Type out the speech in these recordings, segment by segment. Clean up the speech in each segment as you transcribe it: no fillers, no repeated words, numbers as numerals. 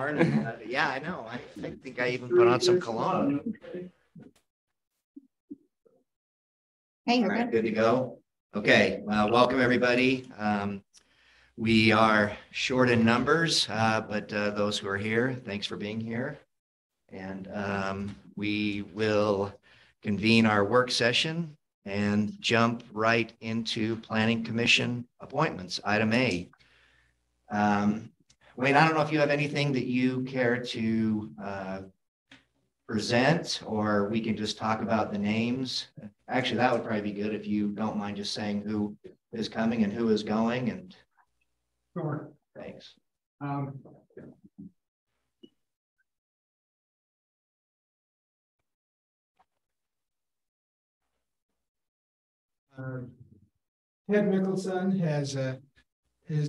Yeah, I know. I think I even put on some cologne. Hey, All right, good to go. Okay, welcome everybody. We are short in numbers, but those who are here, thanks for being here. And we will convene our work session and jump right into Planning Commission appointments. Item A. Wayne, I don't know if you have anything that you care to present, or we can just talk about the names. Actually, that would probably be good if you don't mind just saying who is coming and who is going. And sure. Thanks. Ted Mickelson has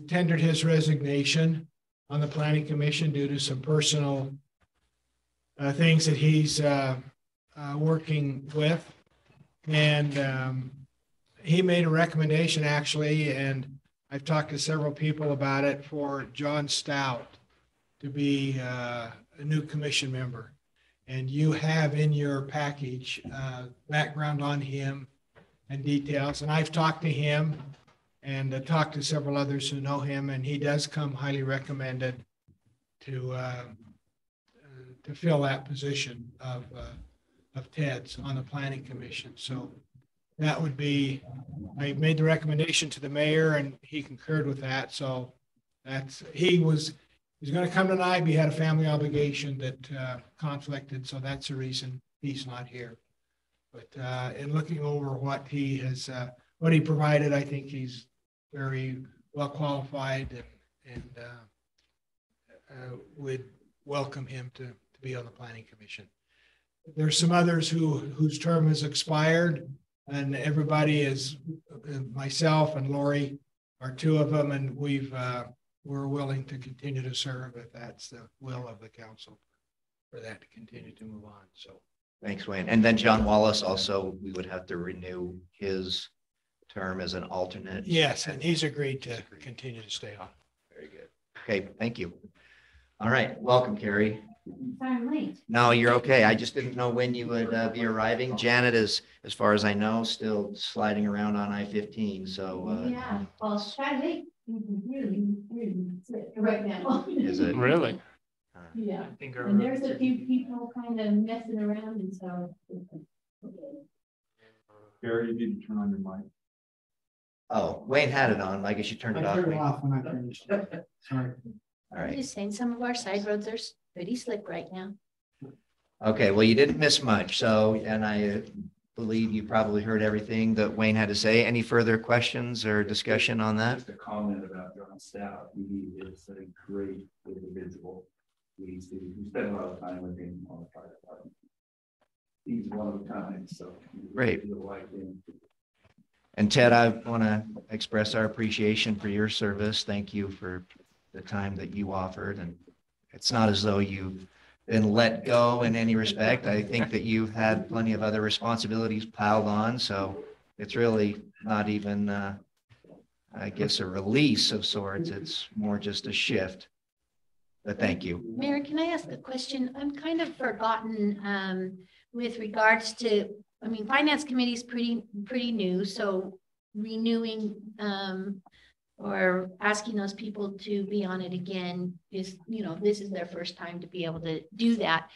tendered his resignation on the Planning Commission due to some personal things that he's working with. And he made a recommendation, actually, and I've talked to several people about it, for John Stout to be a new commission member. And you have in your package background on him and details. And I've talked to him and talked to several others who know him, and he does come highly recommended to fill that position of Ted's on the Planning Commission. So that would be, I made the recommendation to the mayor and he concurred with that. So he's going to come tonight, but he had a family obligation that conflicted. So that's the reason he's not here. But in looking over what he has, what he provided, I think he's very well qualified and would welcome him to be on the Planning Commission. There's some others whose term has expired, and everybody is, myself and Lori are two of them, and we're willing to continue to serve if that's the will of the council for that to continue to move on. So. Thanks, Wayne. And then John Wallace also, we would have to renew his term as an alternate. Yes, and he's agreed to continue to stay on. Very good. Okay, thank you. All right, welcome, Carrie. I'm late. No, you're okay. I just didn't know when you would be arriving. Janet is, as far as I know, still sliding around on I-15. So yeah, well, Friday really sick right now. Is it really? Yeah, and there's a few people kind of messing around, and so. Okay. Gary, you need to turn on your mic. Oh, Wayne had it on. I guess you turned it off. I turned it off when I finished. Sorry. All I'm right. just saying some of our side roads are pretty slick right now. Okay, well, you didn't miss much. So, and I believe you probably heard everything that Wayne had to say. Any further questions or discussion on that? Just a comment about John Stout. He is a great individual. We spend a lot of time with him on the fire department. He's one of a kind, so great. You'll like him. And Ted, I want to express our appreciation for your service. Thank you for the time that you offered. And it's not as though you've been let go in any respect. I think that you've had plenty of other responsibilities piled on. So it's really not even, I guess, a release of sorts. It's more just a shift. But thank you. Mayor, can I ask a question? I'm kind of forgotten with regards to, I mean, Finance Committee is pretty new, so renewing or asking those people to be on it again is, you know, this is their first time to be able to do that.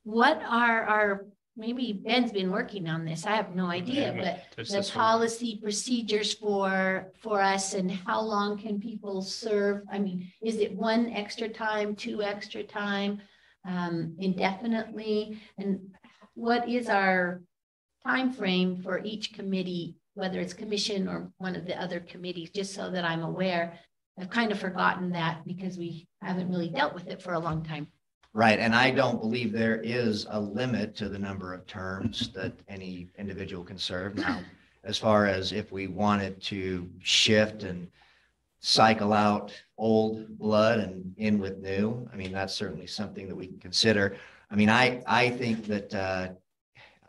What are our, maybe Ben's been working on this, I have no idea, but the policy procedures for us, and how long can people serve? I mean, is it one extra time, two extra time, indefinitely? And what is our time frame for each committee, whether it's commission or one of the other committees, just so that I'm aware? I've kind of forgotten that because we haven't really dealt with it for a long time. Right. And I don't believe there is a limit to the number of terms that any individual can serve. Now, as far as if we wanted to shift and cycle out old blood and in with new, I mean, that's certainly something that we can consider. I mean, I think that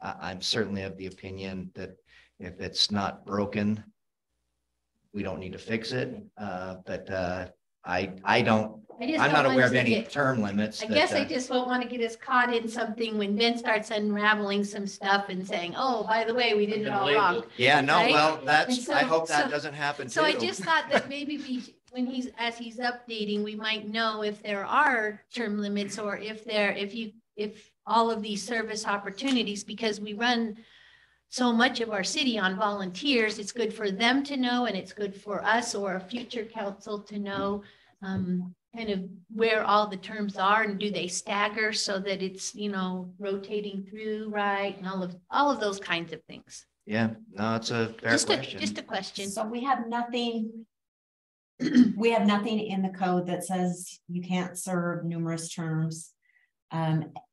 I'm certainly of the opinion that if it's not broken, we don't need to fix it. But I don't just I'm don't not want aware us of to any get- term limits. I that, guess I just won't want to get us caught in something when Ben starts unraveling some stuff and saying, oh, by the way, we did it all wrong. Yeah, no, right? well, And that's, so- I hope that so- doesn't happen too. So I just thought that maybe we, as he's updating, we might know if there are term limits or if all of these service opportunities, because we run so much of our city on volunteers, it's good for them to know and it's good for us or a future council to know kind of where all the terms are and do they stagger so that it's, rotating through, right? And all of those kinds of things. Yeah, no, it's a fair question. Just a question. So we have nothing. We have nothing in the code that says you can't serve numerous terms.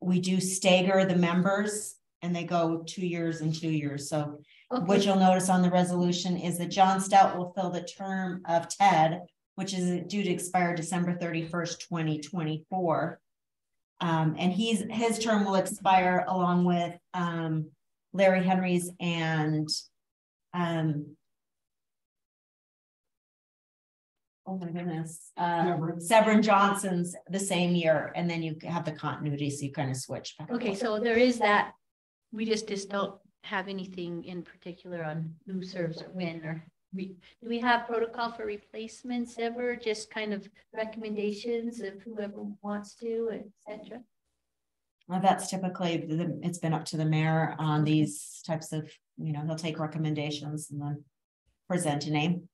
We do stagger the members and they go 2 years and 2 years. So what you'll notice on the resolution is that John Stout will fill the term of Ted, which is due to expire December 31st, 2024. And his term will expire along with Larry Henry's and oh my goodness, Severin Johnson's the same year, and then you have the continuity, so you kind of switch back and Okay, forth. so there is that. We just don't have anything in particular on who serves or when, or do we have protocol for replacements ever? Just kind of recommendations of whoever wants to, et cetera? Well, that's typically, it's been up to the mayor on these types of, he'll take recommendations and then present a name.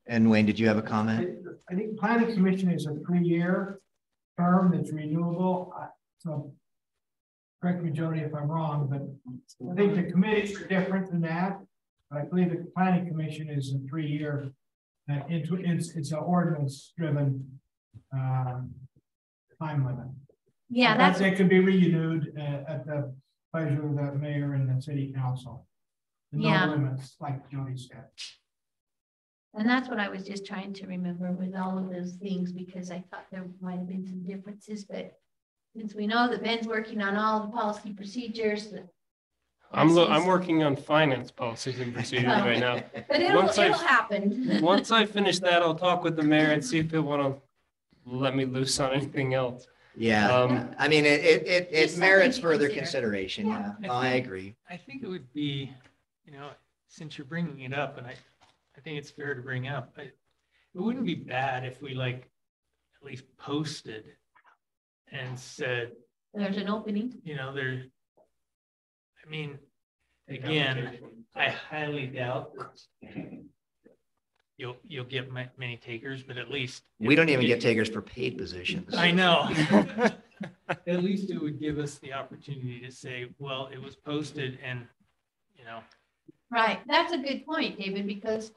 And Wayne, did you have a comment? I think planning commission is a 3-year term that's renewable. So correct me, Jody, if I'm wrong, but I think the committees are different than that. But I believe the planning commission is a 3-year. It's an ordinance driven time limit. Yeah, that's, It can be renewed at the pleasure of the mayor and the city council. No Yeah. limits, like Jody said. and that's what I was just trying to remember with all of those things, because I thought there might have been some differences, but since we know that Ben's working on all the policy procedures, I'm working on finance policies and procedures right now. but it'll Once I- happen. Once I finish that, I'll talk with the mayor and see if he'll want to let me loose on anything else. Yeah, I mean, it Just merits something to further consider. consideration. Yeah, no, I agree. I think it would be, since you're bringing it up, and I think it's fair to bring up, it wouldn't be bad if we at least posted and said, There's an opening. Again, I highly doubt you'll get many takers, but at least. We don't even get takers for paid positions. I know. At least it would give us the opportunity to say, well, it was posted and, Right, that's a good point, David, because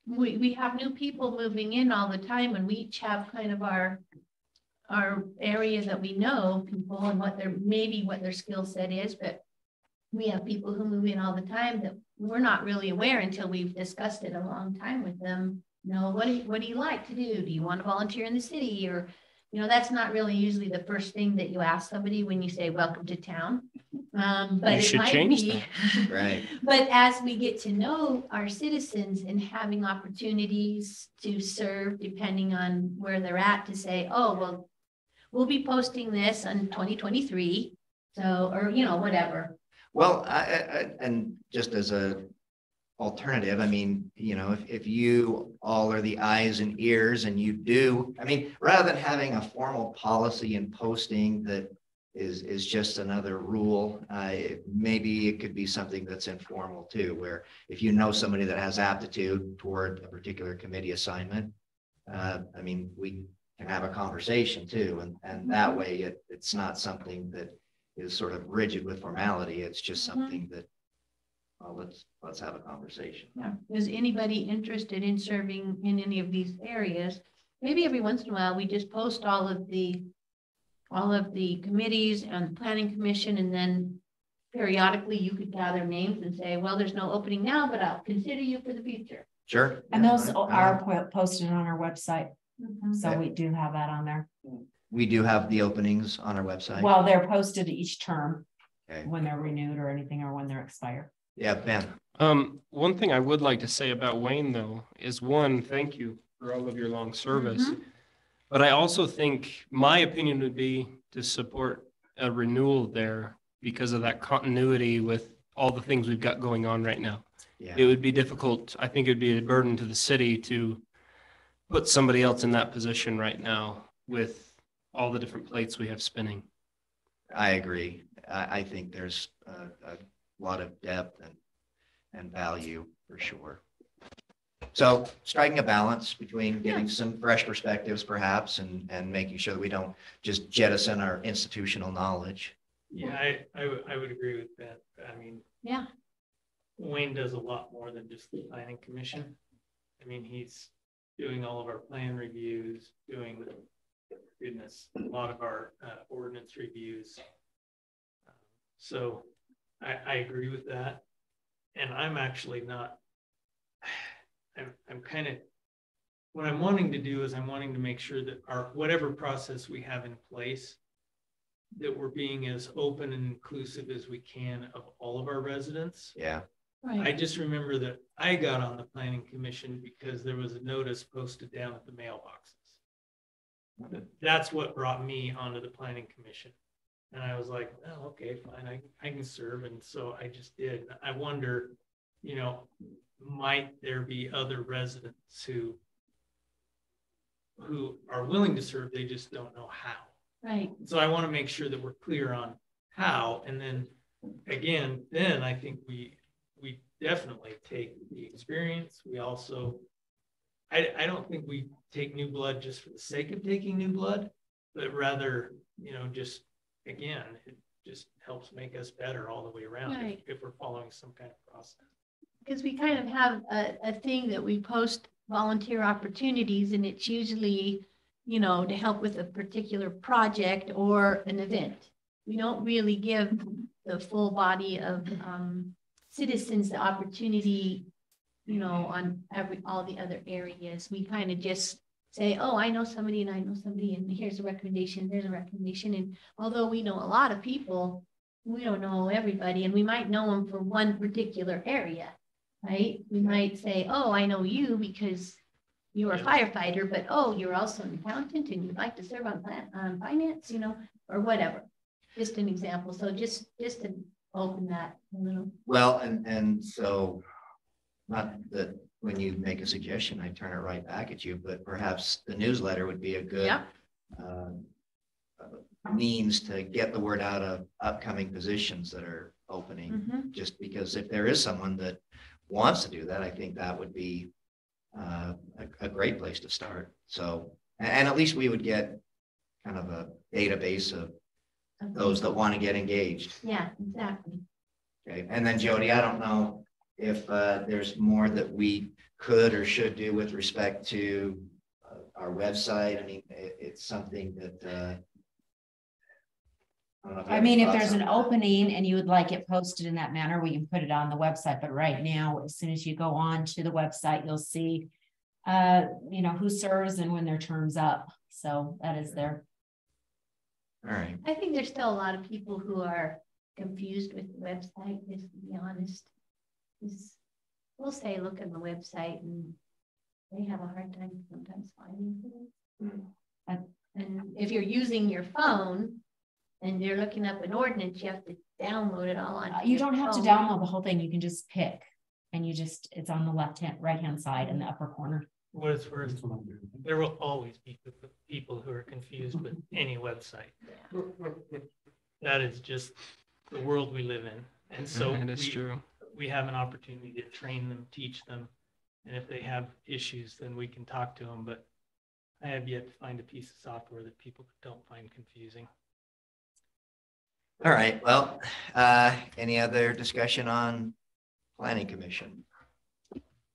we have new people moving in all the time, and we each have kind of our area that we know people and what their skill set is, but we have people who move in all the time that we're not really aware until we've discussed it a long time with them. What do you like to do? Do you want to volunteer in the city? Or, that's not really usually the first thing that you ask somebody when you say, welcome to town. But You it should might change be. Right. But as we get to know our citizens and having opportunities to serve, depending on where they're at, to say, oh, well, we'll be posting this in 2023. So, or, whatever. Well, and just as a alternative, I mean, if you all are the eyes and ears and you do, I mean, rather than having a formal policy and posting that is just another rule, maybe it could be something that's informal too, where if you know somebody that has aptitude toward a particular committee assignment, I mean, we can have a conversation too. And that way it's not something that is sort of rigid with formality. It's just something that, well, let's have a conversation. Yeah. Is anybody interested in serving in any of these areas? Maybe every once in a while, we just post all of the committees and the planning commission, and then periodically you could gather names and say, well, there's no opening now, but I'll consider you for the future. Sure. And Yeah, those I- are posted on our website, so Okay. we do have that on there. We do have the openings on our website. Well, they're posted each term Okay. when they're renewed or anything, or when they're expired. Yeah, Ben. One thing I would like to say about Wayne, though, is thank you for all of your long service. But I also think my opinion would be to support a renewal there because of that continuity with all the things we've got going on right now. Yeah, It would be difficult. I think it'd be a burden to the city to put somebody else in that position right now with all the different plates we have spinning. I agree. I think there's a lot of depth and value for sure. So striking a balance between getting some fresh perspectives perhaps and making sure that we don't just jettison our institutional knowledge. Yeah, I would agree with that. I mean, Yeah, Wayne does a lot more than just the planning commission. I mean, he's doing all of our plan reviews, doing, goodness, a lot of our ordinance reviews. So I agree with that. And I'm actually not, I'm kind of, what I'm wanting to do is I'm wanting to make sure that our, whatever process we have in place, that we're being as open and inclusive as we can of all of our residents. Yeah, I right. just remember that I got on the planning commission because there was a notice posted down at the mailboxes. That's what brought me onto the planning commission. And I was like, oh, okay, fine, I can serve. And so I just did. I wonder, you know, might there be other residents who are willing to serve, they just don't know how. Right. So I want to make sure that we're clear on how, and then again, then I think we definitely take the experience. We also, I don't think we take new blood just for the sake of taking new blood, but rather, you know, just again, it just helps make us better all the way around Right. if we're following some kind of process. Because we kind of have a thing that we post volunteer opportunities, and it's usually, you know, to help with a particular project or an event. We don't really give the full body of citizens the opportunity, you know, on all the other areas. We kind of just say, oh, I know somebody and I know somebody, and here's a recommendation, there's a recommendation. And although we know a lot of people, we don't know everybody, and we might know them for one particular area, right? We might say, oh, I know you because you're a firefighter, but oh, you're also an accountant and you'd like to serve on finance, you know, or whatever. Just an example. So just to open that a little. well, and so not that when you make a suggestion, I turn it right back at you, but perhaps the newsletter would be a good Yep. means to get the word out of upcoming positions that are opening. Mhm. Just because if there is someone that wants to do that, I think that would be a great place to start. So, and at least we would get kind of a database of those that want to get engaged. Yeah, exactly. Okay, and then Jody, I don't know if there's more that we could or should do with respect to our website. I mean, it's something that I don't know if you I have mean, any if there's thoughts an on that. opening and you would like it posted in that manner, we can put it on the website. But right now, as soon as you go on to the website, you'll see, you know, who serves and when their term's up. So that is there. All right, I think there's still a lot of people who are confused with the website, just to be honest. We'll say, look at the website, and they have a hard time sometimes finding it. And if you're using your phone and you're looking up an ordinance, you have to download it all on. You don't have to phone. download the whole thing. You can just pick and it's on the right hand side in the upper corner. What it's worth, there will always be people who are confused with any website. That is just the world we live in. And so That is true. we have an opportunity to train them, teach them. And if they have issues, then we can talk to them. But I have yet to find a piece of software that people don't find confusing. all right. Well, any other discussion on planning commission?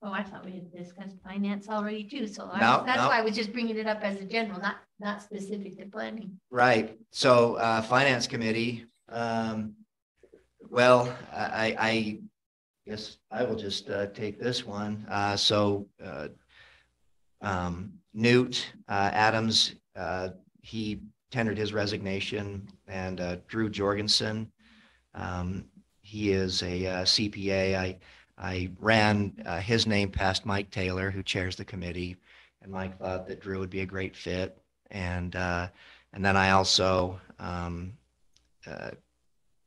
Oh, I thought we had discussed finance already too, so No, that's no. why I was just bringing it up as a general, not specific to planning. Right. So finance committee. Well, I guess I will just take this one. Newt Adams, he tendered his resignation, and Drew Jorgensen, he is a CPA. I ran his name past Mike Taylor, who chairs the committee, and Mike thought that Drew would be a great fit. And then I also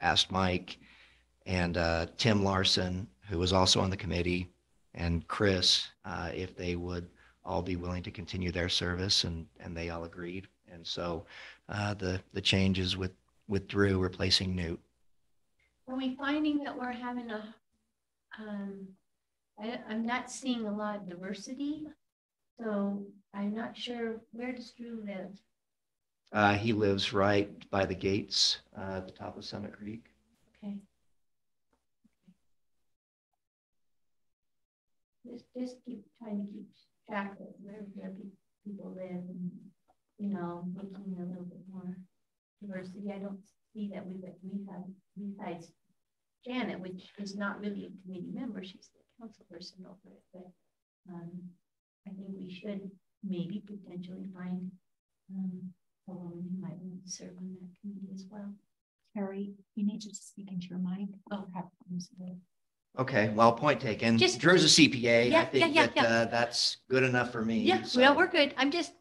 asked Mike and Tim Larson, who was also on the committee, and Chris, if they would all be willing to continue their service, and they all agreed. And so the changes with Drew replacing Newt. Are we finding that we're having I'm not seeing a lot of diversity, so I'm not sure, where does Drew live? He lives right by the gates at the top of Summit Creek. Okay. Just keep trying to keep track of where people live and, you know, making a little bit more diversity. I don't see that we have, besides Janet, which is not really a committee member, she's the council person over it, but I think we should maybe potentially find a woman who might want to serve on that committee as well. Terry, you need to just speak into your mic. Oh. Okay, well, point taken. Just- Drew's a CPA. Yeah, I think yeah, that that's good enough for me. Yeah, so- well, we're good. I'm just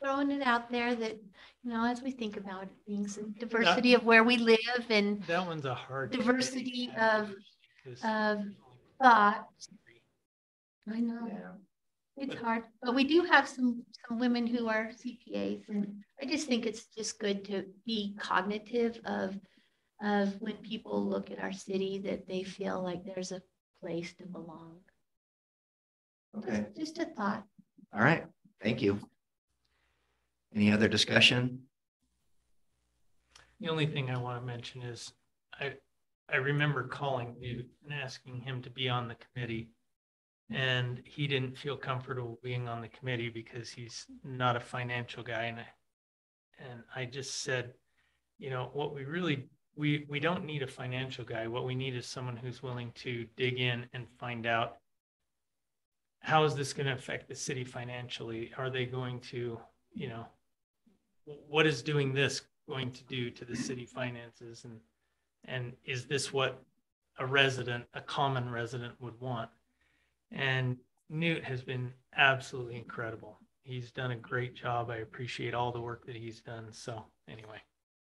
throwing it out there that, you know, as we think about things and diversity of where we live and That one's a hard. diversity of 'cause thought. I know. Yeah. It's hard, but we do have some women who are CPAs, and I just think it's just good to be cognitive of when people look at our city, that they feel like there's a place to belong. Okay, Just a thought. all right, thank you. Any other discussion? The only thing I want to mention is I remember calling Newt and asking him to be on the committee. And he didn't feel comfortable being on the committee because he's not a financial guy. And I just said, you know, what we really, we don't need a financial guy. What we need is someone who's willing to dig in and find out, how is this going to affect the city financially? Are they going to, you know, what is doing this going to do to the city finances? And is this what a common resident would want? And Newt has been absolutely incredible. He's done a great job. I appreciate all the work that he's done. So anyway.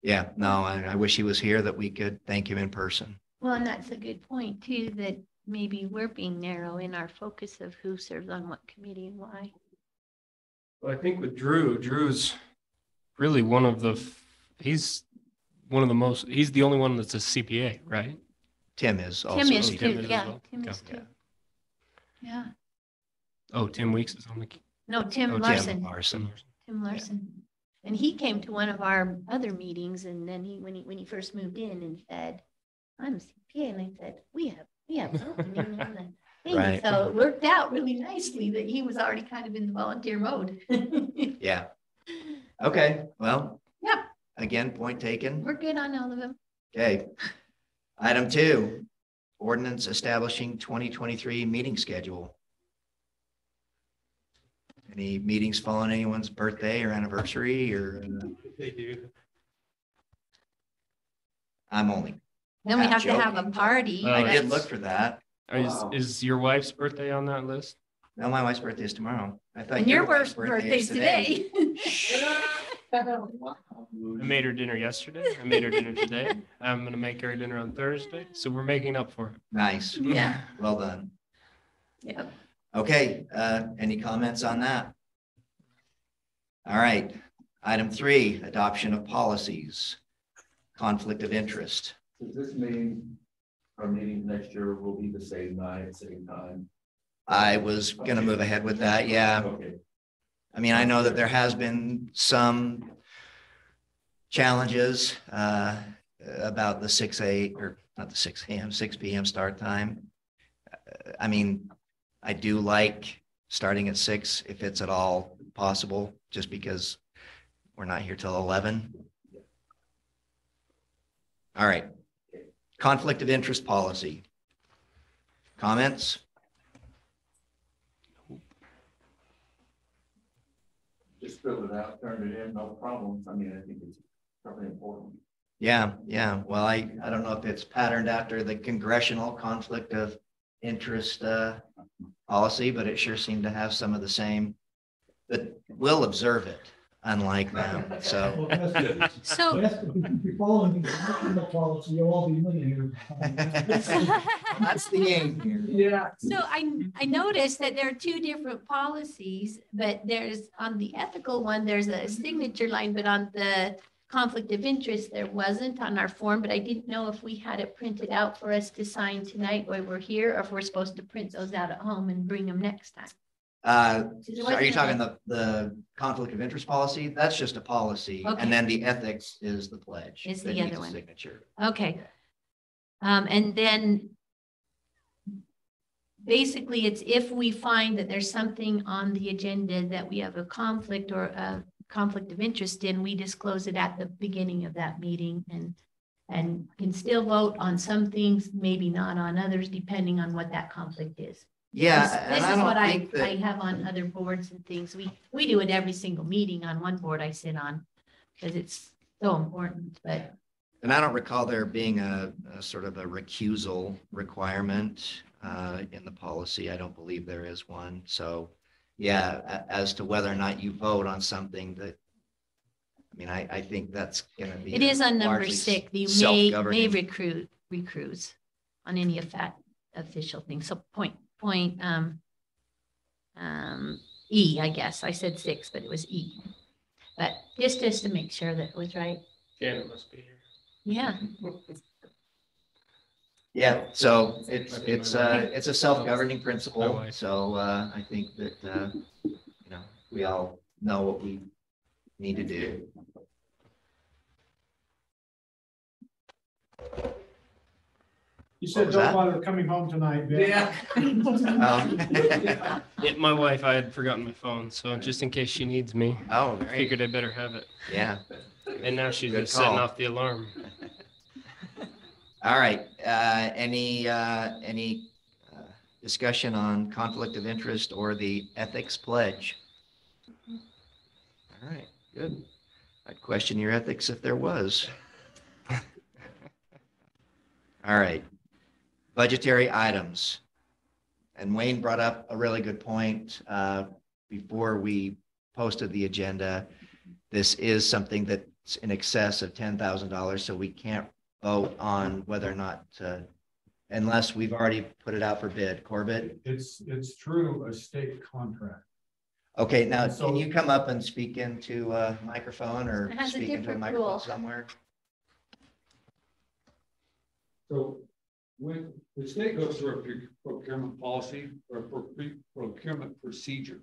Yeah, no, I wish he was here that we could thank him in person. Well, and that's a good point too, that maybe we're being narrow in our focus of who serves on what committee and why. Well, I think with Drew's really he's the only one that's a CPA, right? Tim is also. Tim is Tim too, is as yeah, well? Tim is Okay. too. Yeah, Oh, Tim Weeks is on the. no, Tim Tim Larson. Larson. Tim Larson. And he came to one of our other meetings, and then when he first moved in and said, I'm a CPA, and I said, we have an opening on the thing. Right. So it worked out really nicely that he was already kind of in the volunteer mode. Yeah. Okay, well. Yep. Again, point taken. We're good on all of them. Okay. Item 2, ordinance establishing 2023 meeting schedule. Any meetings following anyone's birthday or anniversary, or They do. I'm only. Then we half have to have a joking. party. Oh, I yeah. did look for that. Is your wife's birthday on that list? No, my wife's birthday is tomorrow. I thought And your wife's birthday's is today. today. I made her dinner yesterday. I made her dinner today. I'm gonna make her dinner on Thursday, so we're making up for it. Nice. Yeah. Well done. Yeah. Okay, any comments on that? All right. Item 3, adoption of policies. Conflict of interest. Does this mean our meetings next year will be the same night, same time? I was gonna move ahead with that, yeah. Okay. I mean, I know that there has been some challenges about the 6 p.m. start time. I mean, I do like starting at 6 if it's at all possible, just because we're not here till 11. All right. Conflict of interest policy. Comments? Just fill it out, turn it in, no problem. I mean, I think it's probably important. Yeah. Well, I don't know if it's patterned after the congressional conflict of interest policy, but it sure seemed to have some of the same, but we'll observe it. unlike them. So So, If you're following the policy, you'll all be millionaires. that's the aim here. Yeah. so I noticed that there are two different policies, but there's on the ethical one, there's a signature line, but on the conflict of interest, there wasn't on our form, but I didn't know if we had it printed out for us to sign tonight while we're here, or if we're supposed to print those out at home and bring them next time. So are you talking the conflict of interest policy? That's just a policy. Okay. And then the ethics is the pledge. Is that the needs other a one. Signature. Okay. And then basically it's if we find that there's something on the agenda that we have a conflict or a conflict of interest in, we disclose it at the beginning of that meeting and can still vote on some things, maybe not on others, depending on what that conflict is. Yeah. And This I is don't what I think that, have on other boards and things. We do it every single meeting on one board I sit on because it's so important, but and I don't recall there being a sort of a recusal requirement in the policy. I don't believe there is one. So yeah, as to whether or not you vote on something that, I mean, I think that's going to be. it is on number largely 6. You may self-governing. recruits on any of that official thing. So point E, I guess. I said 6, but it was E. But just to make sure that it was right. Janet must be here. Yeah. Yeah, so it's a self-governing principle. wife. So I think that we all know what we need to do. You What said was don't that? bother coming home tonight, Ben. Yeah, my wife, I had forgotten my phone, so just in case she needs me, Oh, I great. figured I better have it. Yeah. And now she's Good just setting call. off the alarm. All right. Any discussion on conflict of interest or the ethics pledge? All right, good. I'd question your ethics if there was. All right. Budgetary items. And Wayne brought up a really good point before we posted the agenda. This is something that's in excess of $10,000, so we can't vote on whether or not unless we've already put it out for bid. Corbett? It's true, a state contract. Okay, now So- can you come up and speak into a microphone or It has a speak into a different microphone rule. somewhere? So when the state goes through a procurement policy or a procurement procedure,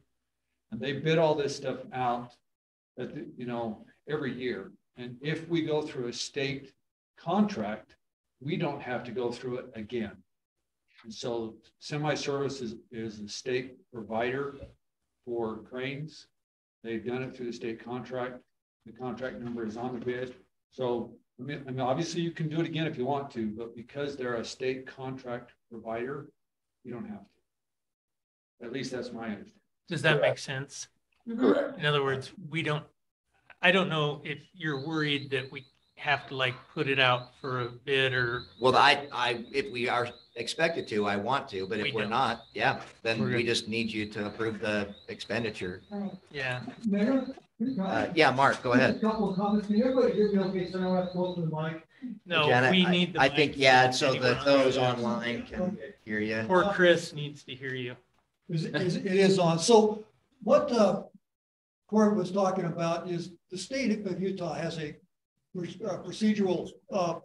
and they bid all this stuff out at every year. And if we go through a state contract, we don't have to go through it again. And so semi-service is a state provider for cranes. They've done it through the state contract. The contract number is on the bid. So I mean, obviously you can do it again if you want to, but because they're a state contract provider, you don't have to. At least that's my understanding. Does that make sense? Correct. In other words, I don't know if you're worried that we have to like put it out for a bid or. Well, if we are expected to, I want to, but We if we're don't. not, yeah, then We're we good. just need you to approve the expenditure. Yeah. Mayor? Yeah, Mark, go ahead. A couple of comments. Can everybody hear me okay? So I don't have to go to the mic. No, Janet, we need the. I think, mic yeah, so anyone that those on- online can hear you. Poor Chris needs to hear you. It is on. So what Court was talking about is the state of Utah has a procedural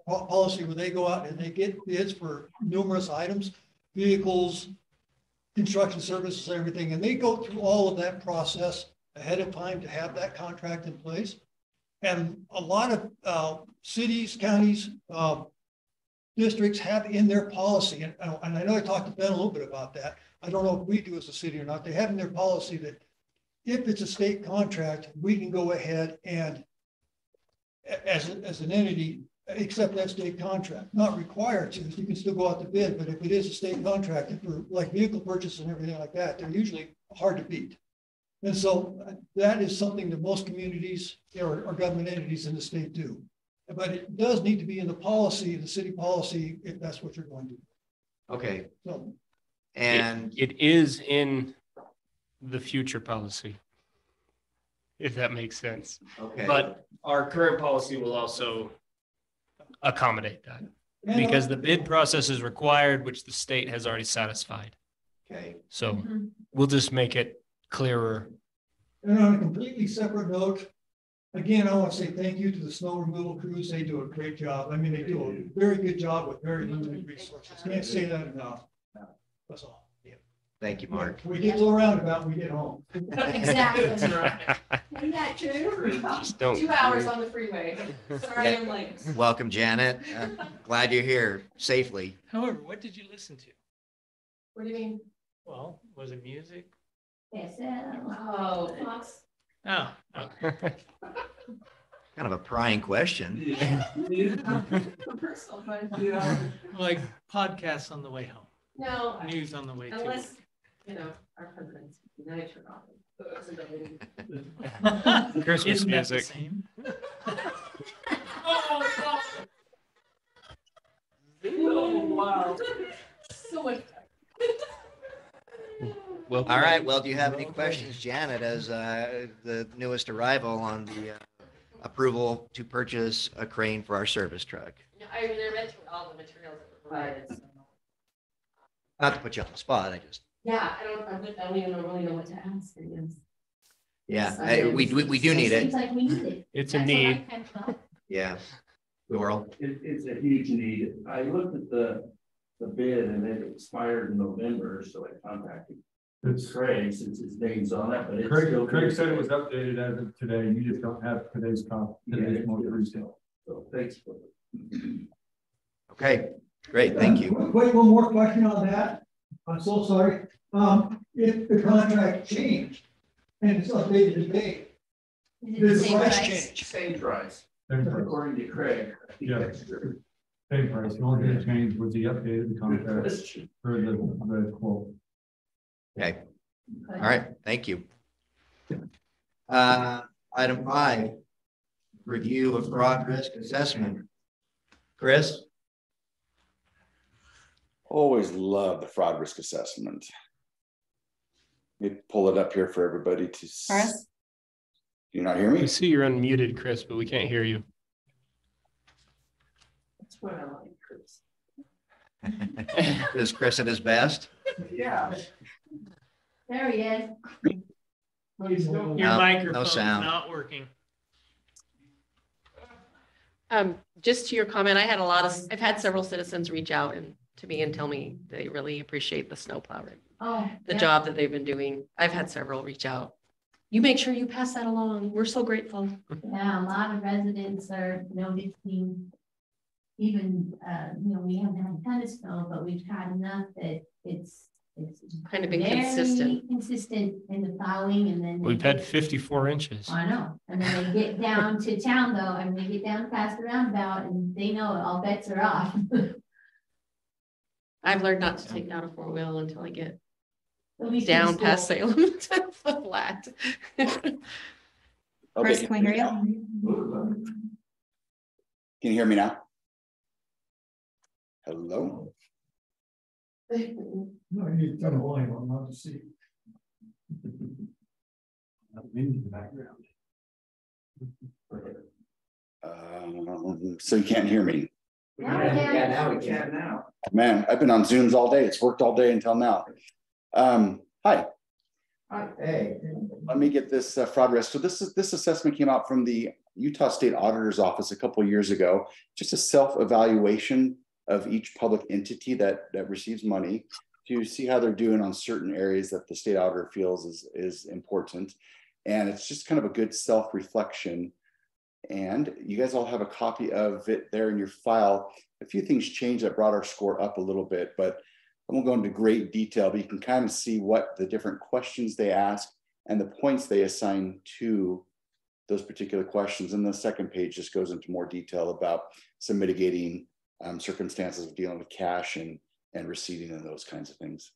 policy where they go out and they get bids for numerous items, vehicles, construction services, everything, and they go through all of that process ahead of time to have that contract in place. And a lot of cities, counties, districts have in their policy, and I know I talked to Ben a little bit about that. I don't know if we do as a city or not. They have in their policy that if it's a state contract, we can go ahead and as an entity, accept that state contract, not required to. You can still go out to bid, but if it is a state contract, for like vehicle purchase and everything like that, they're usually hard to beat. And so that is something that most communities or government entities in the state do. But it does need to be in the policy, the city policy, if that's what you're going to do. Okay, So and It is in the future policy. if that makes sense. Okay. But our current policy will also accommodate that And, because the bid process is required, which the state has already satisfied. Okay. So Mhm. we'll just make it clearer. And on a completely separate note, again, I want to say thank you to the snow removal crews. They do a great job. I mean, they do a very good job with very limited resources. Can't say that enough. That's all. Thank you, Mark. We get a little roundabout when we get home. Exactly. Isn't that true? Just don't. 2 hours on the freeway. Sorry, I'm late. Welcome, Janet. Glad you're here safely. However, what did you listen to? What do you mean? Well, was it music? Yes, Oh, Fox. Oh, okay. Kind of a prying question. Personal question. Like podcasts on the way home, No, news on the way to. unless, our president's United Chicago. Christmas Isn't that the music. same? Oh, wow. So much. Well, All right. Well, do you have any questions, Janet, as the newest arrival on the approval to purchase a crane for our service truck? I read through all the materials that were provided. So. Not to put you on the spot, I just, Yeah, I don't even really know what to ask. yeah, we do need Seems it. like we need it. it's a That's what I need. kind of thought. Yeah. Laurel? It's a huge need. I looked at the bid and it expired in November, so I contacted Craig since his name's on it, but it's still. Craig said it was updated as of today. You just don't have today's copy. Today's most recent. So thanks for. Okay, great, thank you. Wait, one more question on that. I'm so sorry. If the contract changed and it's updated today, Is it does the the same price price? change? Same price, Same price. according to Craig. I think Yeah. that's true. Same price. The only thing that changed was the updated contract That's true. for the quote. Okay, all right, thank you. Item 5, review of fraud risk assessment. Chris? Always love the fraud risk assessment. Let me pull it up here for everybody to. Chris? Do you not hear We me? see you're unmuted, Chris, but we can't hear you. That's what I like, Chris. Is Chris at his best? Yeah. There he is. Your No microphone's sound. not working. Just to your comment, I've had several citizens reach out to me and tell me they really appreciate the snowplow, Oh. the yeah. job that they've been doing. I've had several reach out. You make sure you pass that along. We're so grateful. Yeah, a lot of residents are noticing, even, we haven't had a ton of snow, but we've had enough that it's Kind of been very consistent. Consistent in the plowing and then. We've had 54 inches. I know, and then they get down to town though, and they get down past the roundabout and they know all bets are off. I've learned not to take down a 4-wheel until I get At least in down past school. Salem to the flat. Chris, Okay, can we hear you? can you hear me now? Hello? No, you need to turn the volume on, not to see. In the background. So you can't hear me. Now we can. Yeah, now we can now. Man, I've been on Zooms all day. It's worked all day until now. Hi. Hey. Let me get this fraud risk. So this assessment came out from the Utah State Auditor's Office a couple of years ago. Just a self-evaluation of each public entity that receives money to see how they're doing on certain areas that the state auditor feels is important. And it's just kind of a good self-reflection. And you guys all have a copy of it there in your file. A few things changed that brought our score up a little bit, but I won't go into great detail, but you can kind of see what the different questions they ask and the points they assign to those particular questions. And the second page just goes into more detail about some mitigating circumstances of dealing with cash and receiving and those kinds of things.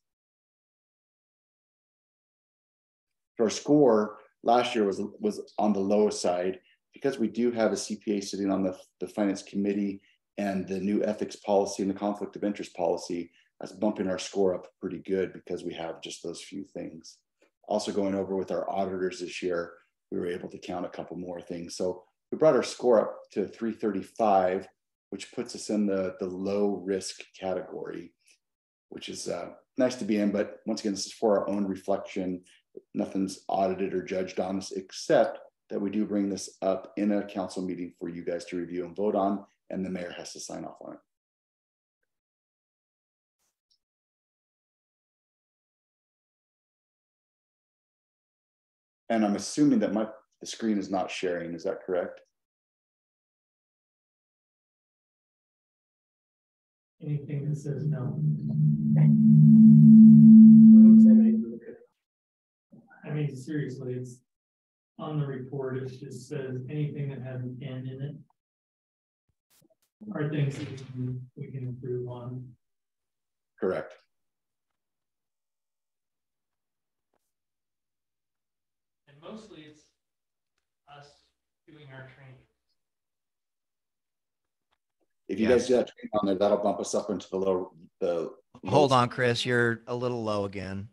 Our score last year was on the low side because we do have a CPA sitting on the finance committee and the new ethics policy and the conflict of interest policy. That's bumping our score up pretty good because we have just those few things. Also going over with our auditors this year, we were able to count a couple more things. So we brought our score up to 335, which puts us in the low risk category, which is nice to be in. But once again, this is for our own reflection. Nothing's audited or judged on us, except that we do bring this up in a council meeting for you guys to review and vote on, and the mayor has to sign off on it. And I'm assuming that the screen is not sharing, is that correct? Anything that says no. I mean, seriously, it's on the report, it just says anything that has an N in it are things that we can improve on. Correct. And mostly it's us doing our training. If you guys do that training on there, that'll bump us up into the Hold on, Chris, you're a little low again.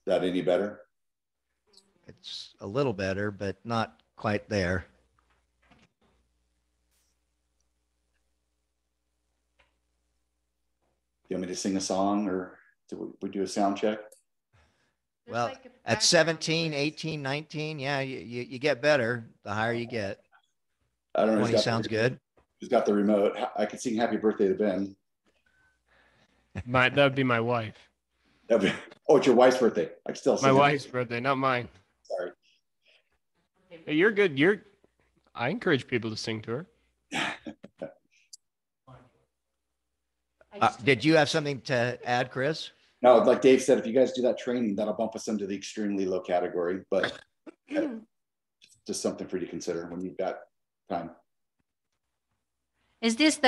Is that any better? It's a little better, but not quite there. Do you want me to sing a song, or do we do a sound check? Well, at 17, 18, 19, yeah, you get better the higher you get. I don't know. 20 sounds good. Who's got the remote? I could sing Happy Birthday to Ben. That would be my wife. Oh, it's your wife's birthday. I can still sing. My wife's birthday, not mine. Sorry. Hey, you're good. I encourage people to sing to her. Did you have something to add, Chris? No, like Dave said, if you guys do that training, that'll bump us into the extremely low category, but just something for you to consider when you've got time. Is this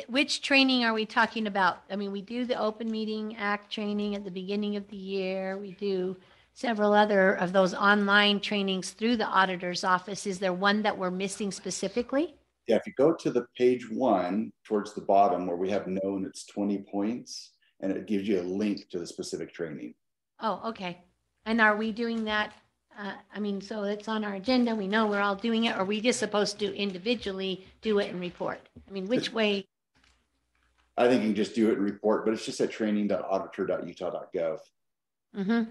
which training are we talking about? I mean, we do the Open Meeting Act training at the beginning of the year. We do several other of those online trainings through the auditor's office. Is there one that we're missing specifically? Yeah, if you go to the page 1 towards the bottom where we have no and it's 20 points, and it gives you a link to the specific training. Oh, okay. And are we doing that? I mean, so it's on our agenda. We know we're all doing it. Or are we just supposed to individually do it and report? I mean, which way? I think you can just do it and report, but it's just at training.auditor.utah.gov. Mm-hmm.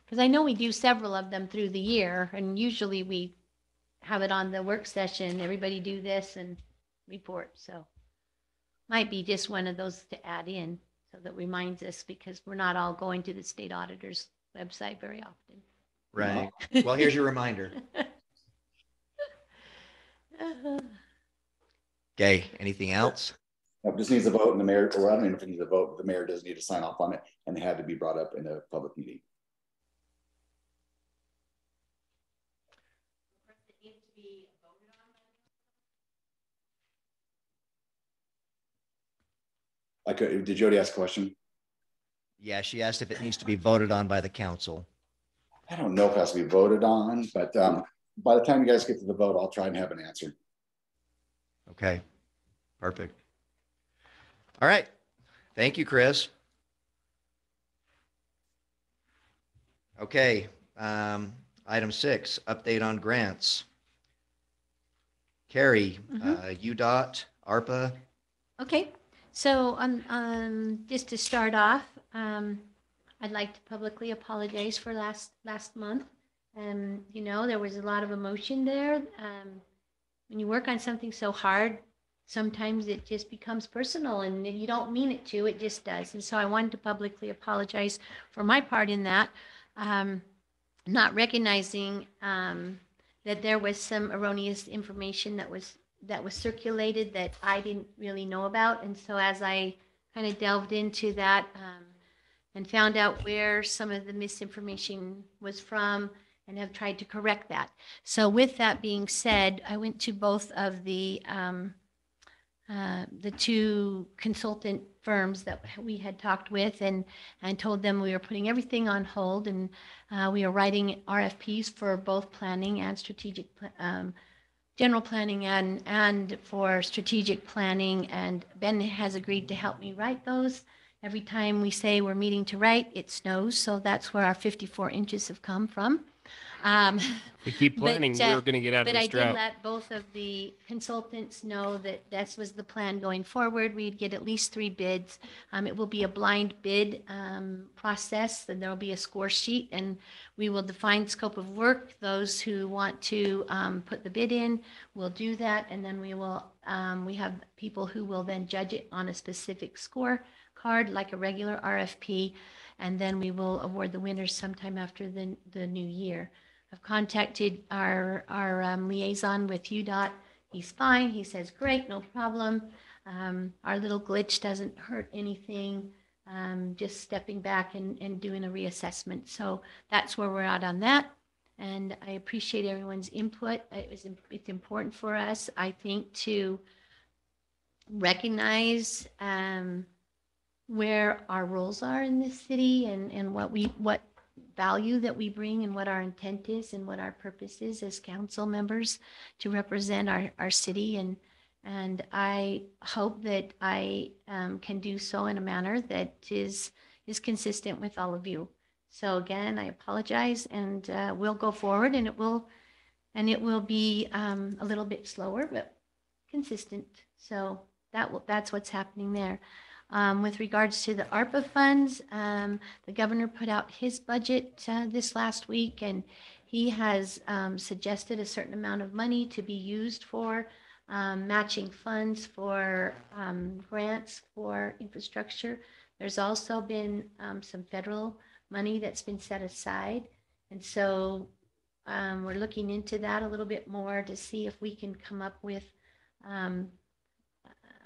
Because I know we do several of them through the year, and usually we have it on the work session. Everybody do this and report. So might be just one of those to add in so that reminds us, because we're not all going to the state auditor's website very often. Right. Well, here's your reminder. Okay. Anything else? No, just needs a vote, and the mayor, or I don't even know if it needs a vote, but the mayor does need to sign off on it, and they had to be brought up in a public meeting. Did Jody ask a question? Yeah, she asked if it needs to be voted on by the council. I don't know if it has to be voted on, but by the time you guys get to the vote, I'll try and have an answer. Okay. Perfect. All right. Thank you, Chris. Okay. Item 6, update on grants. Carrie, UDOT, ARPA. Okay. So just to start off, I'd like to publicly apologize for last month. You know, there was a lot of emotion there. When you work on something so hard, sometimes it just becomes personal, and you don't mean it to, it just does. And so I wanted to publicly apologize for my part in that, not recognizing that there was some erroneous information that was circulated that I didn't really know about. And so as I kind of delved into that and found out where some of the misinformation was from and have tried to correct that. So with that being said, I went to both of the two consultant firms that we had talked with and told them we were putting everything on hold, and we are writing RFPs for both planning and strategic general planning and for strategic planning, and Ben has agreed to help me write those. every time we say we're meeting to write, it snows. So that's where our 54 inches have come from. We keep But, planning, we're going to get out of But this I did drought. let both of the consultants know that that was the plan going forward. We'd get at least 3 bids. It will be a blind bid process, and there'll be a score sheet, and we will define scope of work. Those who want to put the bid in will do that, and then we have people who will then judge it on a specific score card, like a regular RFP, and then we will award the winners sometime after the new year. I've contacted our liaison with UDOT. He's fine. He says, great, no problem. Our little glitch doesn't hurt anything. Just stepping back and doing a reassessment. So that's where we're at on that. And I appreciate everyone's input. It's important for us, I think, to recognize where our roles are in this city and what value that we bring and what our intent is and what our purpose is as council members to represent our city. And I hope that I can do so in a manner that is consistent with all of you. So again, I apologize, and we'll go forward, and it will be a little bit slower, but consistent. So that's what's happening there. With regards to the ARPA funds, the governor put out his budget this last week, and he has suggested a certain amount of money to be used for matching funds for grants for infrastructure. There's also been some federal money that's been set aside. And so we're looking into that a little bit more to see if we can come up with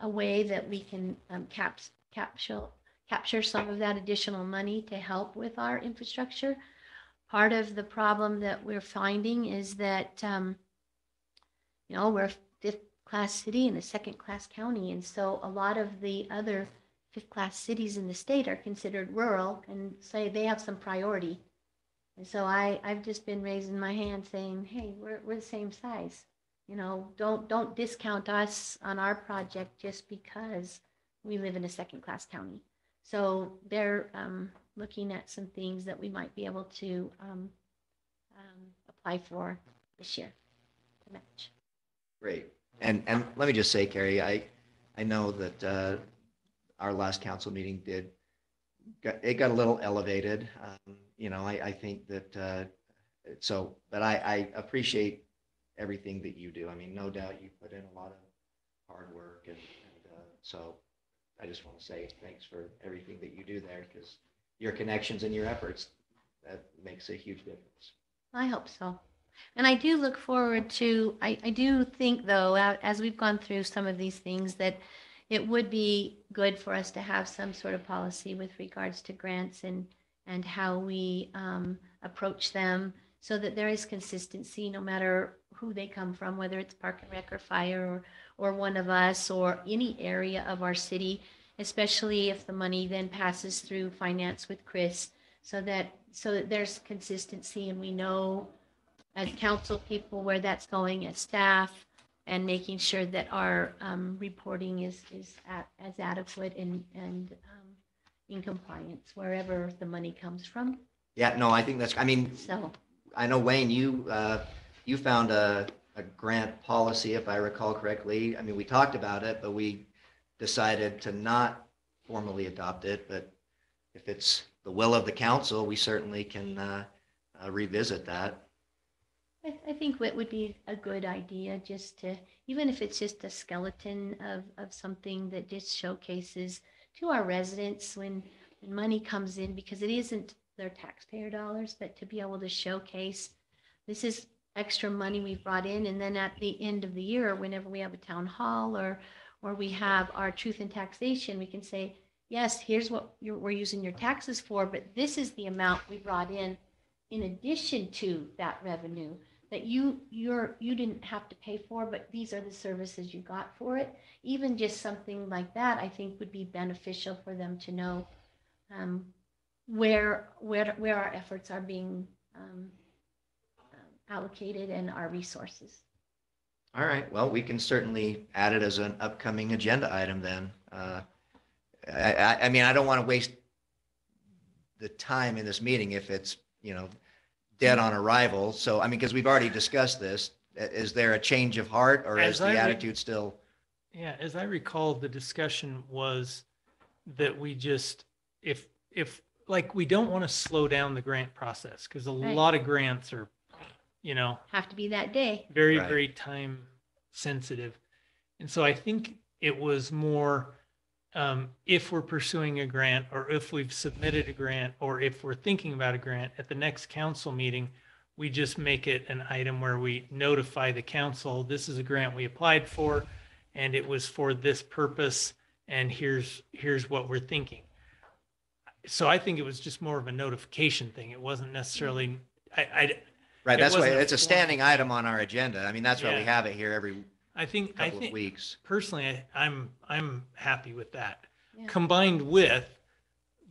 a way that we can capture some of that additional money to help with our infrastructure. Part of the problem that we're finding is that, we're a 5th-class city and a 2nd-class county. And so a lot of the other 5th-class cities in the state are considered rural and say they have some priority. And so I've just been raising my hand saying, hey, we're the same size. Don't discount us on our project just because we live in a 2nd-class county. So they're looking at some things that we might be able to apply for this year to match. Great. And let me just say, Carrie, I know that our last council meeting it got a little elevated. I think that but I appreciate everything that you do. I mean, no doubt you put in a lot of hard work, and so I just want to say thanks for everything that you do there, because your connections and your efforts, that makes a huge difference. I hope so. And I do look forward to, I do think, though, as we've gone through some of these things, that it would be good for us to have some sort of policy with regards to grants and how we approach them, so that there is consistency no matter who they come from, whether it's Park and Rec or Fire or one of us or any area of our city, especially if the money then passes through finance with Chris, so that there's consistency and we know as council people where that's going, as staff, and making sure that our reporting is as adequate and in compliance wherever the money comes from. Yeah, no, I think So I know, Wayne, you found a grant policy, if I recall correctly. I mean, we talked about it, but we decided to not formally adopt it. But if it's the will of the council, we certainly can revisit that. I think what would be a good idea, just to, even if it's just a skeleton of something that just showcases to our residents when money comes in, because it isn't their taxpayer dollars, but to be able to showcase this is extra money we've brought in. And then at the end of the year, whenever we have a town hall or we have our truth in taxation, we can say, yes, here's what we're using your taxes for, but this is the amount we brought in addition to that revenue that you didn't have to pay for, but these are the services you got for it. Even just something like that, I think, would be beneficial for them to know where our efforts are being allocated and our resources. All right. Well, we can certainly add it as an upcoming agenda item then. I mean, I don't want to waste the time in this meeting if it's, dead on arrival. So, I mean, because we've already discussed this, is there a change of heart or is As the I re- attitude still? Yeah, as I recall, the discussion was that we just, if, like, we don't want to slow down the grant process because a Right. lot of grants are, Have to be that day. very, Right. very time sensitive. And so I think it was more, if we're pursuing a grant or if we've submitted a grant or if we're thinking about a grant at the next council meeting, we just make it an item where we notify the council, this is a grant we applied for and it was for this purpose and here's what we're thinking. So I think it was just more of a notification thing. It wasn't necessarily, Right, It that's why wasn't a it's a formal standing thing. item on our agenda. I mean, that's why we Yeah. have it here every I think couple of weeks. personally, I'm happy with that. Yeah. Combined with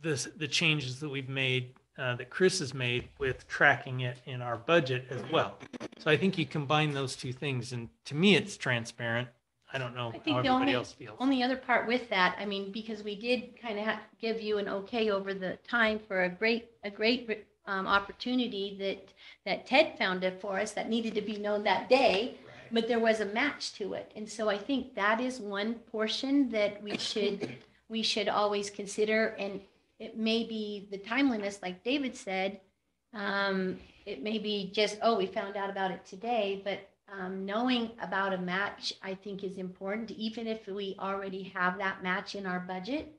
the changes that we've made, that Chris has made with tracking it in our budget as well. So I think you combine those two things and to me, it's transparent. I don't know I how think the everybody only, else feels. only other part with that, I mean, because we did kind of give you an okay over the time for a great opportunity that Ted found it for us that needed to be known that day, but there was a match to it. And so I think that is one portion that we should always consider. And it may be the timeliness, like David said, it may be just, oh, we found out about it today, but knowing about a match, I think is important, even if we already have that match in our budget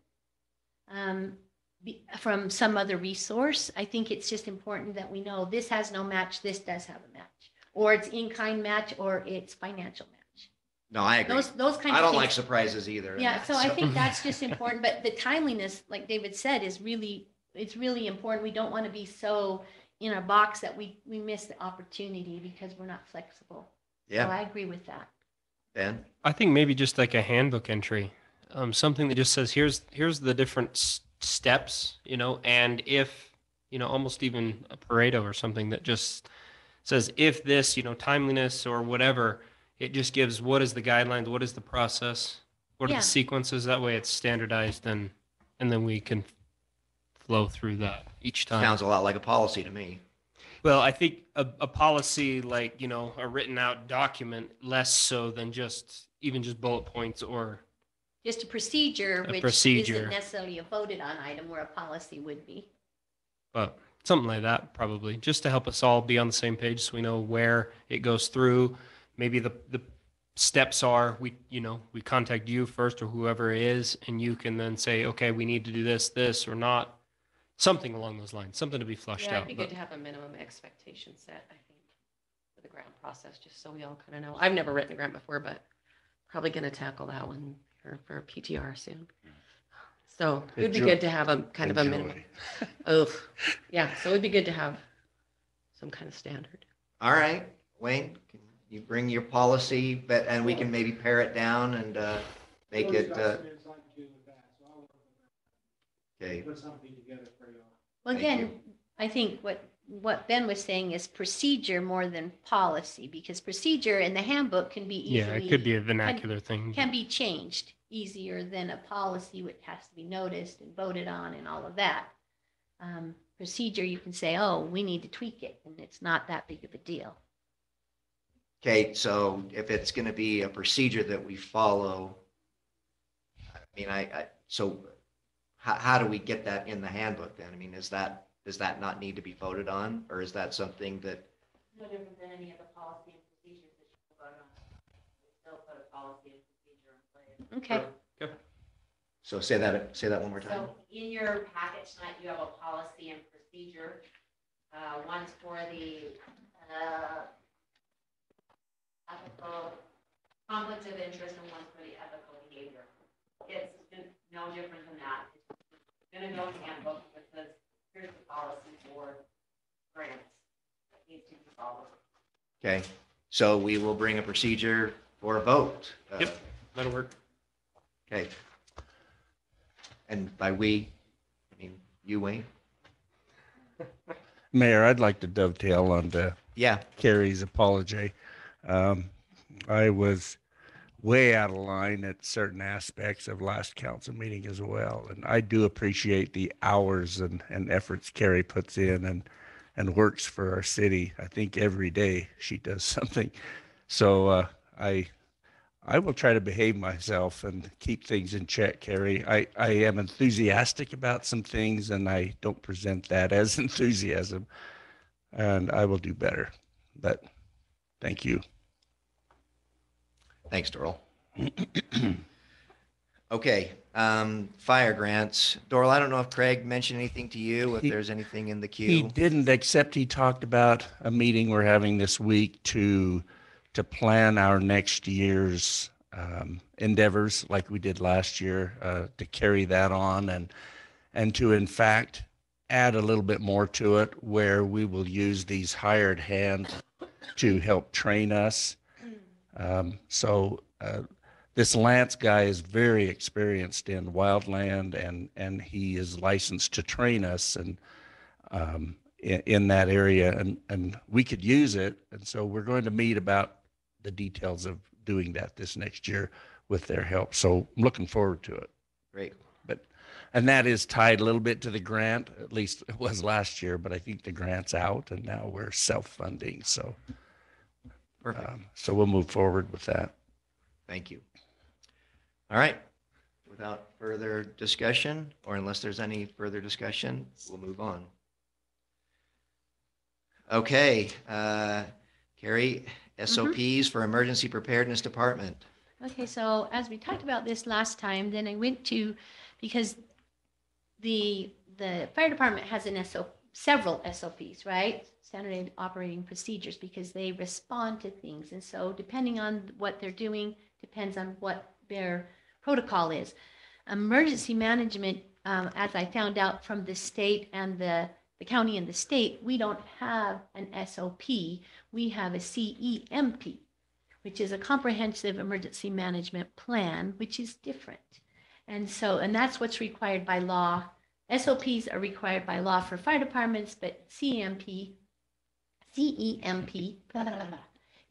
from some other resource. I think it's just important that we know this has no match, this does have a match, or it's in-kind match, or it's financial match. No, I agree. Those kinds I of don't things. like surprises either. in Yeah, that, so I think that's just important, but the timeliness, like David said, it's really important. We don't want to be so in our box that we miss the opportunity because we're not flexible. So Yeah, I agree with that. Ben? I think maybe just like a handbook entry, something that just says, here's the different steps, and if, almost even a Pareto or something that just says, if this, timeliness or whatever, it just gives what is the guidelines, what is the process, what are Yeah. the sequences. That way it's standardized and then we can flow through that each time. Sounds a lot like a policy to me. Well, I think a policy like, a written out document, less so than just bullet points or, Just a procedure, A which procedure. isn't necessarily a voted on item where a policy would be. but something like that probably, just to help us all be on the same page so we know where it goes through. Maybe the steps are, we contact you first or whoever it is, and you can then say, okay, we need to do this or not. Something along those lines, something to be flushed Yeah, out. it'd be but- good to have a minimum expectation set, I think, for the grant process, just so we all kind of know. I've never written a grant before, but probably going to tackle that one for PTR soon. So it'd be good to have a kind of a minimum. Oh, yeah, so it'd be good to have some kind of standard. All right, Wayne, can you bring your policy, and we can maybe pare it down and make it, okay. Put something together for you. Well, Thank again, I think what Ben was saying is procedure more than policy, because procedure in the handbook can be Yeah, it could be easily, a vernacular thing. can be changed easier than a policy, which has to be noticed and voted on and all of that. Procedure, you can say, oh, we need to tweak it, and it's not that big of a deal. Okay, so if it's going to be a procedure that we follow, I mean, so how do we get that in the handbook then? I mean, does that not need to be voted on, or is that something that, No different than any other policy and procedures that you vote on. Still put a policy and procedure in place. Okay. so say that one more time? So in your packet tonight, you have a policy and procedure. One's for the ethical conflict of interest and one's for the ethical behavior. It's no different than that. It's gonna go in the handbook that says, here's the policy for grants that needs to be followed. Okay, so we will bring a procedure for a vote. Yep. That'll work. Okay. And by we, I mean you, Wayne? Mayor, I'd like to dovetail on to Yeah, Carrie's apology. I was way out of line at certain aspects of last council meeting as well. And I do appreciate the hours and efforts Carrie puts in and works for our city. I think every day she does something. So I will try to behave myself and keep things in check, Carrie. I am enthusiastic about some things, and I don't present that as enthusiasm, and I will do better. But thank you. Thanks, Doral. Okay, fire grants. Doral, I don't know if Craig mentioned anything to you, if there's anything in the queue. He didn't, except he talked about a meeting we're having this week to plan our next year's endeavors like we did last year, to carry that on and to, in fact, add a little bit more to it, where we will use these hired hands to help train us. This Lance guy is very experienced in wildland, and he is licensed to train us and in that area, and we could use it. And so we're going to meet about the details of doing that this next year with their help. So I'm looking forward to it. Great. And that is tied a little bit to the grant, at least it was last year, but I think the grant's out and now we're self-funding. So, so we'll move forward with that. Thank you. All right. Without further discussion, or unless there's any further discussion, we'll move on. Okay, Carrie, SOPs for Emergency Preparedness Department. Okay, so as we talked about this last time, then I went to, because the fire department has several SOPs, right? Standard operating procedures, because they respond to things. And so depending on what they're doing, depends on what their protocol is. Emergency management, as I found out from the state and the county and the state, we don't have an SOP. We have a CEMP, which is a comprehensive emergency management plan, which is different. And that's what's required by law. SOPs are required by law for fire departments, but CEMP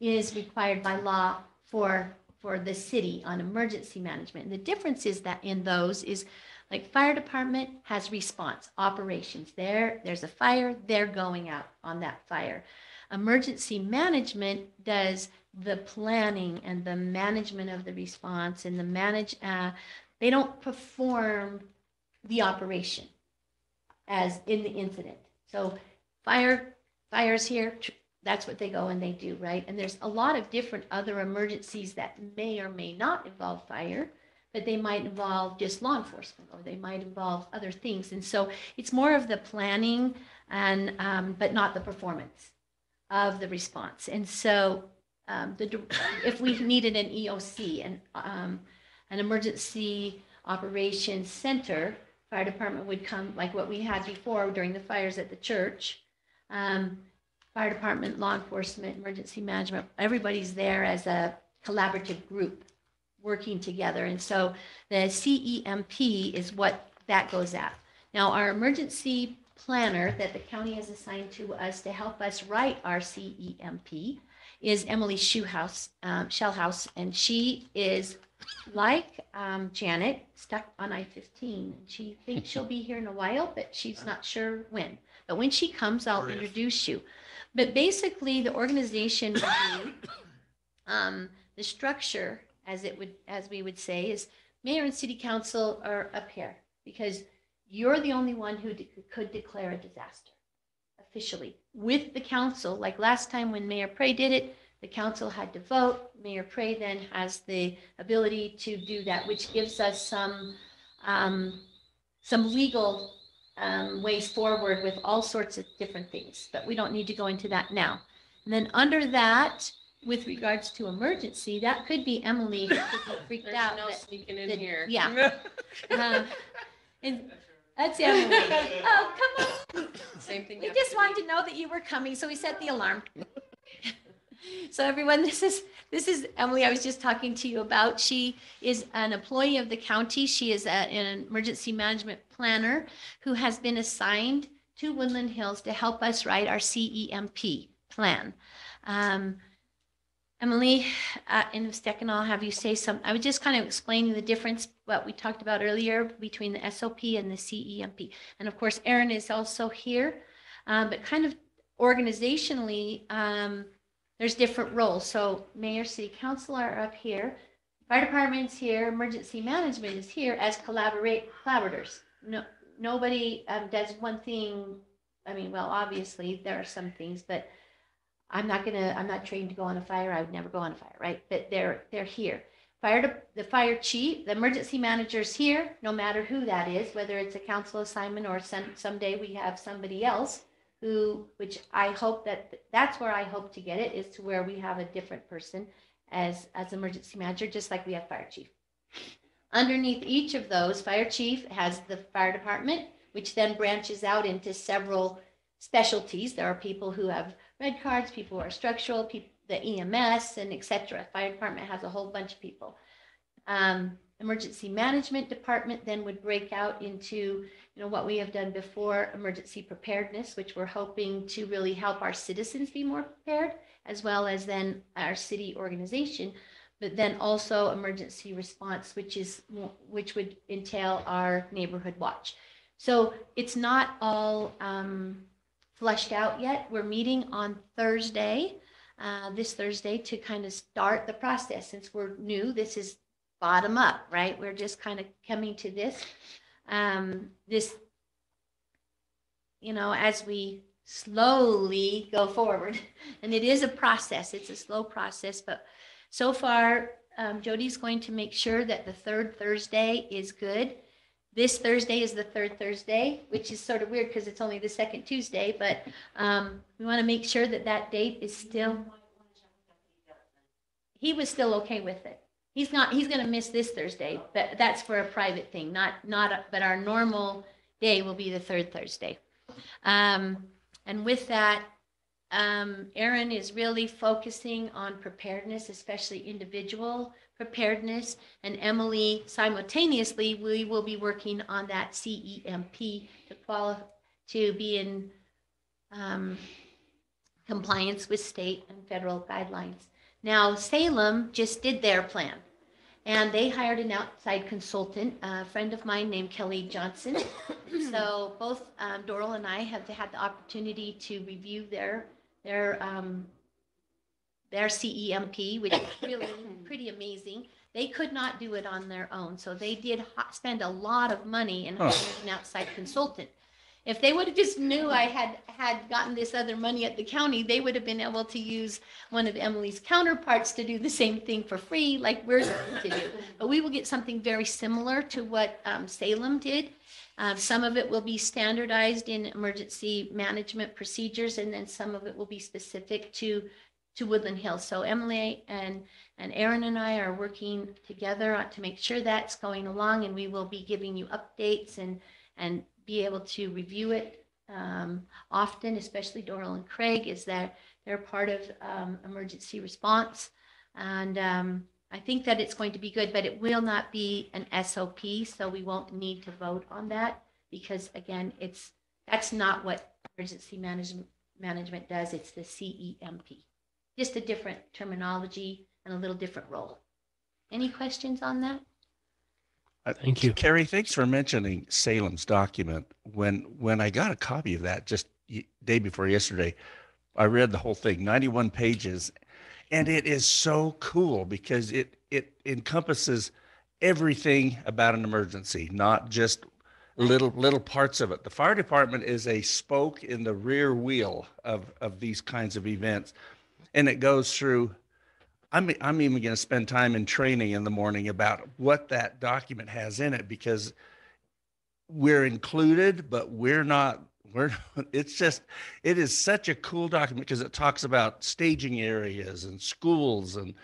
is required by law for the city on emergency management. And the difference is that in those is, like, fire department has response operations. There's a fire, they're going out on that fire. Emergency management does the planning and the management of the response and they don't perform the operation as in the incident. So fires here, that's what they go and they do, right? And there's a lot of different other emergencies that may or may not involve fire, but they might involve just law enforcement, or they might involve other things. And so it's more of the planning and but not the performance of the response. And so if we needed an EOC, an emergency operations center, fire department would come, like what we had before during the fires at the church. Fire department, law enforcement, emergency management, everybody's there as a collaborative group working together. And so the CEMP is what that goes at. Now, our emergency planner that the county has assigned to us to help us write our CEMP is Emily Shellhouse, and she is like Janet, stuck on I-15. She thinks she'll be here in a while, but she's not sure when. But when she comes, I'll introduce you. But basically, the organization would be, the structure, as we would say, is mayor and city council are up here because you're the only one who could declare a disaster officially with the council. Like last time when Mayor Prey did it, the council had to vote. Mayor Prey then has the ability to do that, which gives us some legal ways forward with all sorts of different things, but we don't need to go into that now. And then under that, with regards to emergency, that could be Emily who could be freaked out. No sneaking in here. Yeah. And that's Emily. Oh, come on. Same thing. We just wanted to know that you were coming, so we set the alarm. So everyone, this is Emily I was just talking to you about. She is an employee of the county. She is an emergency management planner who has been assigned to Woodland Hills to help us write our CEMP plan. Emily, in a second, I'll have you say some, I was just kind of explaining the difference, what we talked about earlier between the SOP and the CEMP. And of course, Aaron is also here, but kind of organizationally, there's different roles. So mayor, city council are up here, fire department's here, emergency management is here as collaborators. No, nobody does one thing. I mean, well, obviously there are some things, but I'm not trained to go on a fire. I would never go on a fire, right? But they're here. The fire chief, the emergency manager's here, no matter who that is, whether it's a council assignment or someday we have somebody else which I hope that's where I hope to get it, is to where we have a different person as emergency manager, just like we have fire chief. Underneath each of those, fire chief has the fire department, which then branches out into several specialties. There are people who have red cards, people who are structural, people, the EMS, and etc. Fire department has a whole bunch of people. Emergency management department then would break out into, what we have done before, emergency preparedness, which we're hoping to really help our citizens be more prepared, as well as then our city organization, but then also emergency response, which would entail our neighborhood watch. So it's not all fleshed out yet. We're meeting on Thursday, this Thursday, to kind of start the process. Since we're new, this is bottom up, right? We're just kind of coming to this, as we slowly go forward. And it is a process. It's a slow process, but so far, Jody's going to make sure that the third Thursday is good. This Thursday is the third Thursday, which is sort of weird because it's only the second Tuesday, but we want to make sure that date is still, he was still okay with it. He's going to miss this Thursday, but that's for a private thing, but our normal day will be the third Thursday. And with that, Aaron is really focusing on preparedness, especially individual preparedness, and Emily, simultaneously, we will be working on that CEMP to be in compliance with state and federal guidelines. Now, Salem just did their plan, and they hired an outside consultant, a friend of mine named Kelly Johnson. So both Doral and I have had the opportunity to review their CEMP, which is really pretty amazing. They could not do it on their own, so they did spend a lot of money in hiring an outside consultant. If they would have just knew I had gotten this other money at the county, they would have been able to use one of Emily's counterparts to do the same thing for free, like we're going to do. But we will get something very similar to what Salem did. Some of it will be standardized in emergency management procedures, and then some of it will be specific to Woodland Hills. So Emily and Aaron and I are working together to make sure that's going along, and we will be giving you updates and be able to review it often, especially Doral and Craig, is that they're part of emergency response. And I think that it's going to be good, but it will not be an SOP, so we won't need to vote on that because, again, that's not what emergency management does. It's the CEMP. Just a different terminology and a little different role. Any questions on that? Thank you. Carrie, thanks for mentioning Salem's document. When I got a copy of that just day before yesterday, I read the whole thing, 91 pages, and it is so cool because it encompasses everything about an emergency, not just little parts of it. The fire department is a spoke in the rear wheel of these kinds of events. And it goes through, I'm even going to spend time in training in the morning about what that document has in it, because we're included, but it is such a cool document because it talks about staging areas and schools and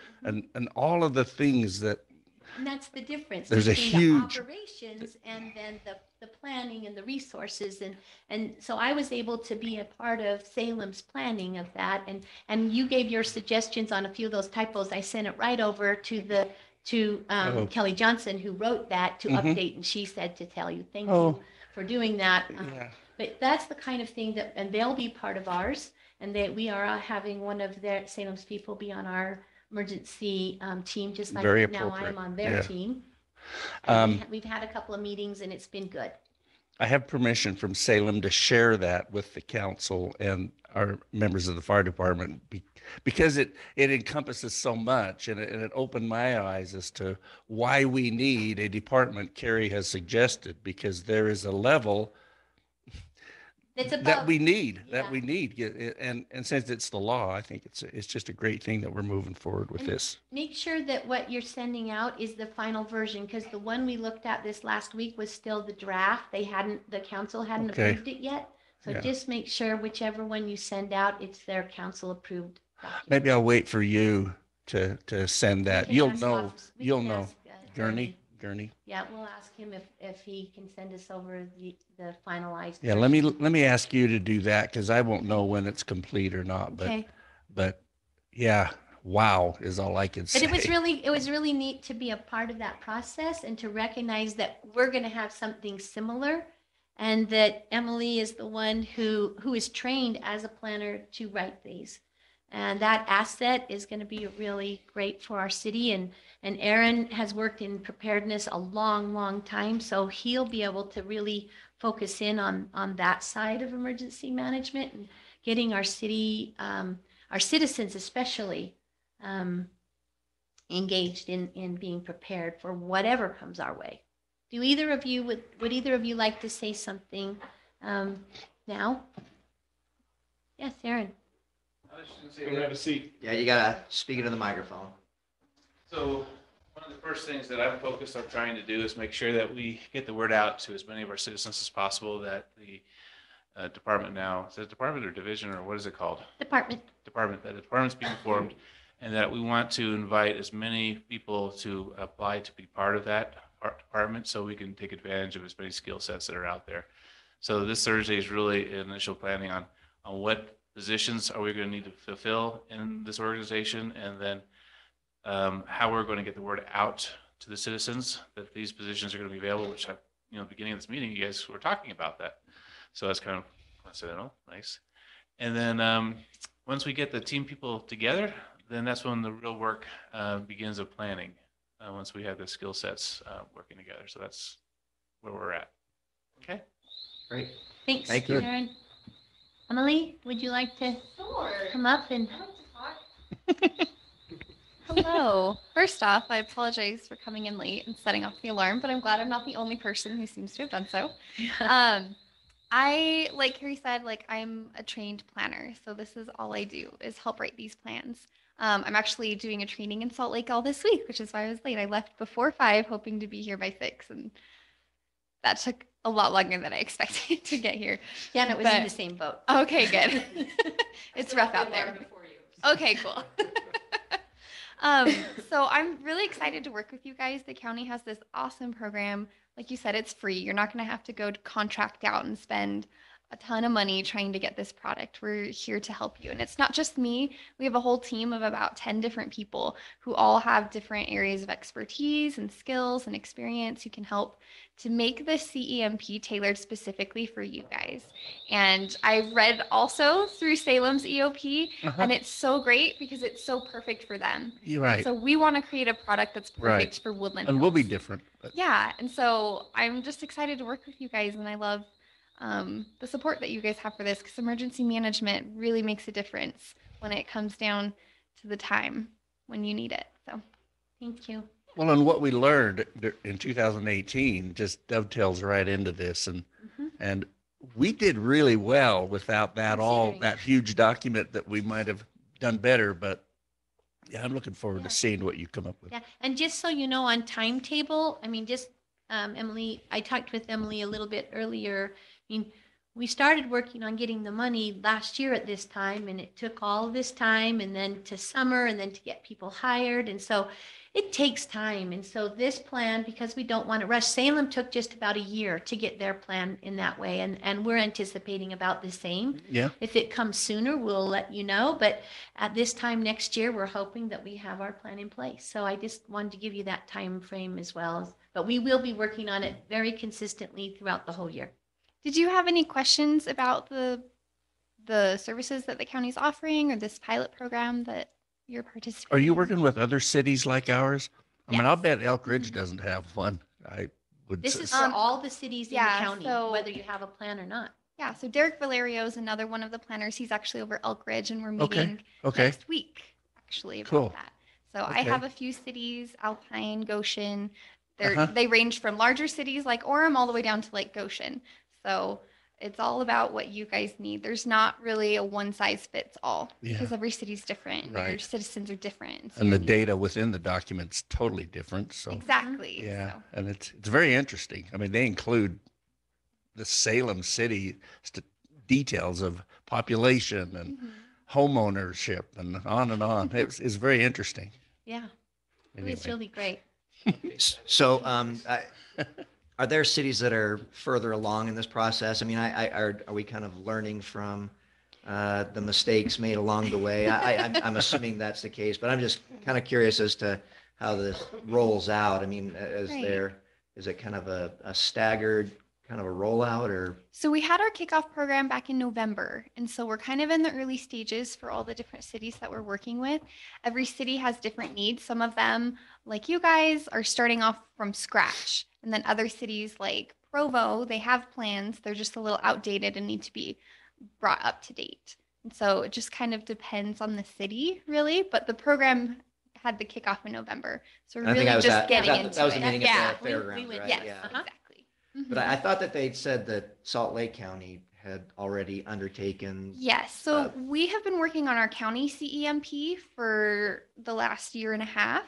all of the things that. And that's the difference There's a between huge the operations and then the planning and the resources. And so I was able to be a part of Salem's planning of that. And you gave your suggestions on a few of those typos. I sent it right over to Kelly Johnson, who wrote that to update. And she said to tell you, thank you for doing that. Yeah. But that's the kind of thing and they'll be part of ours. And we are having one of Salem's people be on our emergency team, just like Very now appropriate. I'm on their Yeah. team. And Um, we've had a couple of meetings and it's been good. I have permission from Salem to share that with the council and our members of the fire department because it encompasses so much and it opened my eyes as to why we need a department Carrie has suggested, because there is a level It's that above, we need, Yeah. And since it's the law, I think it's just a great thing that we're moving forward with And this. make sure that what you're sending out is the final version, because the one we looked at this last week was still the draft. The council hadn't Okay. approved it yet. So Yeah. just make sure whichever one you send out, it's their council approved document. Maybe I'll wait for you to send that. We can You'll ask know, Office- we you'll can know. ask, Gurney. Yeah, we'll ask him if he can send us over the finalized. Yeah, version. let me ask you to do that because I won't know when it's complete or not. Okay. But yeah, wow is all I can say. But it was really neat to be a part of that process and to recognize that we're going to have something similar, and that Emily is the one who is trained as a planner to write these. And that asset is going to be really great for our city. And Aaron has worked in preparedness a long, long time. So he'll be able to really focus in on that side of emergency management and getting our city, our citizens especially, engaged in being prepared for whatever comes our way. Would either of you like to say something now? Yes, Aaron. I was just gonna say, Have a seat. Yeah, you gotta speak into the microphone. so one of the first things that I'm focused on trying to do is make sure that we get the word out to as many of our citizens as possible that the department now, is it department or division or what is it called? Department. That the department's being formed, and that we want to invite as many people to apply to be part of that department so we can take advantage of as many skill sets that are out there. So this Thursday is really initial planning on what positions are we going to need to fulfill in this organization, and then how we're going to get the word out to the citizens that these positions are going to be available, which beginning of this meeting, you guys were talking about that. So that's kind of coincidental, nice. And then once we get the team people together, then that's when the real work begins of planning, once we have the skill sets working together. So that's where we're at. Okay. Great. Thanks, Thank you. Aaron. Emily, would you like to come up and? Hello. First off, I apologize for coming in late and setting off the alarm, but I'm glad I'm not the only person who seems to have done so. I, like Carrie said, I'm a trained planner. So this is all I do is help write these plans. I'm actually doing a training in Salt Lake all this week, which is why I was late. I left before 5, hoping to be here by 6. And that took a lot longer than I expected to get here. Yeah, and it was in the same boat. Okay, good. It's rough out there. Okay, cool. So I'm really excited to work with you guys. The county has this awesome program. Like you said, it's free. You're not going to have to go to contract out and spend a ton of money trying to get this product. We're here to help you. And it's not just me. We have a whole team of about 10 different people who all have different areas of expertise and skills and experience who can help to make the CEMP tailored specifically for you guys. And I read also through Salem's EOP, and it's so great because it's so perfect for them. You're right. So we want to create a product that's perfect Right. for Woodland And we'll be Hills. different. But Yeah. And so I'm just excited to work with you guys, and I love the support that you guys have for this, because emergency management really makes a difference when it comes down to the time when you need it. So Thank you. Well, and what we learned in 2018 just dovetails right into this, and we did really well without Considering. that huge document that we might have done better. But yeah, I'm looking forward Yeah. to seeing what you come up with. Yeah, and just so you know, on timetable, I mean, Emily, I talked with Emily a little bit earlier. I mean, we started working on getting the money last year at this time, and it took all this time, and then to summer, and then to get people hired. And so it takes time. And so this plan, because we don't want to rush, Salem took just about a year to get their plan in that way. And we're anticipating about the same. Yeah. If it comes sooner, we'll let you know. But at this time next year, we're hoping that we have our plan in place. So I just wanted to give you that time frame as well. But we will be working on it very consistently throughout the whole year. did you have any questions about the services that the county's offering or this pilot program that your participation. Are you working with other cities like ours? I mean, I'll Yes. bet Elk Ridge doesn't have one. I would. This is s- for all the cities in the yeah, county, so- whether you have a plan or not. Yeah, so Derek Valerio is another one of the planners. He's actually over Elk Ridge, and we're Okay, meeting okay. next week, actually, about Cool. that. So I Okay. have a few cities, Alpine, Goshen. Uh-huh. They range from larger cities like Orem all the way down to Lake Goshen. So it's all about what you guys need. There's not really a one size fits all because Yeah. every city's different. and Your Right. citizens are different. so And your the needs- data within the document's totally different. So Exactly. yeah, so. and it's very interesting. I mean, they include the Salem city details of population and Mhm. homeownership and on and on. It's very interesting. Yeah, Anyway. it's really great. So, are there cities that are further along in this process? I mean, are we kind of learning from the mistakes made along the way? I'm assuming that's the case, but I'm just kind of curious as to how this rolls out. I mean, Right. is it kind of a staggered kind of a rollout or? So we had our kickoff program back in November. And so we're kind of in the early stages for all the different cities that we're working with. Every city has different needs. Some of them, like you guys, are starting off from scratch. And then other cities like Provo, they have plans. They're just a little outdated and need to be brought up to date. And so it just kind of depends on the city, really. But the program had the kickoff in November. So we're I think really I was just at, getting that into that was it. the meeting Yeah, at the we fairgrounds, went- right? Yes, Yeah. exactly. But I thought that they'd said that Salt Lake County had already undertaken. Yes. So we have been working on our county CEMP for the last year and a half.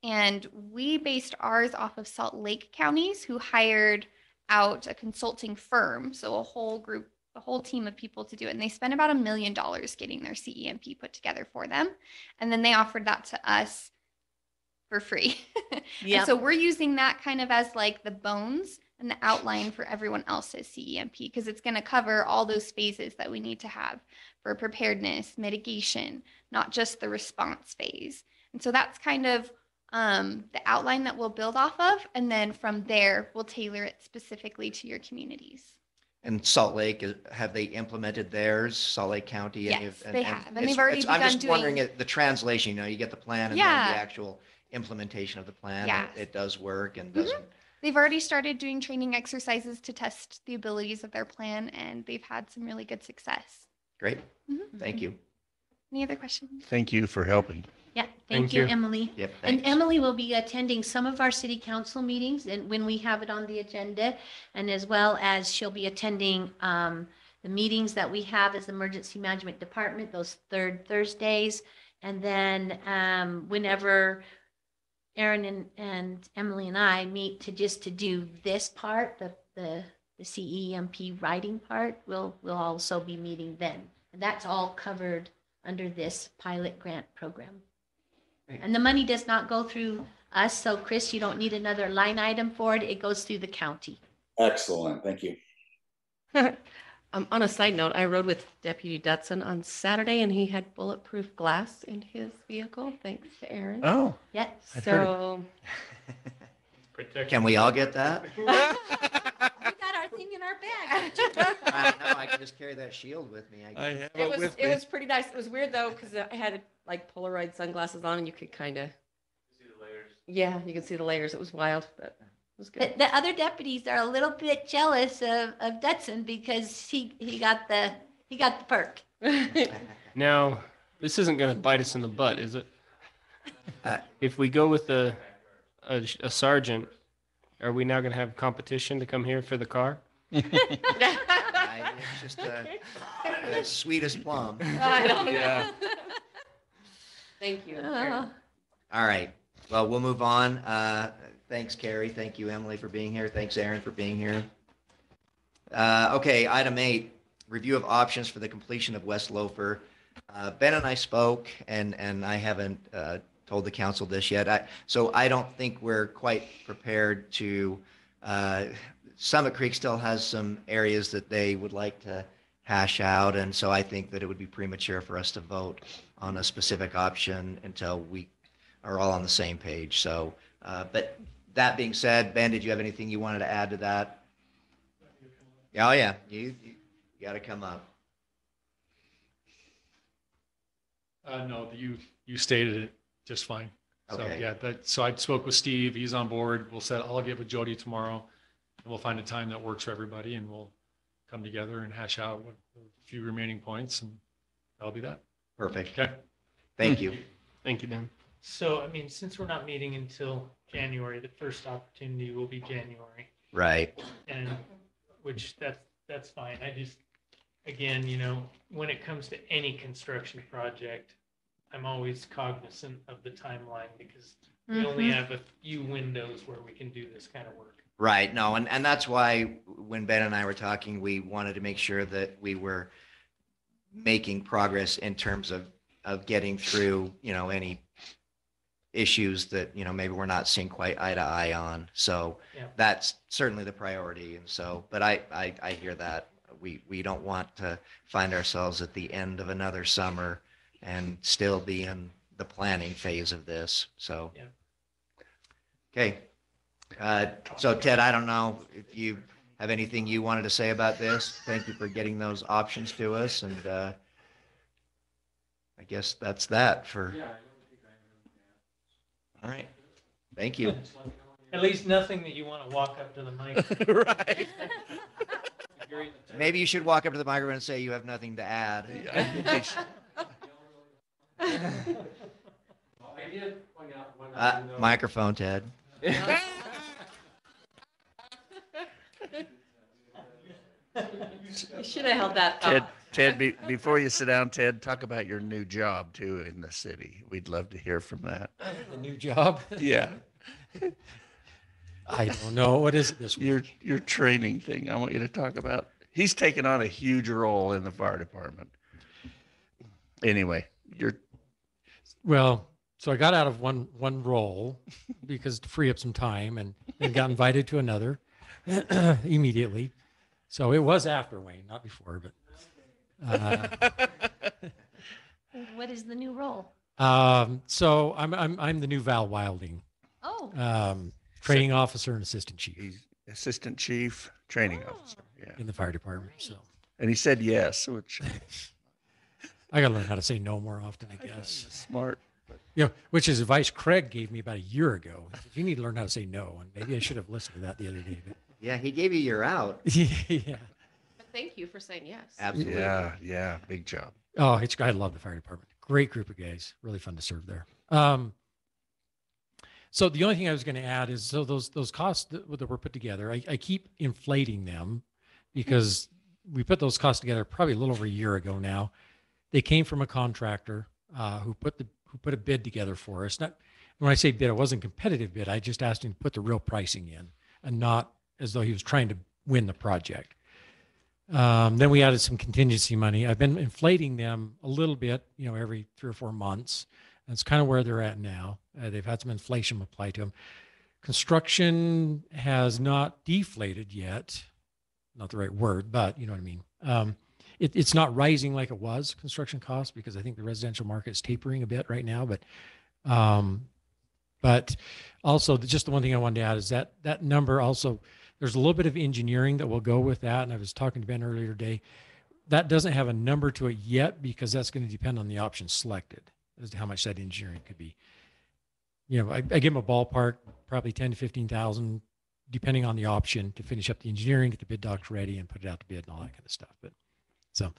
And we based ours off of Salt Lake counties who hired out a consulting firm. So a whole group, a whole team of people to do it. And they spent about $1 million getting their CEMP put together for them. And then they offered that to us for free. Yep. And so we're using that kind of as like the bones and the outline for everyone else's CEMP because it's going to cover all those phases that we need to have for preparedness, mitigation, not just the response phase. And so that's kind of the outline that we'll build off of. And then from there, we'll tailor it specifically to your communities. And Salt Lake, have they implemented theirs, Salt Lake County? any Yes, of- they have, and they've it's- already I'm just begun wondering, doing- the translation, you get the plan and then Yeah. the actual implementation of the plan. Yes. It does work and Mhm. doesn't. They've already started doing training exercises to test the abilities of their plan, and they've had some really good success. Great. Mhm. Thank you. Any other questions? Thank you for helping. Yeah, Thank thank you, you. Emily. Yep. And Thanks. Emily will be attending some of our city council meetings and when we have it on the agenda, and as well as she'll be attending the meetings that we have as Emergency Management Department, those third Thursdays. And then whenever Aaron and Emily and I meet to do this part, the CEMP writing part, we'll also be meeting then. And that's all covered under this pilot grant program. And the money does not go through us, so Chris, you don't need another line item for it. It goes through the county. Excellent, thank you. On a side note, I rode with Deputy Dutson on Saturday and he had bulletproof glass in his vehicle, thanks to Aaron. Oh, Yes. I've heard So, Can we all get that? We got our thing in our bag. I don't know. I can just carry that shield with me. I have it was pretty nice. It was weird though, because I had like Polaroid sunglasses on and you could kind of, yeah, you can see the layers. It was wild, but it was good. The other deputies are a little bit jealous of Dutson because he got the perk. Now, this isn't going to bite us in the butt, is it? If we go with a sergeant, are we now going to have competition to come here for the car? It's just the sweetest plum. I don't know. Yeah. Thank you. Oh. All right. Well, we'll move on. Thanks, Carrie. Thank you, Emily, for being here. Thanks, Aaron, for being here. Okay, item 8, review of options for the completion of West Loafer. Ben and I spoke, and I haven't told the council this yet. So I don't think we're quite prepared to. Summit Creek still has some areas that they would like to hash out, and so I think that it would be premature for us to vote on a specific option until we are all on the same page. So, but that being said, Ben, did you have anything you wanted to add to that? Oh yeah, you got to come up. No, you stated it just fine. So, Okay. yeah, so I spoke with Steve, he's on board. I'll get with Jody tomorrow. And we'll find a time that works for everybody and we'll come together and hash out what a few remaining points and that'll be that. Perfect. Okay. Thank you. Thank you, Dan. So, I mean, since we're not meeting until January, the first opportunity will be January. Right. And which that's fine. I just, again, you know, when it comes to any construction project, I'm always cognizant of the timeline because we only have a few windows where we can do this kind of work. Right. No, and that's why when Ben and I were talking, we wanted to make sure that we were making progress in terms of getting through, you know, any issues that, you know, maybe we're not seeing quite eye to eye on. So Yeah. that's certainly the priority. And so, but I hear that. We don't want to find ourselves at the end of another summer and still be in the planning phase of this. So, Yeah. Okay. So Ted, I don't know if you have anything you wanted to say about this. Thank you for getting those options to us. And I guess that's that for. All right. Thank you. At least nothing that you want to walk up to the mic. Right. Maybe you should walk up to the microphone and say you have nothing to add. I did point out one Microphone, Ted. You should have held that thought. Ted, before you sit down, Ted, talk about your new job too in the city. We'd love to hear from that. The new job? Yeah. I don't know. What is it this week? Your training thing. I want you to talk about. He's taken on a huge role in the fire department. Anyway, Well, so I got out of one role because to free up some time and got invited to another immediately. So it was after Wayne, not before, but What is the new role? so I'm the new Val Wilding, Oh, training officer and assistant chief he's assistant chief training officer. Yeah. in the fire department. So And he said yes, which I got to learn how to say no more often, I guess. smart. Yeah, which is advice Craig gave me about a year ago. He said, you need to learn how to say no, and maybe I should have listened to that the other day. But Yeah, he gave you your out. yeah. But thank you for saying yes. Absolutely. Yeah, big job. Oh, I love the fire department. Great group of guys. Really fun to serve there. So the only thing I was going to add is so those costs that were put together, I keep inflating them because we put those costs together probably a little over a year ago now. They came from a contractor who put a bid together for us. Not when I say bid, it wasn't a competitive bid. I just asked him to put the real pricing in and not as though he was trying to win the project. Then we added some contingency money. I've been inflating them a little bit, you know, every 3 or 4 months. That's kind of where they're at now. They've had some inflation applied to them. Construction has not deflated yet. Not the right word, but you know what I mean. It's not rising like it was, construction costs, because I think the residential market is tapering a bit right now. But also just the one thing I wanted to add is that number also, there's a little bit of engineering that will go with that. And I was talking to Ben earlier today. That doesn't have a number to it yet because that's going to depend on the option selected as to how much that engineering could be. You know, I give them a ballpark, probably 10 to 15,000, depending on the option to finish up the engineering, get the bid docs ready and put it out to bid and all that kind of stuff. But so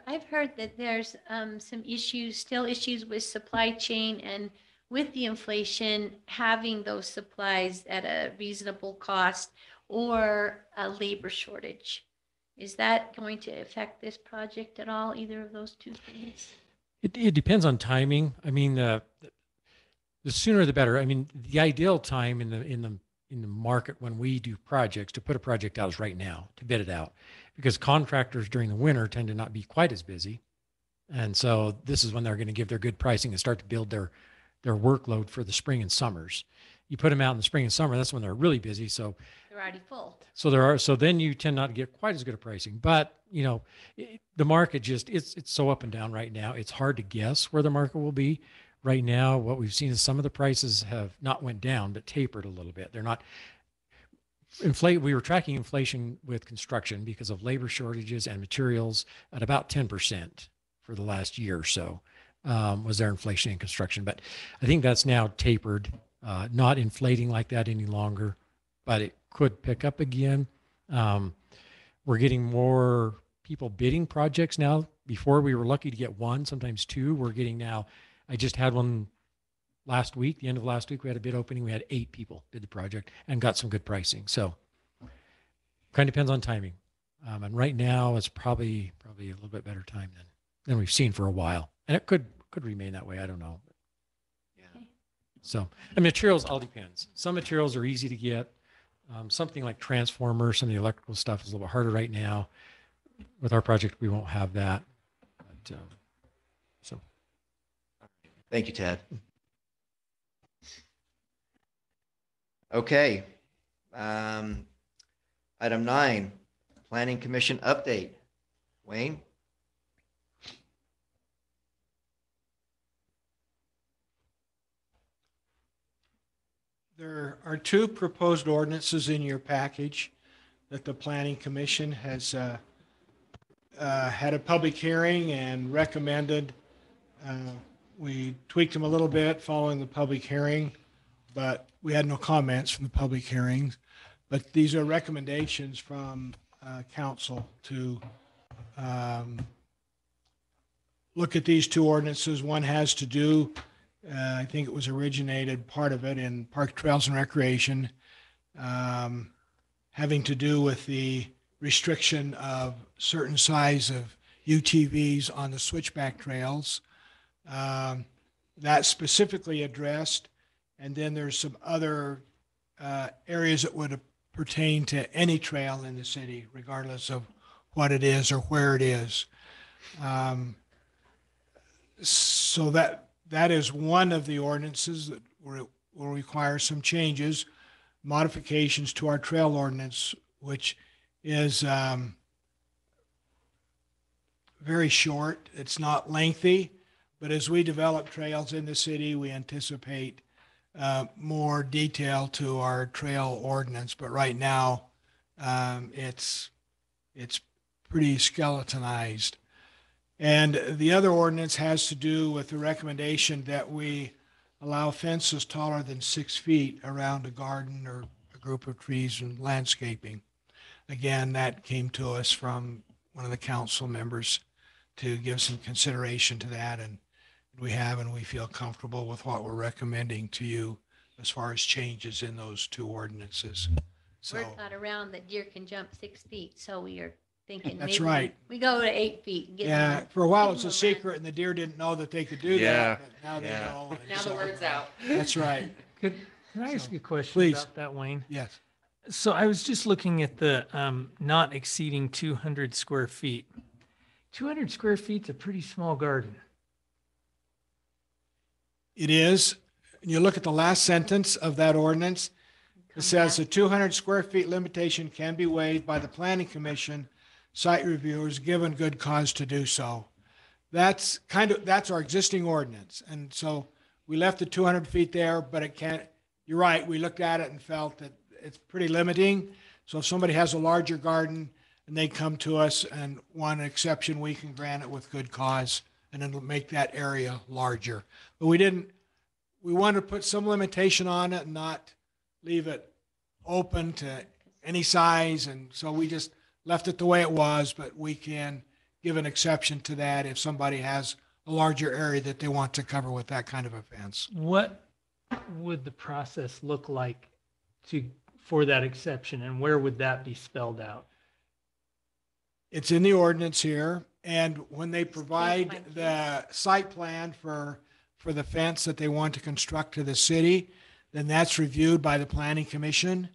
I've heard that there's some still issues with supply chain and with the inflation, having those supplies at a reasonable cost or a labor shortage. Is that going to affect this project at all, either of those two things? it depends on timing. I mean, the sooner the better. I mean, the ideal time in the market when we do projects to put a project out is right now to bid it out, because contractors during the winter tend to not be quite as busy, and so this is when they're going to give their good pricing and start to build their workload for the spring and summers. You put them out in the spring and summer, that's when they're really busy. So They're already full. so then you tend not to get quite as good a pricing. But you know, the market just it's so up and down right now. It's hard to guess where the market will be. Right now, what we've seen is some of the prices have not went down, but tapered a little bit. They're not we were tracking inflation with construction because of labor shortages and materials at about 10% for the last year or so. was their inflation in construction. But I think that's now tapered, not inflating like that any longer, but it could pick up again. We're getting more people bidding projects now. Before we were lucky to get one, sometimes two. We're getting now, I just had one last week, the end of last week, we had a bid opening. We had 8 people bid the project and got some good pricing. So kind of depends on timing. And right now it's probably a little bit better time than we've seen for a while. And it could remain that way. I don't know. Yeah. So, and materials all depends. Some materials are easy to get. Something like transformers, some of the electrical stuff is a little bit harder right now. With our project, we won't have that. But, so. Thank you, Ted. Okay. Item 9, Planning Commission update. Wayne? There are 2 proposed ordinances in your package that the Planning Commission has had a public hearing and recommended. We tweaked them a little bit following the public hearing, but we had no comments from the public hearings. But these are recommendations from council to look at these 2 ordinances. One has to do, I think it was originated, part of it in Park Trails and Recreation, having to do with the restriction of certain size of UTVs on the switchback trails. That's specifically addressed. And then there's some other areas that would pertain to any trail in the city, regardless of what it is or where it is. So that is one of the ordinances that will require some changes, modifications to our trail ordinance, which is very short. It's not lengthy, but as we develop trails in the city, we anticipate more detail to our trail ordinance. But right now, it's pretty skeletonized. And the other ordinance has to do with the recommendation that we allow fences taller than 6 feet around a garden or a group of trees and landscaping. Again, that came to us from one of the council members to give some consideration to that. And we have, and we feel comfortable with what we're recommending to you as far as changes in those 2 ordinances. So Word got around that deer can jump 6 feet, so we are thinking That's maybe right. we go to 8 feet. And get yeah, them- for a while get it's them a around. secret and the deer didn't know that they could do Yeah. that. But now they Yeah. know. and Now the so- word's out. That's right. Can I ask you a question Please. about that, Wayne? Yes. So I was just looking at the not exceeding 200 square feet. 200 square feet's a pretty small garden. It is. And you look at the last sentence of that ordinance, it says the 200 square feet limitation can be waived by the planning commission, site reviewers, given good cause to do so. That's our existing ordinance. And so we left the 200 feet there, but it can't, you're right. We looked at it and felt that it's pretty limiting. So if somebody has a larger garden and they come to us and want an exception, we can grant it with good cause and it'll make that area larger. But we wanted to put some limitation on it and not leave it open to any size. And so we just left it the way it was, but we can give an exception to that if somebody has a larger area that they want to cover with that kind of a fence. What would the process look like for that exception, and where would that be spelled out? It's in the ordinance here. And when they provide the site plan for the fence that they want to construct to the city, then that's reviewed by the planning commission.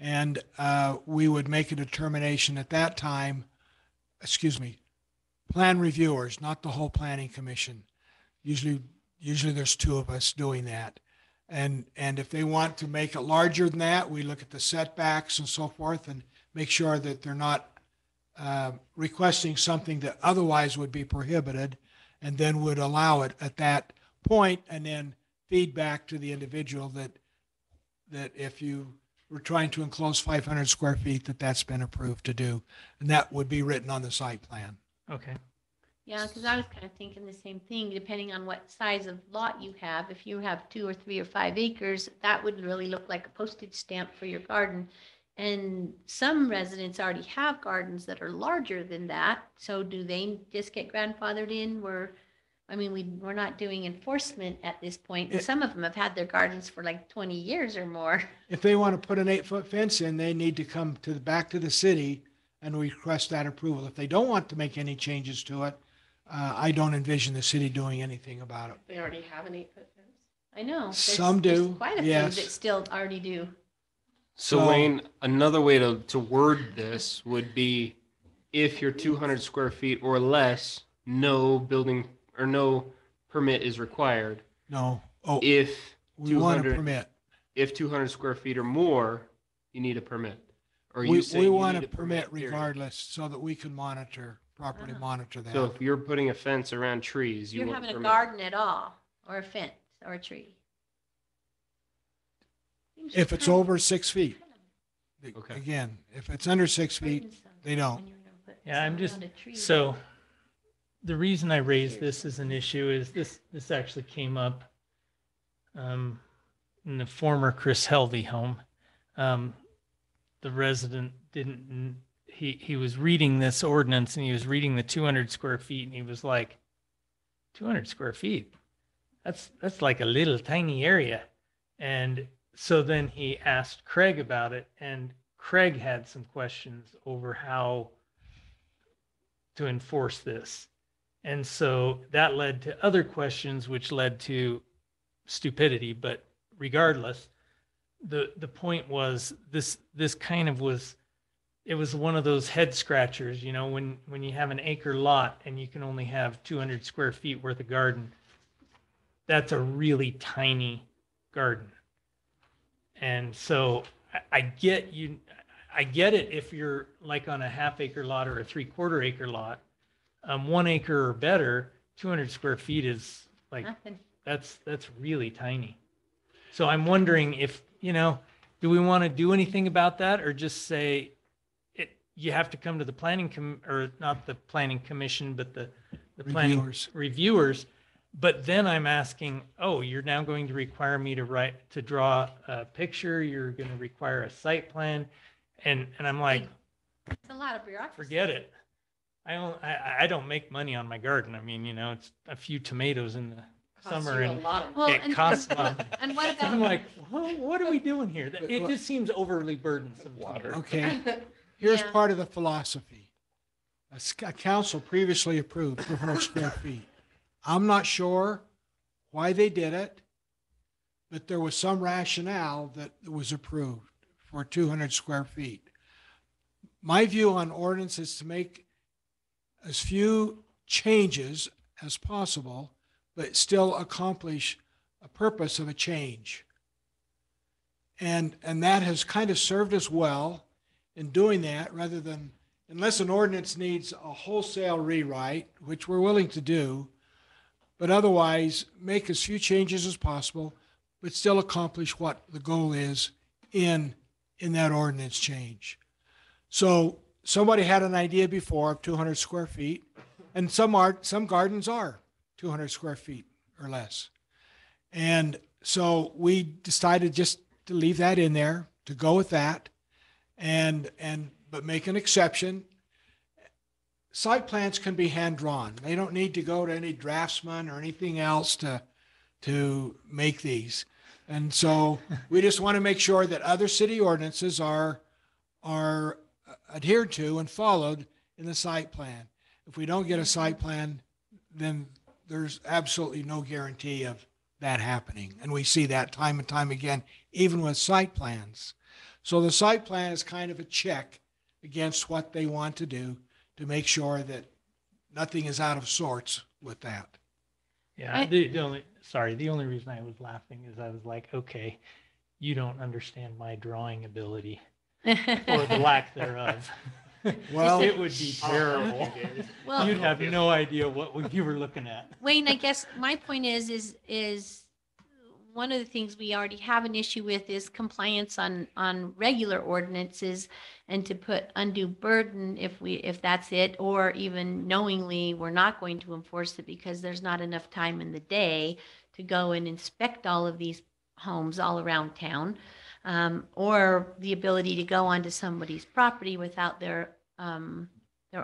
And we would make a determination at that time, plan reviewers, not the whole planning commission. Usually there's 2 of us doing that. And if they want to make it larger than that, we look at the setbacks and so forth and make sure that they're not requesting something that otherwise would be prohibited, and then would allow it at that point, and then feedback to the individual that if you were trying to enclose 500 square feet, that's been approved to do. And that would be written on the site plan. Okay. Yeah, because I was kind of thinking the same thing, depending on what size of lot you have. If you have 2 or 3 or 5 acres, that would really look like a postage stamp for your garden. And some residents already have gardens that are larger than that. So do they just get grandfathered in? We're not doing enforcement at this point. And some of them have had their gardens for like 20 years or more. If they want to put an 8-foot fence in, they need to come back to the city and request that approval. If they don't want to make any changes to it, I don't envision the city doing anything about it. They already have an 8-foot fence. I know. Some there's do, quite a few yes. that still already do. So Wayne, another way to word this would be if you're 200 square feet or less, no building or no permit is required. No. Oh, If we want a 200 permit. If 200 square feet or more, you need a permit. Or We you say want need a permit period. regardless so that we can properly monitor that. So if you're putting a fence around trees, you You're want having a permit. garden at all, or a fence, or a tree. Seems If it's kind of- over 6 feet. Okay. Again, if it's under 6 feet, they don't. when you're gonna put Yeah, I'm something just, on a tree. so the reason I raised this as an issue is this actually came up in the former Chris Helvey home. The resident he was reading this ordinance and he was reading the 200 square feet and he was like, 200 square feet? That's like a little tiny area. And so then he asked Craig about it, and Craig had some questions over how to enforce this. And so that led to other questions, which led to stupidity. But regardless, the point was this kind of was, it was one of those head scratchers, you know, when you have an acre lot and you can only have 200 square feet worth of garden, that's a really tiny garden. And so I get it if you're like on a half-acre lot or a 3/4 acre lot. 1 acre or better, 200 square feet is like, Nothing. that's really tiny. So I'm wondering if, do we want to do anything about that, or just say you have to come to the or not the planning commission, but the planning reviewers. But then I'm asking, oh, you're now going to require me to draw a picture. You're going to require a site plan. And I'm like, It's a lot of bureaucracy. forget it. I don't make money on my garden. I mean, it's a few tomatoes in the summer and Well, it costs money. And what about? I'm like, well, what are we doing here? It just seems overly burdensome. Okay, here's Yeah. part of the philosophy. A council previously approved 200 square feet. I'm not sure why they did it, but there was some rationale that was approved for 200 square feet. My view on ordinance is to make as few changes as possible, but still accomplish a purpose of a change. And that has kind of served us well in doing that, rather than, unless an ordinance needs a wholesale rewrite, which we're willing to do, but otherwise make as few changes as possible, but still accomplish what the goal is in that ordinance change. So somebody had an idea before of 200 square feet, and some gardens are 200 square feet or less. And so we decided just to leave that in there, to go with that, but make an exception. Site plans can be hand drawn. They don't need to go to any draftsman or anything else to make these. And so we just want to make sure that other city ordinances are adhered to and followed in the site plan. If we don't get a site plan, then there's absolutely no guarantee of that happening. And we see that time and time again, even with site plans. So the site plan is kind of a check against what they want to do, to make sure that nothing is out of sorts with that. Yeah, the only reason I was laughing is I was like, okay, you don't understand my drawing ability or the lack thereof. Well, it would be terrible. Well- You'd have no idea what you were looking at. Wayne, I guess my point is one of the things we already have an issue with is compliance on regular ordinances, and to put undue burden if that's it, or even knowingly we're not going to enforce it because there's not enough time in the day to go and inspect all of these homes all around town, or the ability to go onto somebody's property without their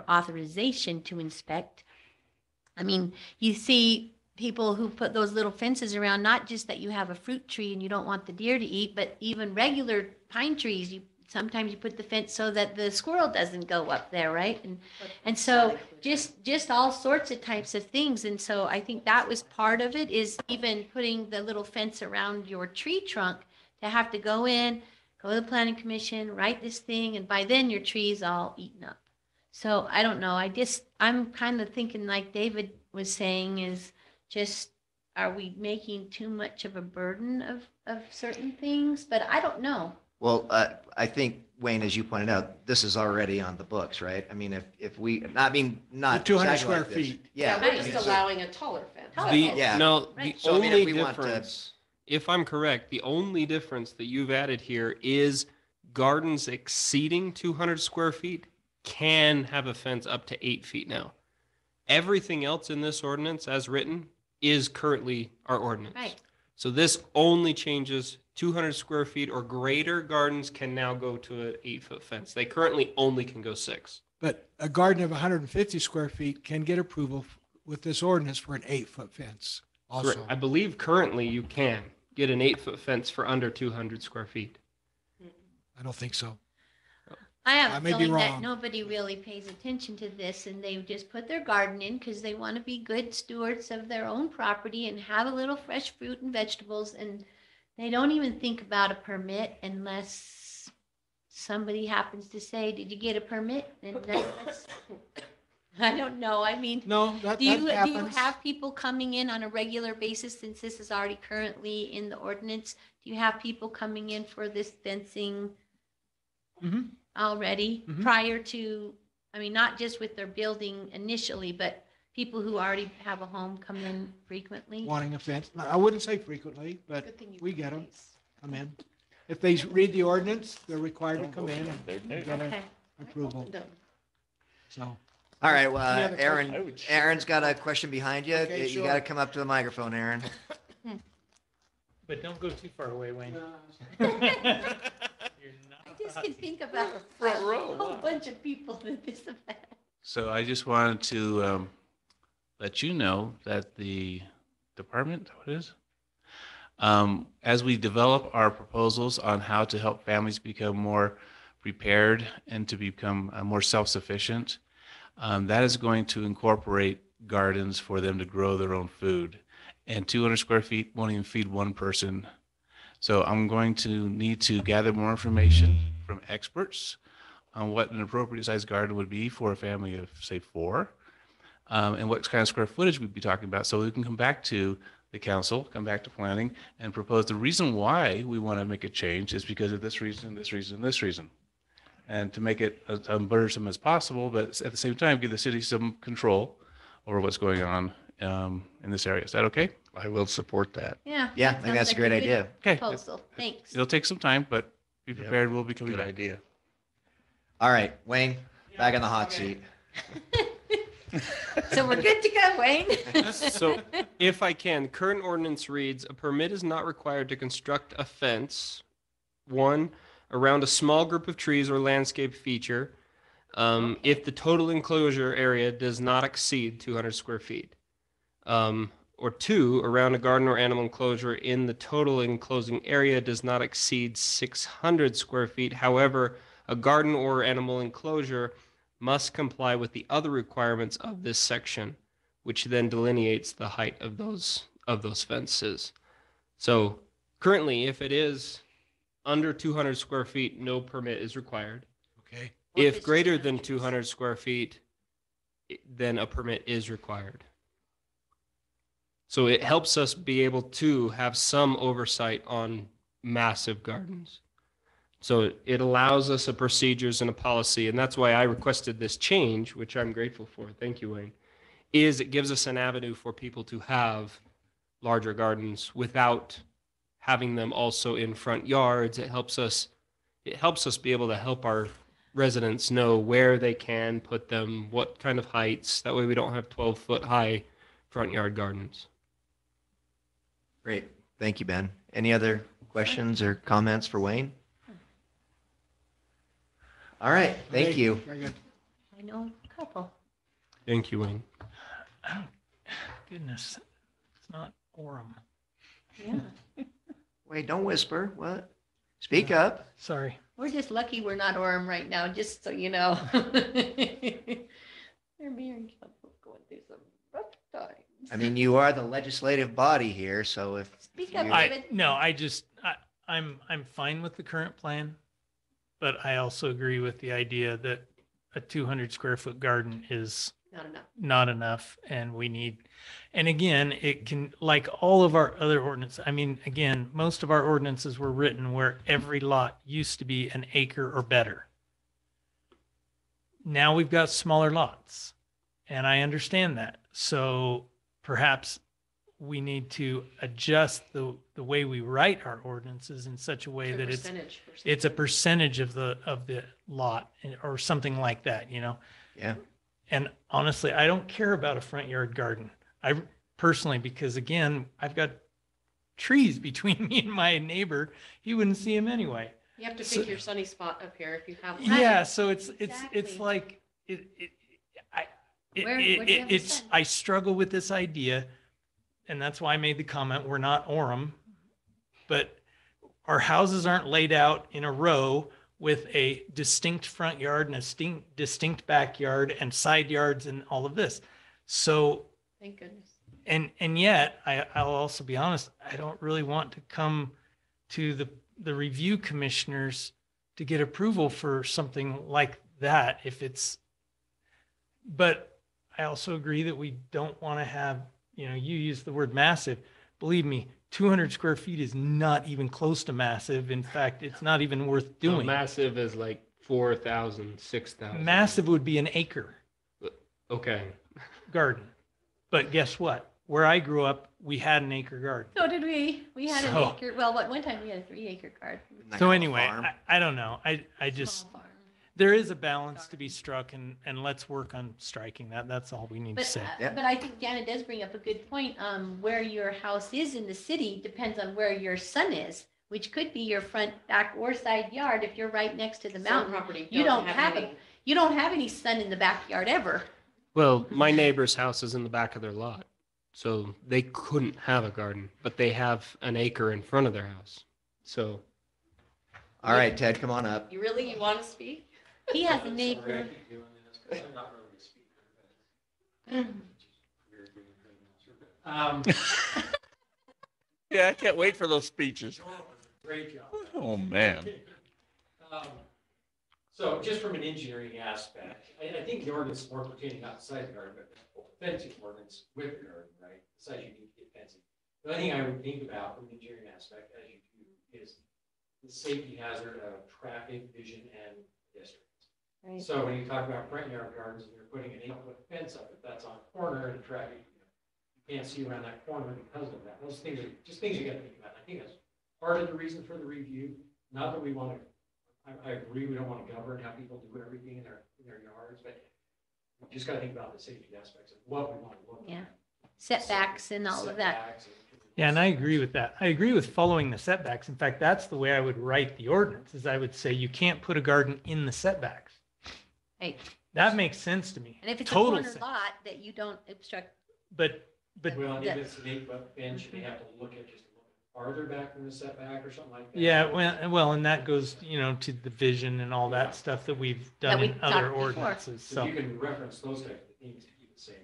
authorization to inspect. I mean, you see people who put those little fences around, not just that you have a fruit tree and you don't want the deer to eat, but even regular pine trees, sometimes you put the fence so that the squirrel doesn't go up there, right? And so just all sorts of types of things. And so I think that was part of it, is even putting the little fence around your tree trunk, to have to go in, go to the planning commission, write this thing, and by then your tree's all eaten up. So I don't know. I'm kind of thinking like David was saying, is just, are we making too much of a burden of certain things? But I don't know. Well, I think, Wayne, as you pointed out, this is already on the books, right? I mean, if we, not The 200 exactly square like this. feet. Yeah. We're I mean, just so- allowing a taller fence. Yeah. No, Right. the So, I mean, if only we want to- difference, if I'm correct, the only difference that you've added here is gardens exceeding 200 square feet can have a fence up to 8 feet now. Everything else in this ordinance, as written, is currently our ordinance. Right. So this only changes 200 square feet or greater gardens can now go to an 8-foot fence. They currently only can go 6. But a garden of 150 square feet can get approval with this ordinance for an 8-foot fence also. I believe currently you can get an 8-foot fence for under 200 square feet. I don't think so. I have I a may be feeling that wrong. nobody really pays attention to this, and they just put their garden in because they want to be good stewards of their own property and have a little fresh fruit and vegetables, and they don't even think about a permit unless somebody happens to say, "Did you get a permit?" And that's, I don't know. I mean, No, that do you happens. have people coming in on a regular basis, since this is already currently in the ordinance? Do you have people coming in for this fencing Mhm. already Mhm. prior to, I mean, not just with their building initially, but people who already have a home come in frequently? Wanting a fence. No, I wouldn't say frequently, but Good thing you we put get them. these. Come in. If they read the ordinance, they're required to come in and get an Okay. approval. Done. So, All right, Any well, other Aaron's got a question behind you. Okay, You sure. got to come up to the microphone, Aaron. But don't go too far away, Wayne. I just can think about a whole bunch of people that this affects. So I just wanted to let you know that the department, what it is? As we develop our proposals on how to help families become more prepared and to become more self-sufficient, that is going to incorporate gardens for them to grow their own food. And 200 square feet won't even feed one person. So I'm going to need to gather more information from experts on what an appropriate sized garden would be for a family of, say, 4, and what kind of square footage we'd be talking about. So we can come back to the council, come back to planning, and propose the reason why we want to make a change is because of this reason, this reason, this reason. And to make it as burdensome as possible, but at the same time, give the city some control over what's going on in this area. Is that okay? I will support that. Yeah. Yeah, I that think that's sounds a like great good idea. Okay. Proposal, thanks. It'll take some time, but be Yep. prepared. We'll be coming Good back. idea. All right, Wayne, back in the hot seat. So we're good to go, Wayne. So if I can, current ordinance reads, a permit is not required to construct a fence, 1, around a small group of trees or landscape feature, if the total enclosure area does not exceed 200 square feet. Or 2, around a garden or animal enclosure in the total enclosing area does not exceed 600 square feet. However, a garden or animal enclosure must comply with the other requirements of this section, which then delineates the height of those fences. So currently, if it is under 200 square feet, no permit is required. okay. If greater than 200 square feet, then a permit is required. So it helps us be able to have some oversight on massive gardens. So it allows us a procedures and a policy, and that's why I requested this change, which I'm grateful for. Thank you, Wayne. Is it gives us an avenue for people to have larger gardens without having them also in front yards. It helps us be able to help our residents know where they can put them, what kind of heights. That way we don't have 12-foot high front yard gardens. Great. Thank you, Ben. Any other questions or comments for Wayne? All right. Thank you. Very good. I know a couple. Thank you, Wayne. Oh, goodness, it's not Orem. Yeah. Wait, don't whisper. What? Speak up. Sorry. We're just lucky we're not Orem right now, just so you know. They're being going through some rough times. I mean, you are the legislative body here, so if Speak up, you- David. I'm fine with the current plan, but I also agree with the idea that a 200 square foot garden is Not enough. not enough, and we need, and again, it can, like all of our other ordinances, I mean, again, most of our ordinances were written where every lot used to be an acre or better. Now we've got smaller lots, and I understand that. So perhaps we need to adjust the way we write our ordinances in such a way To a that it's percentage or it's a something. percentage of the lot or something like that, you know? Yeah. And honestly, I don't care about a front yard garden. I personally, because again, I've got trees between me and my neighbor. He wouldn't see him anyway. You have to So- pick your sunny spot up here if you have. one. Yeah, so it's Exactly. like Where do you have the it's sun? I struggle with this idea, and that's why I made the comment, we're not Orem, but our houses aren't laid out in a row with a distinct front yard and a distinct backyard and side yards and all of this. So, Thank goodness. and yet, I'll also be honest, I don't really want to come to the review commissioners to get approval for something like that if it's, but I also agree that we don't want to have, you know, you use the word massive. Believe me, 200 square feet is not even close to massive. In fact, it's not even worth So doing. massive is like 4,000, 6,000. Massive would be an acre Okay. garden. But guess what? Where I grew up, we had an acre garden. So did we. We had So- an acre. Well, at one time we had a 3-acre garden. Like So a anyway, farm. I don't know. I just, Small farm. there is a balance to be struck and let's work on striking that. That's all we need to But, say. Yeah. but I think Janet does bring up a good point. Where your house is in the city depends on where your sun is, which could be your front, back, or side yard if you're right next to the Some mountain. property You don't have any. You don't have any sun in the backyard ever. Well, my neighbor's house is in the back of their lot, so they couldn't have a garden, but they have an acre in front of their house. So All right, Ted, come on up. You really want to speak? He has a neighbor. Yeah, I can't wait for those speeches. Great job. Oh, man. Um, So just from an engineering aspect, I think the ordinance is more pertaining outside the garden, but fencing ordinance with the garden, right? Besides you need to get fencing. The only thing I would think about from the engineering aspect, as you do, is the safety hazard of traffic, vision, and pedestrians. Right. So when you talk about front yard gardens and you're putting an 8-foot fence up, if that's on a corner and traffic, you can't see around that corner because of that. Those things are just things you gotta think about. I think that's part of the reason for the review, not that we want to, I agree, we don't want to govern how people do everything in their yards, but we just gotta think about the safety aspects of what we want to look at. Yeah. Setbacks and all of that. Setbacks and- Yeah, and I agree with that. I agree with following the setbacks. In fact, that's the way I would write the ordinance, is I would say you can't put a garden in the setbacks. Hey, That makes sense to me. and if it's a Total corner sense. lot that you don't obstruct, But Well, and if the- it's an 8-foot fence, you may have to look at just a little bit farther back from the setback or something like that. yeah, well, and that goes, you know, to the vision and all that stuff that we've done we in other talked before. ordinances, So so. you can reference those types of things to keep it safe.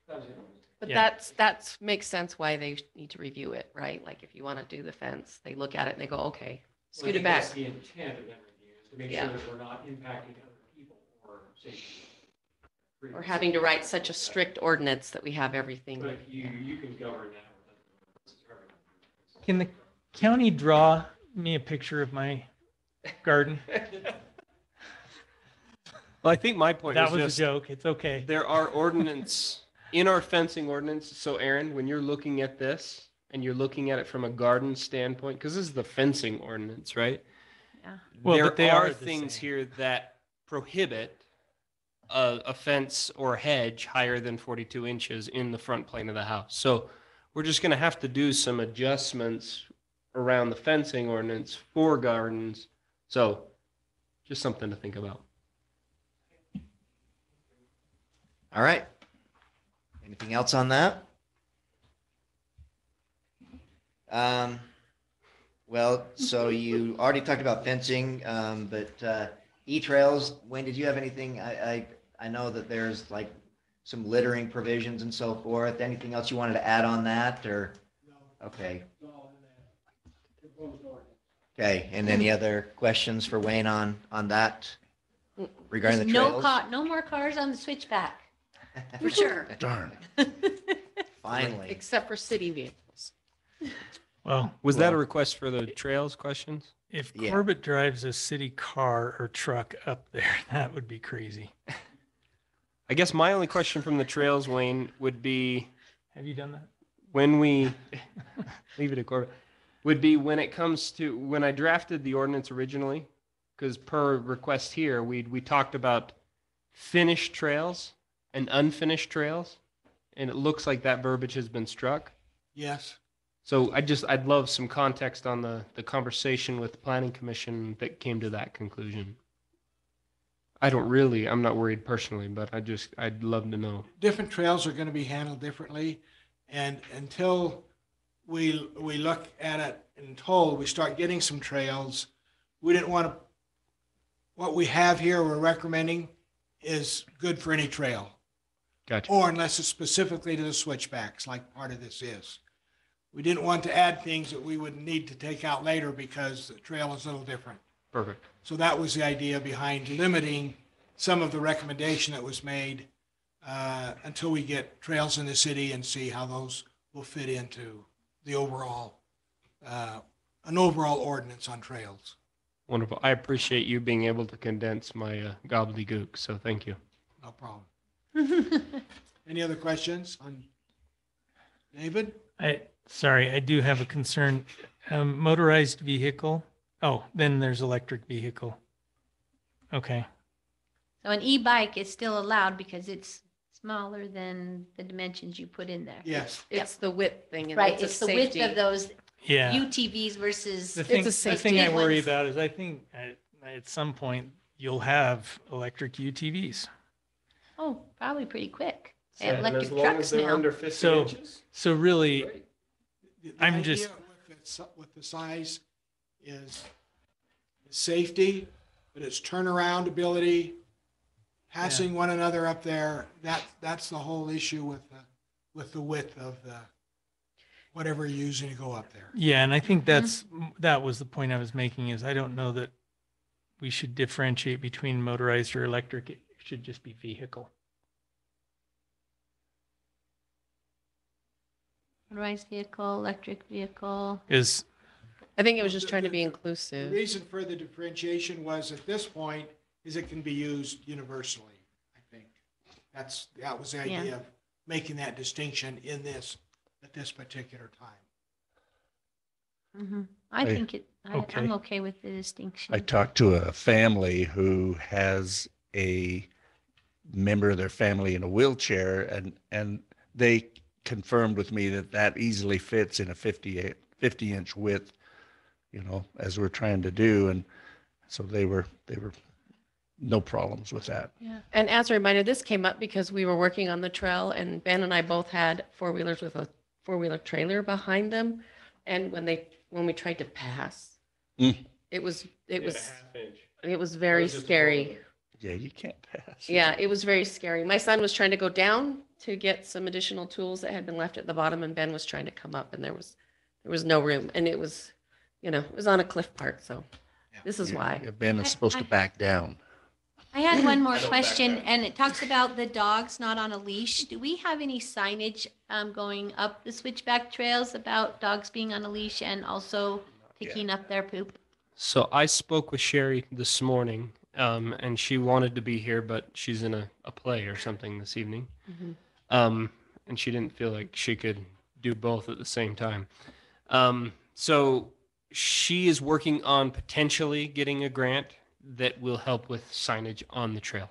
That was it. But Yeah. that's makes sense why they need to review it, right? Like if you want to do the fence, they look at it and they go, okay, Well, I scoot it think back. that's the intent of that review, is to make Yeah. sure that we're not impacting other people or safety. Or having to write such a strict ordinance that we have everything. But you can govern that with other ordinances. Can the county draw me a picture of my garden? well, I think my point That was was just a joke. It's okay. there are ordinance in our fencing ordinance. So Aaron, when you're looking at this, and you're looking at it from a garden standpoint, because this is the fencing ordinance, right? Yeah. Well, There but they are are the things same. here that prohibit a fence or hedge higher than 42 inches in the front plane of the house. So we're just going to have to do some adjustments around the fencing ordinance for gardens. So just something to think about. All right. Anything else on that? Well, so you already talked about fencing, but E-trails, Wayne, did you have anything? I know that there's like some littering provisions and so forth. Anything else you wanted to add on that or? Okay. Okay, and any other questions for Wayne on that regarding the No trails? no more cars on the switchback, for sure. Darn. Finally. Except for city vehicles. Well, Was that a request for the trails questions? if Yeah. Corbett drives a city car or truck up there, that would be crazy. I guess my only question from the trails, Wayne, would be Have you done that? when we leave it at Corbett, would be when it comes to when I drafted the ordinance originally, because per request here, we talked about finished trails and unfinished trails, and it looks like that verbiage has been struck. Yes. So I'd love some context on the conversation with the planning commission that came to that conclusion. I'm not worried personally, but I'd love to know. Different trails are going to be handled differently. And until we look at it in total, we start getting some trails. We didn't want to, what we have here, we're recommending is good for any trail. Gotcha. Or unless it's specifically to the switchbacks, like part of this is. We didn't want to add things that we would need to take out later because the trail is a little different. Perfect. So that was the idea behind limiting some of the recommendation that was made until we get trails in the city and see how those will fit into the overall, an overall ordinance on trails. Wonderful. I appreciate you being able to condense my gobbledygook, so thank you. No problem. Any other questions on David? Sorry, I do have a concern. Motorized vehicle. Oh, then there's electric vehicle. Okay. So an e-bike is still allowed because it's smaller than the dimensions you put in there. Yes. It's the width thing. And Right, a it's the width safety. of those Yeah. UTVs versus. The thing, It's a the thing safety I worry ones. about is I think at some point you'll have electric UTVs. Oh, probably pretty quick. They So- have And electric trucks now. 50 So, so really, The I'm idea just- with the size is safety, but it's turnaround ability, passing one another up there. That's the whole issue with the width of the, whatever you're using to go up there. yeah, and I think that was the point I was making is I don't know that we should differentiate between motorized or electric. It should just be vehicle. Motorized vehicle, electric vehicle. Is I think it was just trying to be The inclusive. reason for the differentiation was at this point is it can be used universally, I think. That was the Yeah. idea of making that distinction in this, at this particular time. I think okay. I'm okay with the distinction. I talked to a family who has a member of their family in a wheelchair, and they confirmed with me that easily fits in a 50-inch width, as we're trying to do. And so they were no problems with that. Yeah. And as a reminder, this came up because we were working on the trail and Ben and I both had four-wheelers with a four-wheeler trailer behind them. And when we tried to pass, it was very scary. Yeah, you can't pass. Yeah, it was very scary. My son was trying to go down to get some additional tools that had been left at the bottom, and Ben was trying to come up, and there was no room, and it was on a cliff part. So this is why. Yeah, Ben is supposed to back down. I had one more question, and it talks about the dogs not on a leash. Do we have any signage going up the switchback trails about dogs being on a leash and also picking up their poop? So I spoke with Sherry this morning, and she wanted to be here, but she's in a play or something this evening. Mhm. And she didn't feel like she could do both at the same time. So she is working on potentially getting a grant that will help with signage on the trail.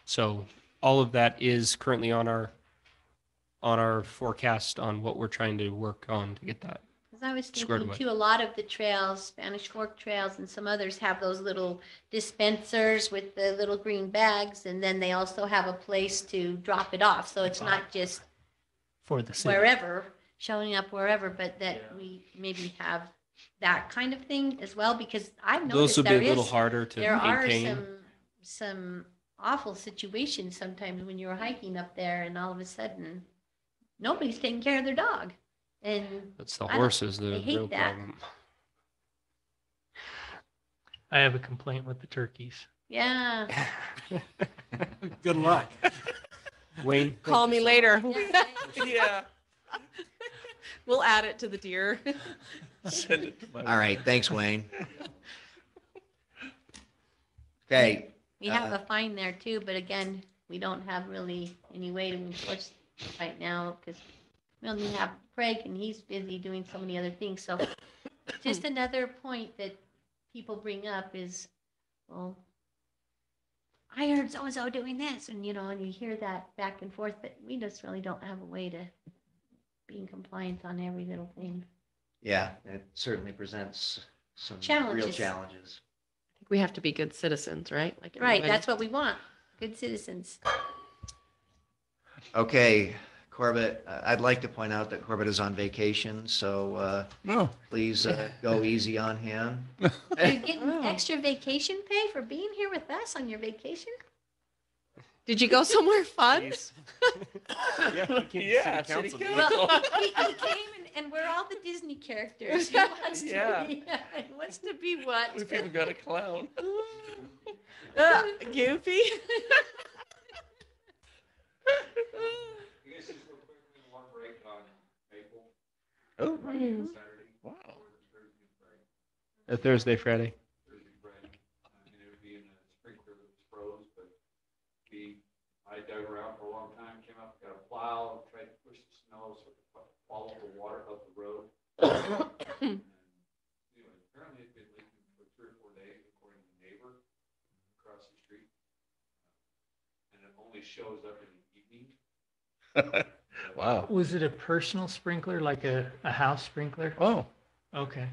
So all of that is currently on our forecast on what we're trying to work on to get that. Because I was Squared thinking away. too, a lot of the trails, Spanish Fork trails and some others have those little dispensers with the little green bags. And then they also have a place to drop it off. So it's not just For the city. wherever, showing up wherever, but that we maybe have that kind of thing as well, because I've Those noticed will be there a little is, harder to there are maintain. some awful situations sometimes when you're hiking up there and all of a sudden nobody's taking care of their dog. And That's the I don't- horses, the they hate real that. problem. I have a complaint with the turkeys. Yeah. Good luck. Wayne? Call me later. Yeah. Yeah. We'll add it to the deer. Send it to my. All right, thanks, Wayne. Okay, We have a fine there too, but again, we don't have really any way to enforce right now because we only have Craig and he's busy doing so many other things. So just another point that people bring up is, well, I heard so-and-so doing this and, you know, and you hear that back and forth, but we just really don't have a way to be in compliance on every little thing. yeah, it certainly presents some real Challenges. challenges. I think we have to be good citizens, right? Like Right, everybody. that's what we want, good citizens. Okay, Corbett, I'd like to point out that Corbett is on vacation, so No. please go easy on him. You're getting extra vacation pay for being here with us on your vacation? Did you go somewhere fun? Yeah, city council. Well, he came and we're all the Disney characters. He wants Yeah. to be, He wants to be what? We've even got a clown. Goofy. I guess just real quick, we want to break on Maple. Oh, Saturday. wow. Thursday, Friday. Thursday, Friday. Thursday, Friday. And it would be in a sprinkler that was froze, but I dug around for a long time, came up, got a plow, tried to push the snow so it could follow the water up the road. And anyway, apparently it's been leaking for 3 or 4 days, according to the neighbor across the street. And it only shows up in the evening. Wow. Was it a personal sprinkler, like a house sprinkler? Oh, Okay.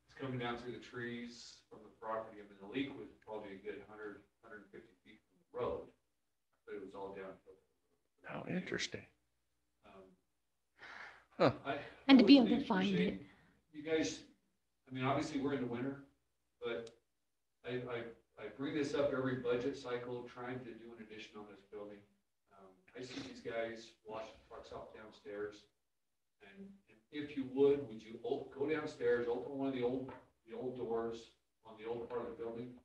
It's coming down through the trees from the property. I mean, the leak was probably a good 100, 150 feet from the road, but it was all downhill. how interesting. Um, Huh. And to be I able to really find appreciate it. You guys, I mean, obviously, we're in the winter, but I bring this up every budget cycle, trying to do an addition on this building. I see these guys washing trucks off downstairs. And if you would you go downstairs, open one of the old doors on the old part of the building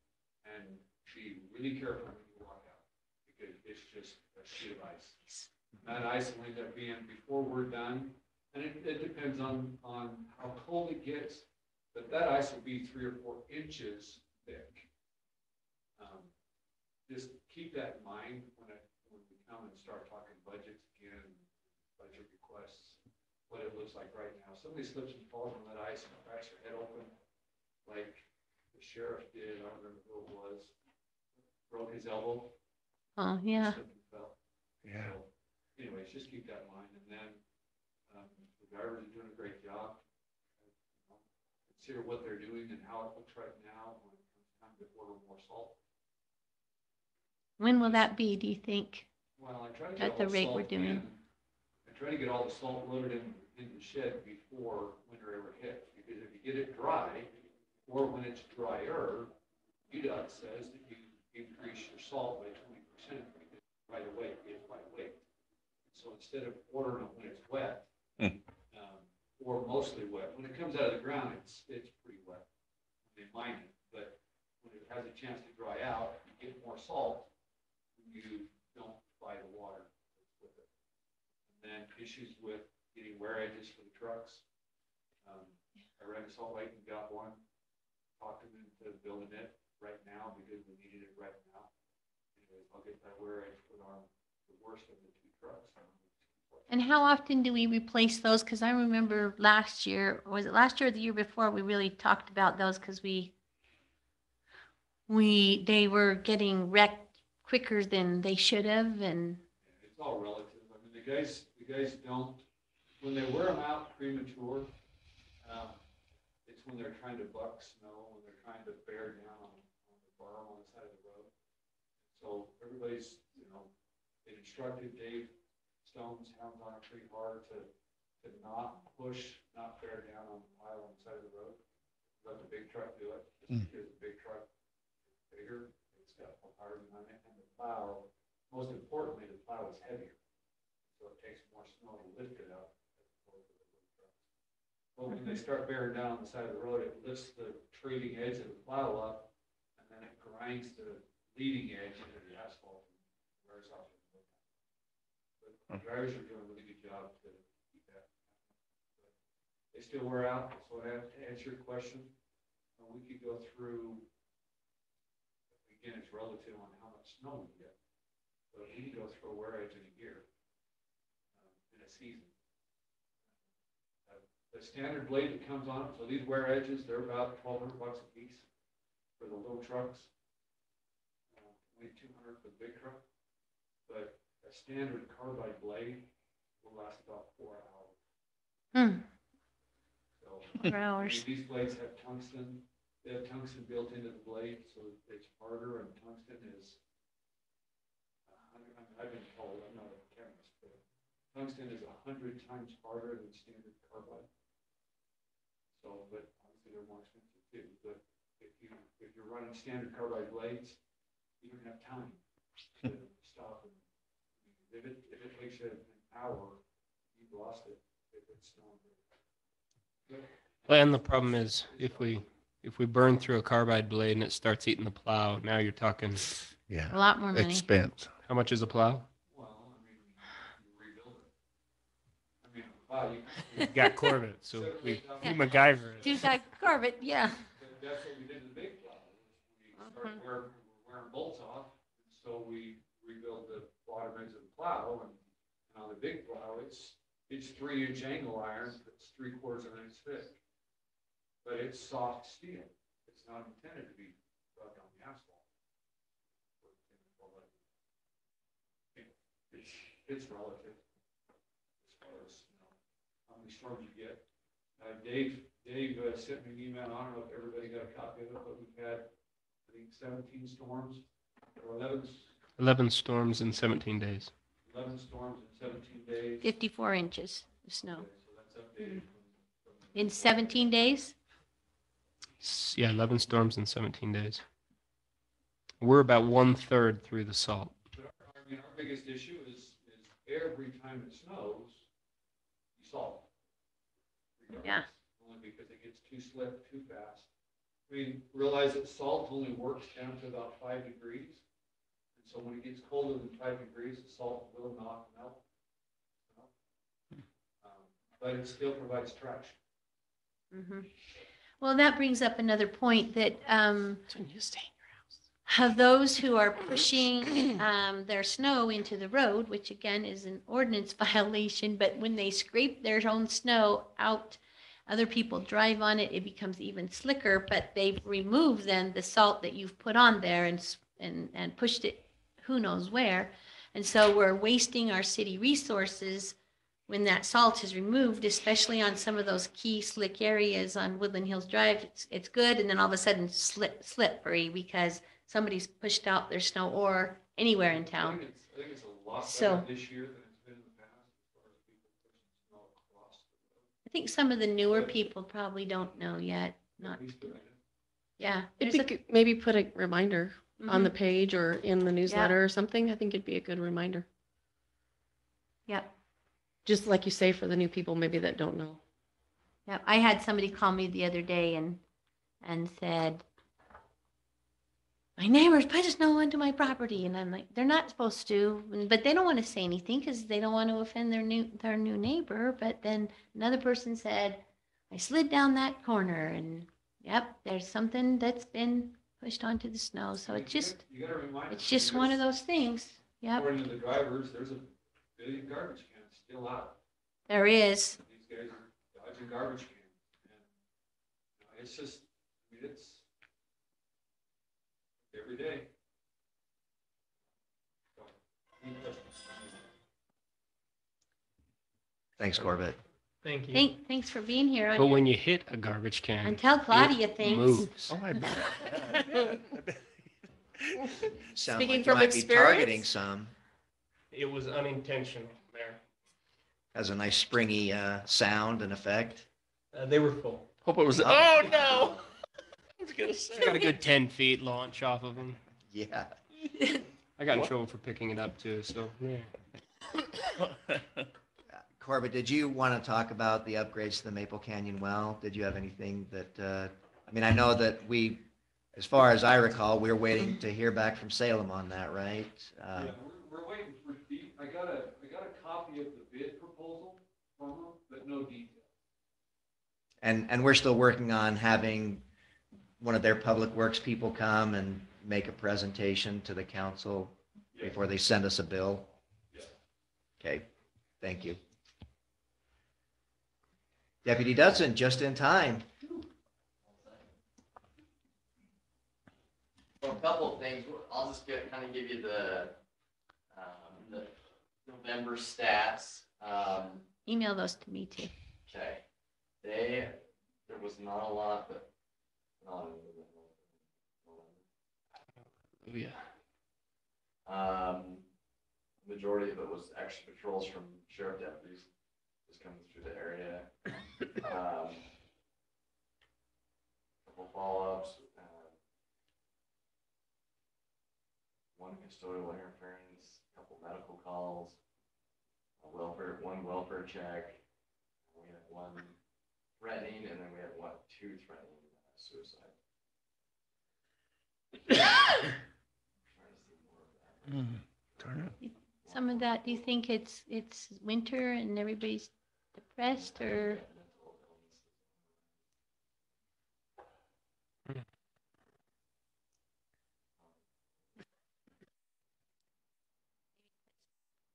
and be really careful when you walk out because it's just a sheet of ice. That ice will end up being before we're done. And it depends on how cold it gets, but that ice will be 3 or 4 inches thick. Just keep that in mind when we come and start talking budgets again, budget requests, what it looks like right now. Somebody slips and falls on that ice and cracks their head open, like the sheriff did, I don't remember who it was, broke his elbow. Oh, yeah. Slipped and fell. Yeah. So, anyways, just keep that in mind, and then, the drivers are doing a great job. Consider what they're doing and how it looks right now when it comes time to order more salt. When will that be, do you think? Well, I try to At get the all the rate we're salt doing. in. I try to get all the salt loaded in the shed before winter ever hits, because if you get it dry, or when it's drier, UDOT says that you increase your salt by 20% because right away it gets by weight. So instead of ordering it when it's wet, or mostly wet, when it comes out of the ground, it's pretty wet when they mine it. But when it has a chance to dry out, you get more salt when you don't buy the water with it. And then issues with getting wear edges for the trucks. I ran a salt lake and got one, talked them into building it right now because we needed it right now. Anyways, I'll get that wear edge put on the worst of the 2 trucks. And how often do we replace those? Because I remember last year, or was it last year or the year before, we really talked about those because they were getting wrecked quicker than they should have, and It's all relative. I mean, the guys don't, when they wear them out premature, it's when they're trying to buck snow, when they're trying to bear down on the berm on the side of the road. So everybody's, they instructed Dave Stone's hounds on it pretty hard to not push, not bear down on the pile on the side of the road. Let the big truck do it, just because the big truck is bigger, it's got more power behind it, and the plow, most importantly, the plow is heavier. So it takes more snow to lift it up. Well, when they start bearing down on the side of the road, it lifts the trailing edge of the plow up, and then it grinds the leading edge into the asphalt and wears off. But the drivers are doing a really good job to keep that. But they still wear out, so I have to answer your question. We could go through, again, it's relative on how much snow we get, but we can go through a wear edge in a year, in a season. The standard blade that comes on it, so these wear edges, they're about $1,200 a piece for the little trucks. Only $200 for the big truck. But a standard carbide blade will last about 4 hours. So 4 hours. these blades have tungsten. They have tungsten built into the blade, so it's harder, and tungsten is, I've been told, I'm not a chemist, but tungsten is 100 times harder than standard carbide. So, but obviously they're more expensive too. But if you're running standard carbide blades, you don't have time to stop. If it takes you an hour, you've lost it. If it's snowing. Well, and the problem is if we burn through a carbide blade and it starts eating the plow, now you're talking a lot more money. Expense. How much is a plow? Well, I mean, you rebuild it. I mean, wow, We got Corvette, so we MacGyver it. Two got Corvette, yeah. That's what we did in the big plow. We started wearing bolts off, so we rebuilt the bottom edge of the plow, and on the big plow, it's 3-inch angle iron that's 3/4 of an inch thick. But it's soft steel. It's not intended to be rubbed on the asphalt. It's relative as far as how many storms you get. Dave sent me an email. I don't know if everybody got a copy of it, but we've had, I think, 17 storms or 11 storms in 17 days. 11 storms in 17 days. 54 inches of snow. So that's updated In 17 days? Yeah, 11 storms in 17 days. We're about 1/3 through the salt. But our biggest issue is every time it snows, you salt. Yeah. Only because it gets too slick too fast. I mean, realize that salt only works down to about 5 degrees. And so when it gets colder than 5 degrees, the salt will not melt. But it still provides traction. Well, that brings up another point that That's when you stay in your house. of those who are pushing their snow into the road, which again is an ordinance violation, but when they scrape their own snow out, other people drive on it, it becomes even slicker, but they've removed then the salt that you've put on there and pushed it who knows where. And so we're wasting our city resources when that salt is removed, especially on some of those key slick areas on Woodland Hills Drive. It's good, and then all of a sudden slippery because somebody's pushed out their snow, or anywhere in town. I think it's a lot So- better this year than it's been in the past as far as people pushing snow across the road. I think some of the newer people probably don't know yet. Not, yeah. It'd there's be a- good, maybe put a reminder on the Mhm. page or in the newsletter or something. I think it'd be a good reminder. Yep. Just like you say, for the new people maybe that don't know. Yep. I had somebody call me the other day and said, my neighbors put snow onto my property. And I'm like, they're not supposed to, but they don't want to say anything because they don't want to offend their new neighbor. But then another person said, I slid down that corner, and yep, there's something that's been pushed onto the snow. So it's just, You gotta remind it's just one of those things. Yep. According to the drivers, there's a billion garbage cans still out. There is. These guys are dodging garbage cans. And, it's just, I mean, it's every day. So, any questions? Thanks, Corbett. Thank you. Thanks for being here. But when you hit a garbage can, And tell Claudia it thanks. moves. Oh, I bet. Sound Speaking like you from might be targeting experience? some. It was unintentional there. Has a nice springy sound and effect. They were full. Hope it was. Oh, no. I was gonna It's got a good 10 feet launch off of them. Yeah. I got in trouble for picking it up too, so yeah. Corbett, did you want to talk about the upgrades to the Maple Canyon well? Did you have anything that, I mean, I know that we, as far as I recall, we're waiting to hear back from Salem on that, right? Yeah, we're waiting for I got a copy of the bid proposal from them, but no details. And we're still working on having one of their public works people come and make a presentation to the council before they send us a bill. Yeah. Okay, thank you. Deputy Dudson, just in time. Well, a couple of things. I'll just kind of give you the November stats. Email those to me too. Okay. There was not a lot, but not Oh, yeah. majority of it was actually patrols from sheriff deputies just coming through the area. Couple follow-ups. One custodial interference, a couple medical calls, one welfare check. We had one threatening, and then we had two threatening suicide. Turn it. Some of that, do you think it's winter and everybody's depressed or?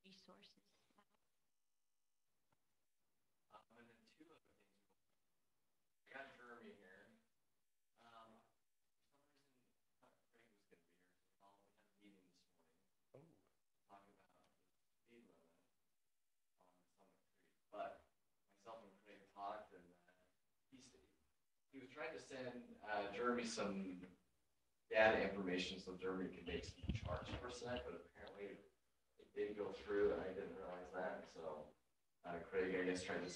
Resources. And then two other things. I got Jeremy here. For some reason, Craig was going to be here. We had a meeting this morning. Talking about the speed limit on Summit Creek. But myself and Craig talked, and he was trying to send Jeremy some data information so Jeremy could make some charts per set, but apparently it didn't go through, and I didn't realize that. So Craig, I guess, tried to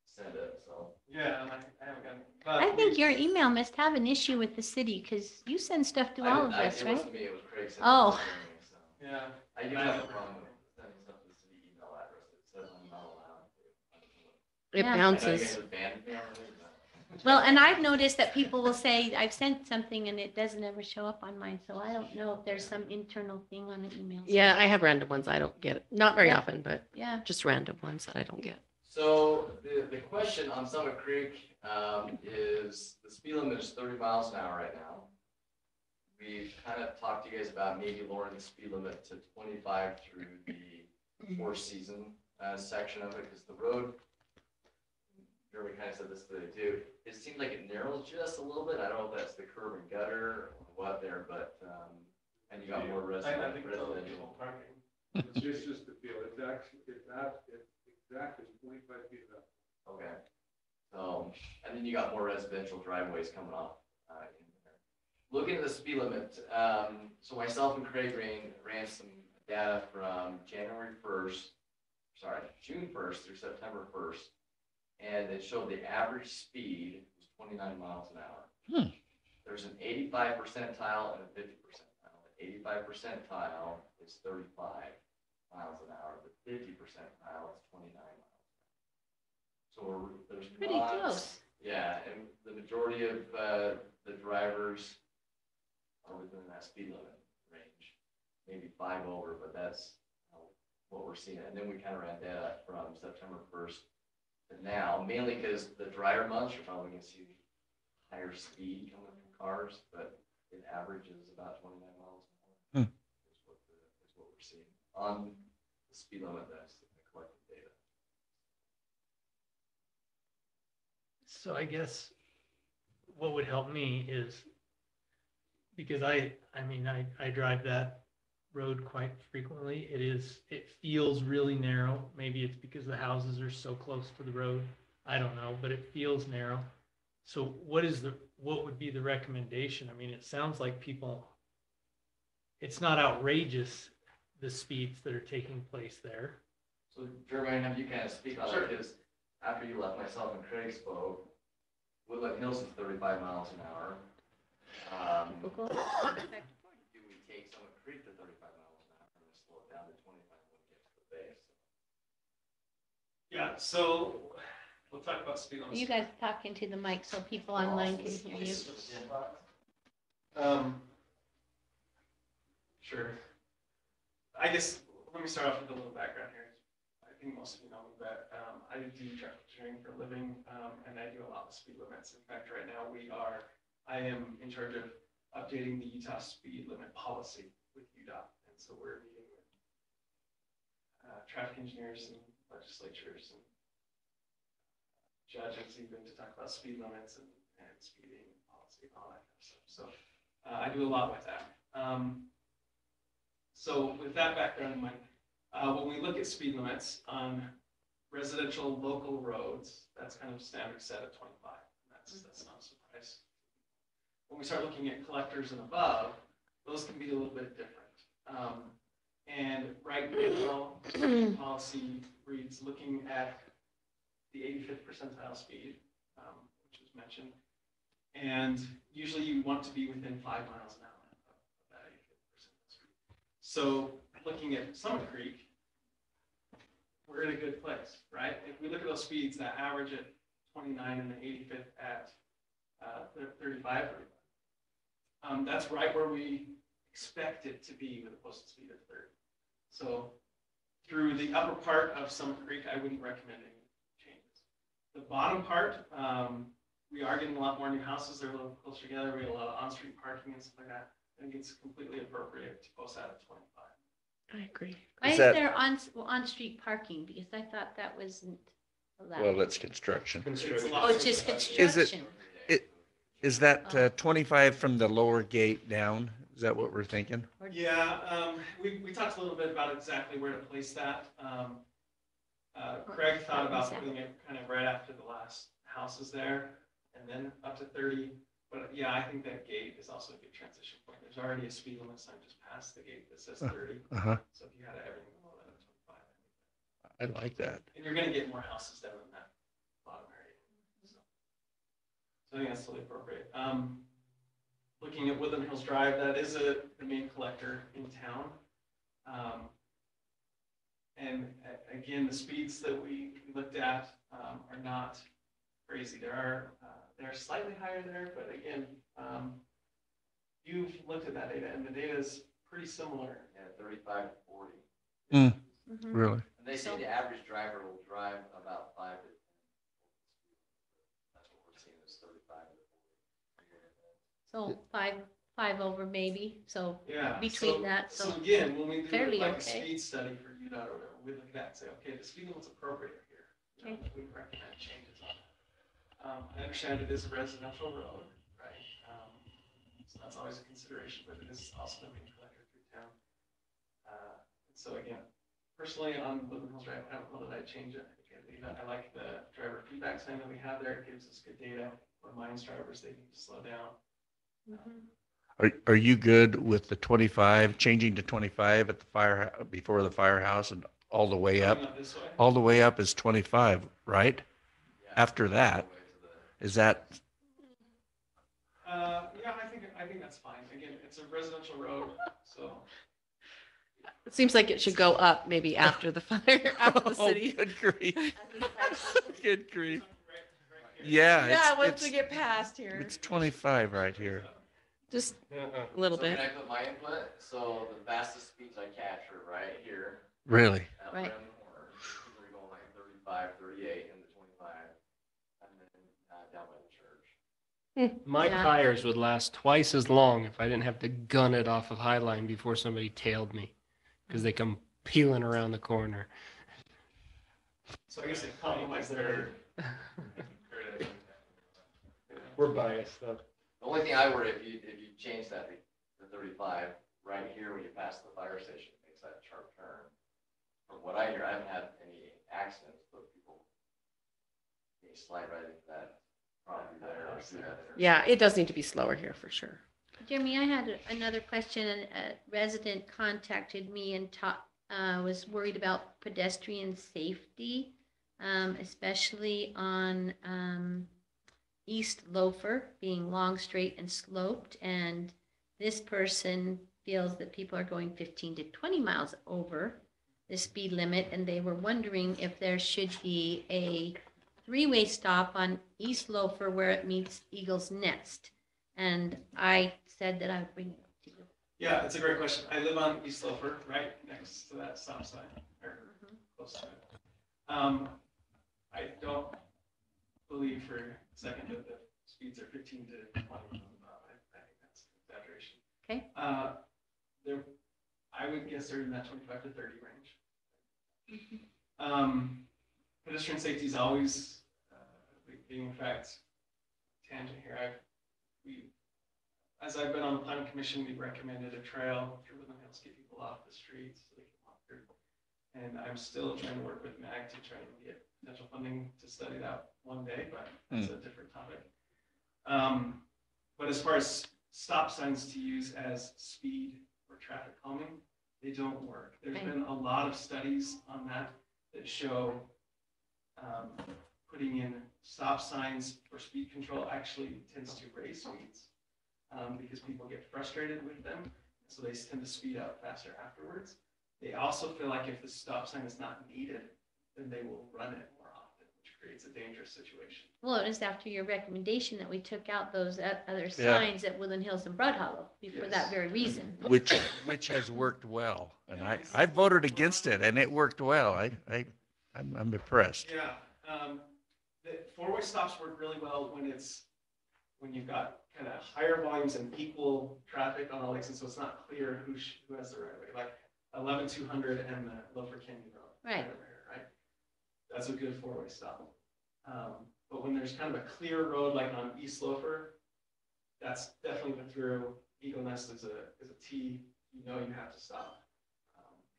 send it. So Yeah, I haven't gotten. I think your email must have an issue with the city because you send stuff to all of us, It right? wasn't me, it was Craig. Oh. So. Yeah. I do have a problem with sending stuff to the city email address. It says I'm not allowed to. It Yeah. bounces. I know you guys have banned me already, but- Well, and I've noticed that people will say, I've sent something and it doesn't ever show up on mine. So I don't know if there's some internal thing on the emails. Yeah, I have random ones I don't get. Not very Yeah. often, but Yeah. just random ones that I don't get. So the question on Summit Creek is the speed limit is 30 miles an hour right now. We've kind of talked to you guys about maybe lowering the speed limit to 25 through the Four Season section of it, because the road, Jeremy kind of said this today too, it seems like it narrows just a little bit. I don't know if that's the curb and gutter or what there, but and you got more residential. It's just the field. It's exactly 25 feet up. Okay. So, and then you got more residential driveways coming off in there. Looking at the speed limit, so myself and Craig ran some data from June 1st through September 1st, and it showed the average speed was 29 miles an hour. There's an 85 percentile and a 50 percentile. The 85 percentile is 35 miles an hour. The 50 percentile is 29 miles. So there's Pretty close. Yeah, and the majority of the drivers are within that speed limit range, maybe 5 over, but that's what we're seeing. And then we kind of ran data from September 1st to now, mainly because the drier months, you're probably going to see higher speed coming from cars, but it averages about 29 miles an hour. Is what we're seeing on the speed limit. That's the collected data. So I guess what would help me is, because I mean, I drive that road quite frequently. It feels really narrow. Maybe it's because the houses are so close to the road. I don't know, but it feels narrow. So what would be the recommendation? I mean, it sounds like it's not outrageous, the speeds that are taking place there. So Jermaine, have you kind of speak on it, because after you left, myself and Craig spoke, Woodland Hills is 35 miles an hour. Do we take Summit Creek to 35 miles an hour and slow it down to 25 when we get to the base? Yeah, so we'll talk about speed limits. You guys talking to the mic so people online can hear you. Sure. I guess, let me start off with a little background here. I think most of you know me, but I do traffic engineering for a living, and I do a lot of speed limits. In fact, right now I am in charge of updating the Utah speed limit policy with UDOT. And so we're meeting with traffic engineers and legislatures and judges even to talk about speed limits and speeding policy and all that kind of stuff. So I do a lot with that. So with that background in mind, when we look at speed limits on residential local roads, that's kind of standard set at 25. That's not a surprise. When we start looking at collectors and above, those can be a little bit different. And right now, policy reads looking at the 85th percentile speed, which was mentioned. And usually you want to be within 5 miles an hour of that 85th percentile speed. So looking at Summit Creek, we're in a good place, right? If we look at those speeds that average at 29 and the 85th at 35, that's right where we expect it to be with a posted speed of 30. So through the upper part of Summit Creek, I wouldn't recommend any changes. The bottom part, we are getting a lot more new houses. They're a little closer together. We have a lot of on-street parking and stuff like that. I think it's completely appropriate to post that at 25. I agree. Why is there on-street parking? Because I thought that wasn't allowed. Well, it's construction. Oh, it's just construction. Is that 25 from the lower gate down? Is that what we're thinking? Yeah, we talked a little bit about exactly where to place that. Craig thought about putting it kind of right after the last houses there and then up to 30. But yeah, I think that gate is also a good transition point. There's already a speed limit sign just past the gate that says 30. So if you had everything below that at 25. I like that. And you're going to get more houses down in that bottom area. So I think that's totally appropriate. Looking at Woodland Hills Drive, that is the main collector in town. And again, the speeds that we looked at are not crazy. They're slightly higher there, but again, you've looked at that data, and the data is pretty similar. Yeah, 35 to 40. Really? And they say the average driver will drive about 5 to 10. That's what we're seeing is 35 to 40. So five over maybe. So Yeah. between that, so again, when we do fairly like okay. a speed study for UDOT or whatever, we look at that and say, okay, the speed limit's appropriate here. You know, we recommend changes on that. I understand it is a residential road, right? So that's always a consideration, but it is also the main collector through town. So again, personally on Woodland Hills Drive, I don't know that I'd change it. I like the driver feedback sign that we have there. It gives us good data. Reminds drivers they need to slow down. Are you good with the 25, changing to 25 at the before the firehouse and all the way up? This way? All the way up is 25, right? After that, is that? Yeah, I think that's fine. Again, it's a residential road, so. It seems like it should go up maybe after the fire, after the city. Good grief. Good grief. Yeah. Yeah, once we get past here. It's 25 right here. Just a little bit. Can I put my input? So the fastest speeds I catch are right here. Really? At Right. Brennan Corner. We're going like 35, 38, and the 25, and then down by the church. My tires would last twice as long if I didn't have to gun it off of Highline before somebody tailed me, because they come peeling around the corner. So I guess they compromise there. we're biased though. The only thing I worry, if you change that to 35, right here when you pass the fire station, it makes that sharp turn. From what I hear, I haven't had any accidents, but people may slide right into that property there or through that. Yeah, it does need to be slower here for sure. Jeremy, I had another question. A resident contacted me and was worried about pedestrian safety, especially on East Loafer being long, straight, and sloped. And this person feels that people are going 15 to 20 miles over the speed limit, and they were wondering if there should be a three-way stop on East Loafer where it meets Eagle's Nest. And I said that I would bring it up to you. Yeah, it's a great question. I live on East Loafer, right next to that stop sign, or close to it. I don't believe for a second that the speeds are 15 to 20 miles an hour. I think that's an exaggeration. Okay. I would guess they're in that 25 to 30 range. Pedestrian safety is always being, in fact, tangent here. As I've been on the planning commission, we've recommended a trail through Woodland Hills to get people off the streets so they can walk through. And I'm still trying to work with MAG to try and get potential funding to study that one day, but that's a different topic. But as far as stop signs to use as speed or traffic calming, they don't work. There's been a lot of studies on that show putting in stop signs for speed control actually tends to raise speeds because people get frustrated with them. So they tend to speed up faster afterwards. They also feel like if the stop sign is not needed, then they will run it more often, which creates a dangerous situation. Well, it was after your recommendation that we took out those other signs at Woodland Hills and Broad Hollow for that very reason. Which has worked well. And I voted against it and it worked well. I'm impressed. Yeah. The four-way stops work really well when you've got kind of higher volumes and equal traffic on all exits, so it's not clear who has the right way. Like 11200 and the Loafer Canyon Road. Right. Right. That's a good four-way stop. But when there's kind of a clear road, like on East Loafer, that's definitely the through. Eagle Nest is a T. You know you have to stop.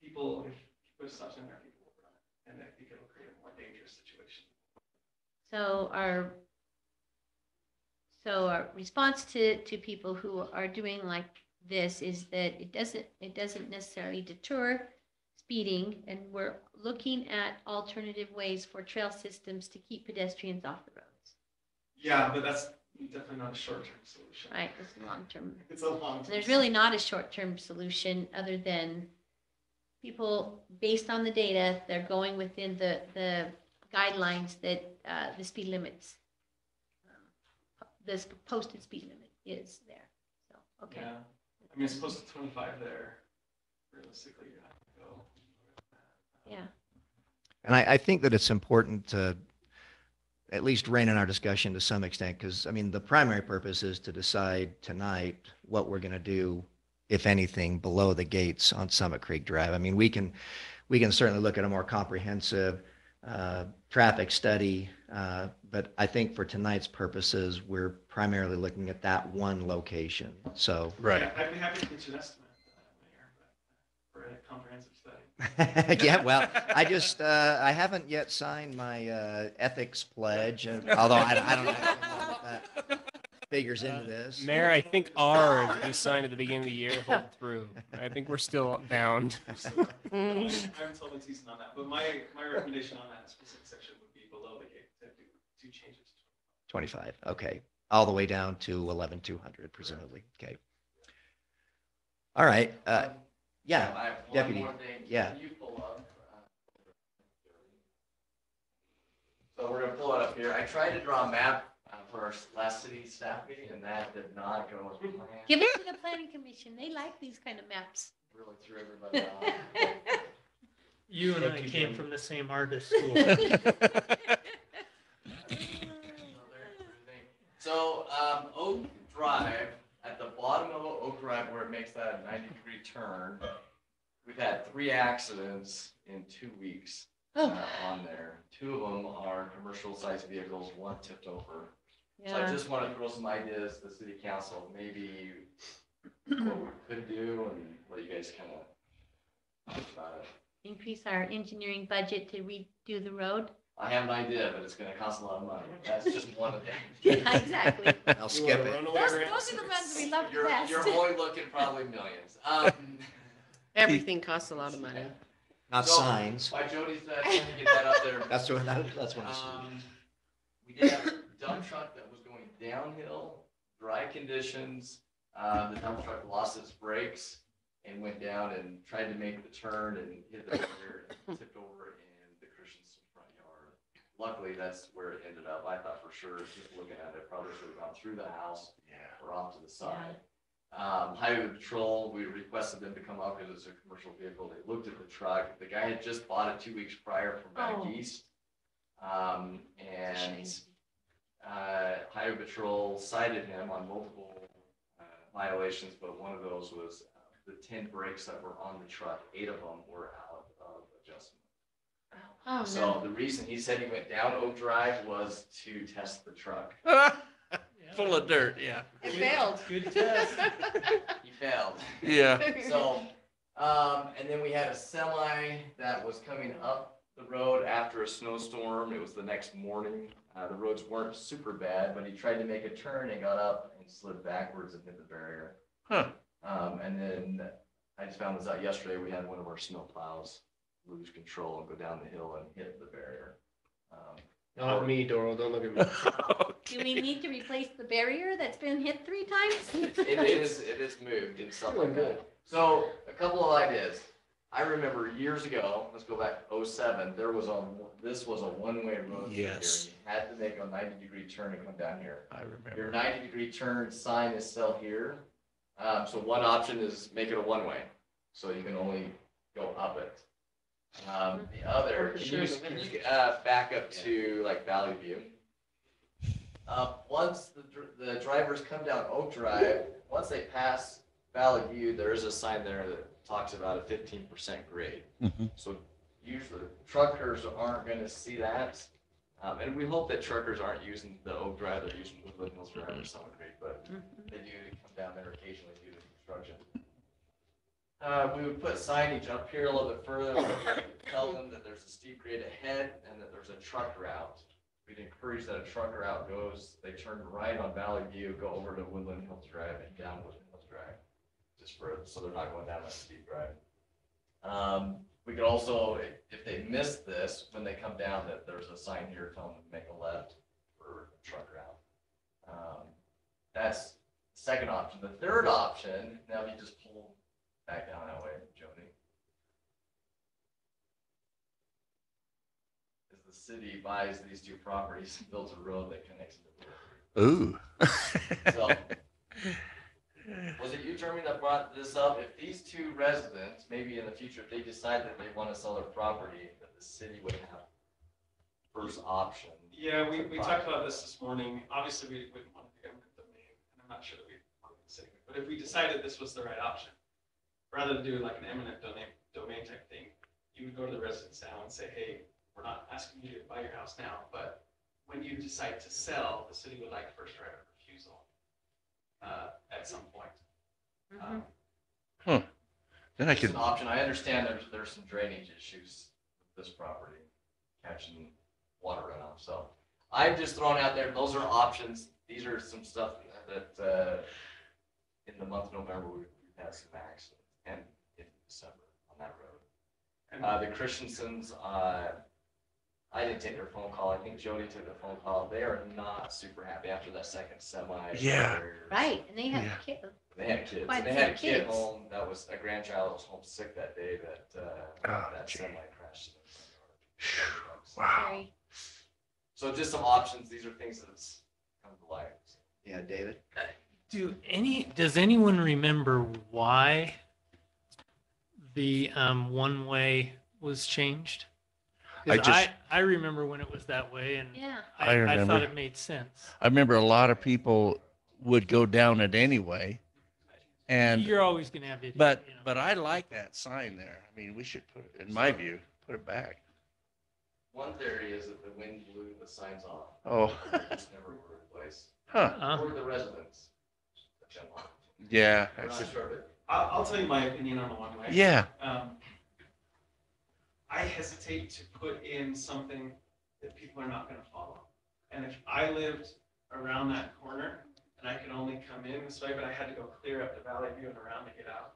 People, if you put stops in there, people will run it, and I think it'll create a more dangerous situation. So our response to people who are doing like this is that it doesn't necessarily deter speeding, and we're looking at alternative ways for trail systems to keep pedestrians off the roads. Yeah, but that's definitely not a short-term solution. Right, it's a long-term. It's a long-term. There's really not a short-term solution other than people, based on the data, they're going within the guidelines that the speed limits, this posted speed limit is there. So, okay. Yeah, I mean, it's close to 25 there. Realistically, you have to go. Yeah. And I think that it's important to at least rein in our discussion to some extent, because I mean, the primary purpose is to decide tonight what we're going to do, if anything, below the gates on Summit Creek Drive. I mean, we can certainly look at a more comprehensive traffic study, but I think for tonight's purposes, we're primarily looking at that one location. So right. Yeah, I'd be happy to get you an estimate, Mayor, for a comprehensive study. Yeah, well, I haven't yet signed my ethics pledge, although I don't know if that figures into this. Mayor, I think ours we signed at the beginning of the year hold through. I think we're still bound. I haven't told the season on that, but my recommendation on that specific section would be below the gate to do two changes. 25, okay. All the way down to 11,200, presumably. Okay. All right. Yeah, I have one Deputy. more thing. Yeah. Can you pull up? So we're gonna pull it up here. I tried to draw a map for our last city staff meeting, and that did not go as planned. Give it to the planning commission. They like these kind of maps. Really threw everybody off. You and I came from the same artist school. So Oak Drive, at the bottom of Oak Drive where it makes that 90-degree turn, we've had 3 accidents in 2 weeks on there. 2 of them are commercial-sized vehicles, 1 tipped over. So I Yeah. just want to throw some ideas to the city council, maybe what we could do and what you guys kind of think about it. Increase our engineering budget to redo the road. I have an idea, but it's gonna cost a lot of money. That's just one of them. Yeah, exactly. I'll skip it. Those are the ones we love the You're, best. you're only looking probably millions. Everything costs a lot of money. Not So, signs. By Jody's, trying to get that up there. That's what I see. We did have a dump truck that was going downhill, dry conditions. The dump truck lost its brakes and went down and tried to make the turn and hit the barrier and tipped over in the Christensen front yard. Luckily, that's where it ended up. I thought for sure, just looking at it, probably should have gone through the house or off to the side. Highway Patrol, we requested them to come out because it's a commercial vehicle. They looked at the truck. The guy had just bought it 2 weeks prior from back east. Highway Patrol cited him on multiple violations, but one of those was the 10 brakes that were on the truck, 8 of them were out of adjustment. Oh, So the reason he said he went down Oak Drive was to test the truck. Full of dirt, yeah. It failed. Good test. He failed. Yeah. So, and then we had a semi that was coming up the road after a snowstorm. It was the next morning. The roads weren't super bad, but he tried to make a turn and got up and slid backwards and hit the barrier. Huh. And then I just found this out yesterday. We had one of our snow plows lose control and go down the hill and hit the barrier. Not me, Doro. Don't look at me. Do we need to replace the barrier that's been hit 3 times? It is moved and stuff like that. So a couple of ideas. I remember years ago, let's go back to 07, this was a one-way road. through here. Yes. You had to make a 90-degree turn to come down here. I remember. Your 90-degree turn sign is still here. So one option is make it a one-way, so you can only go up it. The other, can you back up to like Valley View? Once the drivers come down Oak Drive, once they pass Valley View, there is a sign there that talks about a 15% grade. So usually truckers aren't going to see that. And we hope that truckers aren't using the Oak Drive, they're using Woodland Hills Drive or some grade, but they do come down there occasionally due to construction. We would put signage up here a little bit further, tell them that there's a steep grade ahead and that there's a truck route. We'd encourage that a truck route goes, they turn right on Valley View, go over to Woodland Hills Drive and down Woodland Hills Drive, just so they're not going down that steep drive. We could also, if they miss this, when they come down, that there's a sign here telling them to make a left for a truck route. That's the second option. The third option, now if you just pull back down that way, Jody, is the city buys these 2 properties and builds a road that connects them. Ooh. So, was it you, Jeremy, that brought this up? If these 2 residents, maybe in the future, if they decide that they want to sell their property, that the city would have first option. Yeah, we talked about this morning. Obviously, we wouldn't want to be eminent domain, and I'm not sure that we want to say it. But if we decided this was the right option, rather than do like an eminent domain type thing, you would go to the residents now and say, hey, we're not asking you to buy your house now, but when you decide to sell, the city would like first right of refusal at some point. Then I It's could. an option. I understand there's some drainage issues with this property, catching water runoff. So I've just thrown out there, those are options. These are some stuff that in the month of November, we've had some accidents, and in December on that road. The Christensens, I didn't take their phone call. I think Jody took the phone call. They are not super happy after that second semi. Yeah. Right, and they have Yeah. kids. They had kids. Quite And they a had a few kid kids. home that was a grandchild that was home sick that day that that gee. semi crashed in the front yard. Wow. Very- So just some options. These are things that's come to light. Yeah, David? Does anyone remember why the one-way was changed? 'Cause I remember when it was that way, and Yeah. I I remember. thought it made sense. I remember a lot of people would go down it anyway. And You're always gonna have it. but I like that sign there. I mean, we should put it, in my view, put it back. One theory is that the wind blew the signs off. Oh. It's never were replaced. Huh. Or the residents. Yeah. We're not sure, but I'll tell you my opinion on the one way. Yeah. I hesitate to put in something that people are not gonna follow. And if I lived around that corner and I could only come in this way, but I had to go clear up to Valley View and around to get out,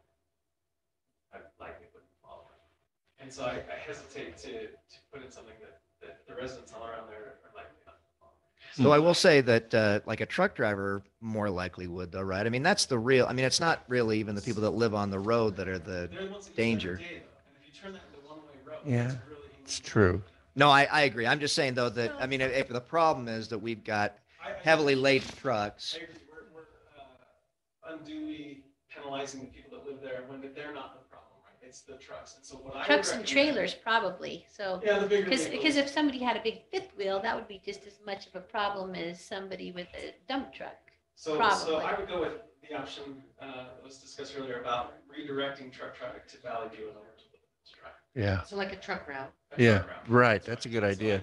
I likely wouldn't follow it. And so I hesitate to put in something that the residents all around there are likely not to follow. So I will say that like a truck driver more likely would though, right? I mean, that's the real, I mean, it's not really even the people that live on the road that are the They're the ones that use it danger. every day, though. And if you turn that into one-way road, Yeah, it's really it's true. No, I agree. I'm just saying though that, I mean, if the problem is that we've got heavily laden trucks. I agree. We're unduly penalizing the people that live there when they're not the problem, right? It's the trucks. And so what I would Trucks and recommend- trailers probably, so. Yeah, the bigger Because, vehicles. if somebody had a big fifth wheel, that would be just as much of a problem as somebody with a dump truck. So Probably. I would go with the option that was discussed earlier about redirecting truck traffic to Valley View and over to Woodlands Drive. Yeah. So like a truck route. Yeah, right. That's a good idea.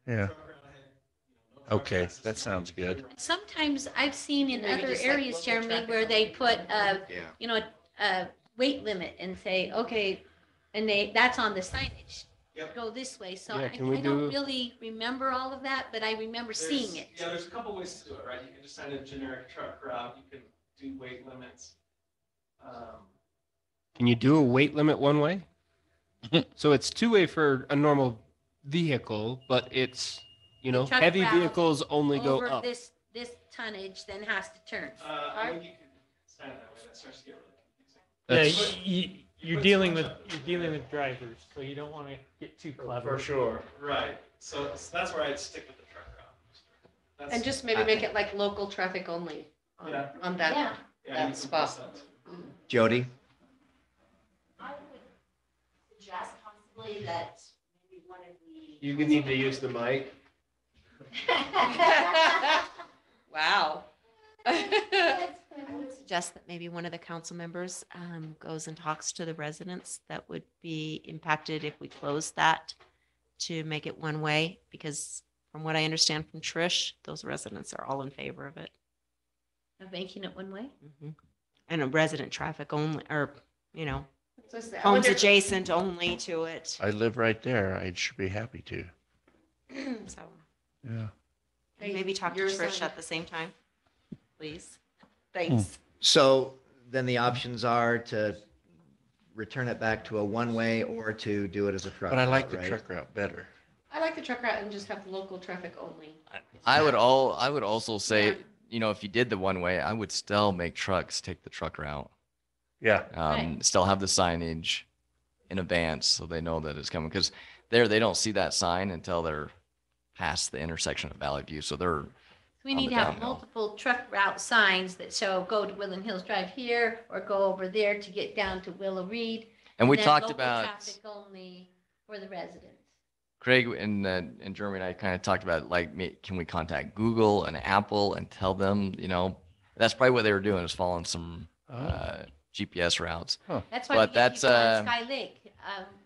Yeah. Okay, that sounds good. Sometimes I've seen in Maybe other just like areas, local Jeremy, traffic where they put Yeah. you know, a weight limit and say, okay, and that's on the signage. Yep. Go this way. So Yeah, I can we don't do- really remember all of that, but I remember seeing it. Yeah, there's a couple ways to do it, right? You can just sign a generic truck route. You can do weight limits. Can you do a weight limit one way? So it's two way for a normal vehicle, but it's, you know, truck heavy route vehicles only go Over up. this tonnage then has to turn. I think you can sign it that way. That starts to get really confusing. Yeah, That's- you're dealing with drivers, so you don't want to get too clever. For sure. Right. So that's where I'd stick with the truck route. That's- And just maybe make it like local traffic only on, Yeah. on that, Yeah. Yeah, you that can spot. post that. Jody? I would suggest possibly that maybe one of the. You need to use the mic. Wow. I would suggest that maybe one of the council members goes and talks to the residents that would be impacted if we close that to make it one way, because from what I understand from Trish, those residents are all in favor of it. Of making it one way? And a resident traffic only, or, you know, So it's- I homes wonder- adjacent only to it. I live right there. I should be happy to. So Yeah. maybe talk to Your Trish son. at the same time, please. Thanks. So then the options are to return it back to a one-way or to do it as a truck. But I like route, the right? truck route better. I like the truck route and just have local traffic only. I would also say, Yeah. you know, if you did the one way, I would still make trucks take the truck route. Yeah. Right. Still have the signage in advance so they know that it's coming, because they don't see that sign until they're past the intersection of Valley View. So they're We on need the to have downhill. multiple truck route signs that show go to Woodland Hills Drive here or go over there to get down to Willow Reed. And we then talked local about- Traffic only for the residents. Craig and Jeremy and I kind of talked about, like, can we contact Google and Apple and tell them, you know, that's probably what they were doing, is following some GPS routes. That's why But we get that's, people on Sky Lake,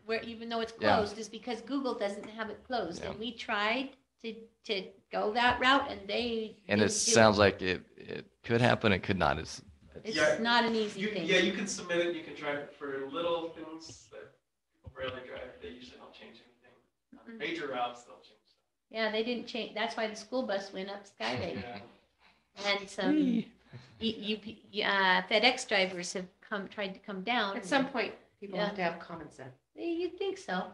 where even though it's Yeah. closed, is because Google doesn't have it closed. Yeah. And we tried to go that route and they. And it didn't do sounds like it could happen, it could not. It's not an easy You, thing. yeah, you can submit it. You can drive it for little things that people rarely drive. They usually don't change anything. Mhm. Major routes, they'll change. Yeah, they didn't change. That's why the school bus went up Sky Lake. Yeah. And some FedEx drivers have tried to come down. At some point, people Yeah. have to have common sense. You'd think so.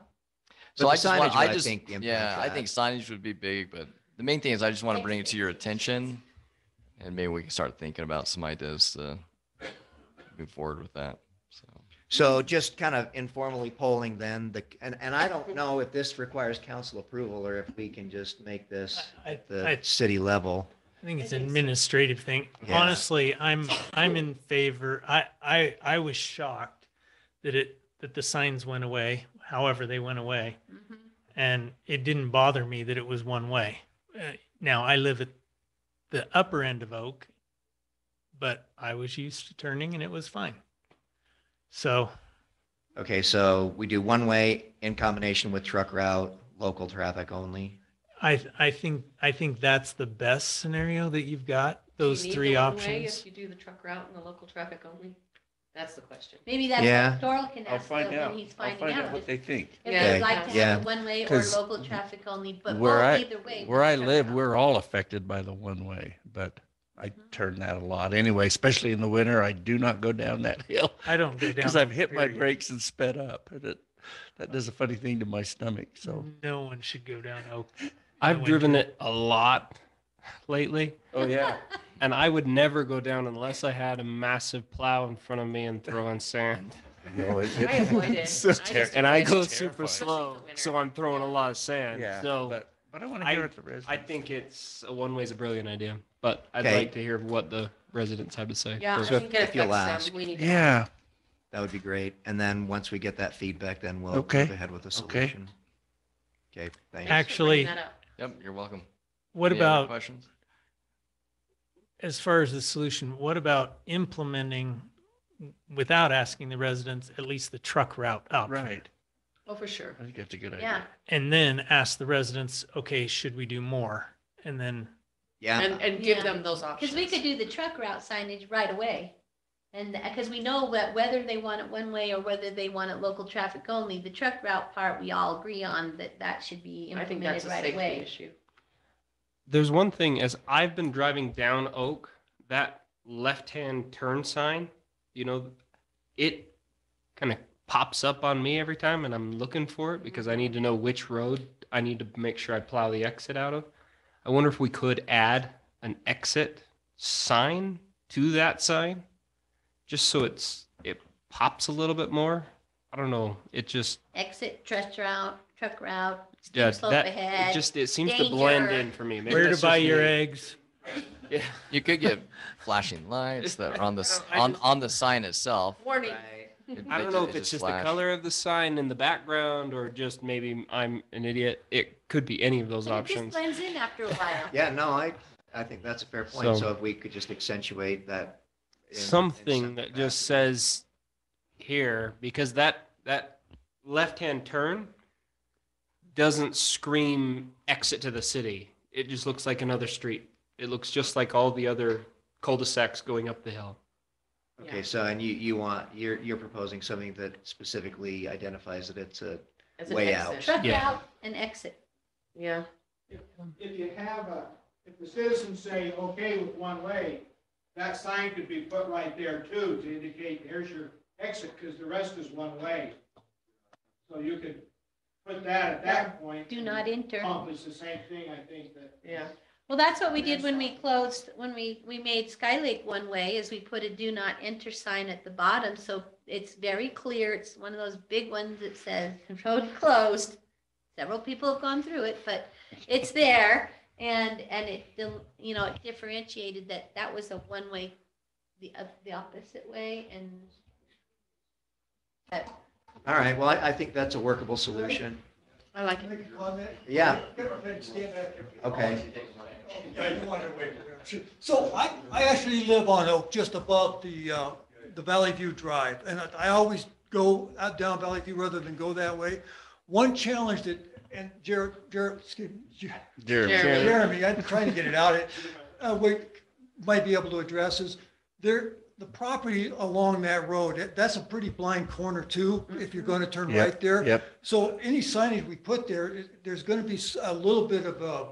So But I the just want, signage would, I just, think, impact yeah, I that. think signage would be big, but the main thing is I just want to bring it to your attention, and maybe we can start thinking about some ideas to move forward with that. So just kind of informally polling then, and I don't know if this requires council approval or if we can just make this the I city level. think it's an administrative thing. Yeah. Honestly, I'm in favor. I was shocked that the signs went away, however they went away. Mm-hmm. And it didn't bother me that it was one way. Now I live at the upper end of Oak, but I was used to turning and it was fine. So Okay, so we do one way in combination with truck route local traffic only. I think that's the best scenario that you've got, Do you those need three the one way options. If you do the truck route and the local traffic only, that's the question. Maybe that's Yeah. what Doral can I'll ask find when out. he's I'll finding find out out. what they think. If Yeah. they'd like to Yeah. have it one way or 'Cause local traffic only, but Where both I, either way. where I truck live, route. we're all affected by the one way, but I turn that a lot anyway, especially in the winter. I do not go down that hill. I don't go down. Because I've hit my period. brakes and sped up, and that does a funny thing to my stomach. So, No one should go down Oak. I've driven it a lot lately. oh yeah, And I would never go down unless I had a massive plow in front of me and throwing sand. no, I avoid it. So- I just and I avoid go it. super Especially slow, in the winter. so I'm throwing a lot of sand. yeah. So But I want to hear what the residents. I think it's one way's a brilliant idea, but I'd Okay. like to hear what the residents have to say. Yeah, I first. So think it if you'll affects ask. them. We need to. Yeah. That would be great. And then once we get that feedback, then we'll Okay. move ahead with the Okay. solution. Okay, thanks. Thanks for bringing Actually, that up. Yep, you're welcome. what Any other about, questions? as far as the solution, what about implementing without asking the residents, at least the truck route option? Right. Oh, for sure. I think that's a good Yeah. idea. And then ask the residents, okay, should we do more? And then, Yeah, And give Yeah. them those options. Because we could do the truck route signage right away. And because we know that whether they want it one way or whether they want it local traffic only, the truck route part, we all agree on that should be I think that's implemented a right safety away. issue. There's one thing, as I've been driving down Oak, that left-hand turn sign, it kind of pops up on me every time, and I'm looking for it because I need to know which road I need to make sure I plow the exit out of. I wonder if we could add an exit sign to that sign, just so it pops a little bit more. I don't know. It just Exit, truck route, yeah, steep slope that ahead. it seems to blend danger. in for me. Maybe where to that's buy just your me. eggs? Yeah. You could get flashing lights that are on the I on the sign itself. Warning. I don't know if it's just the color of the sign in the background or just maybe I'm an idiot. It could be any of those But it just options. blends in after a while. yeah, no, I think that's a fair point. So- So if we could just accentuate that. in Something some that just capacity. says here, because that left-hand turn doesn't scream exit to the city. It just looks like another street. It looks just like all the other cul-de-sacs going up the hill. Okay, so and you're proposing something that specifically identifies that it's a As an way exit. out. Truck Yeah. route and exit. Yeah. If you have if the citizens say, okay with one way, that sign could be put right there too, to indicate here's your exit, because the rest is one way. So you could put that at that point. Do not enter. Accomplish the same thing, I think, that. Yeah. Well, that's what we did when we closed, when we made Skylake one way, is we put a do not enter sign at the bottom, so it's very clear. It's one of those big ones that says road closed. Several people have gone through it, but it's there, and it, it differentiated that was a one way, the opposite way, and but All right, well, I think that's a workable solution. I like it. Make a comment? Yeah. Stand back there. Okay. Yeah, you wanted to wait. So I actually live on Oak, just above the Valley View Drive, and I always go out down Valley View rather than go that way. One challenge that, and Jeremy, I'm trying to get it out, we might be able to address is the property along that road, that's a pretty blind corner too, if you're going to turn Yep, right there. yep. So any signage we put there, there's going to be a little bit of a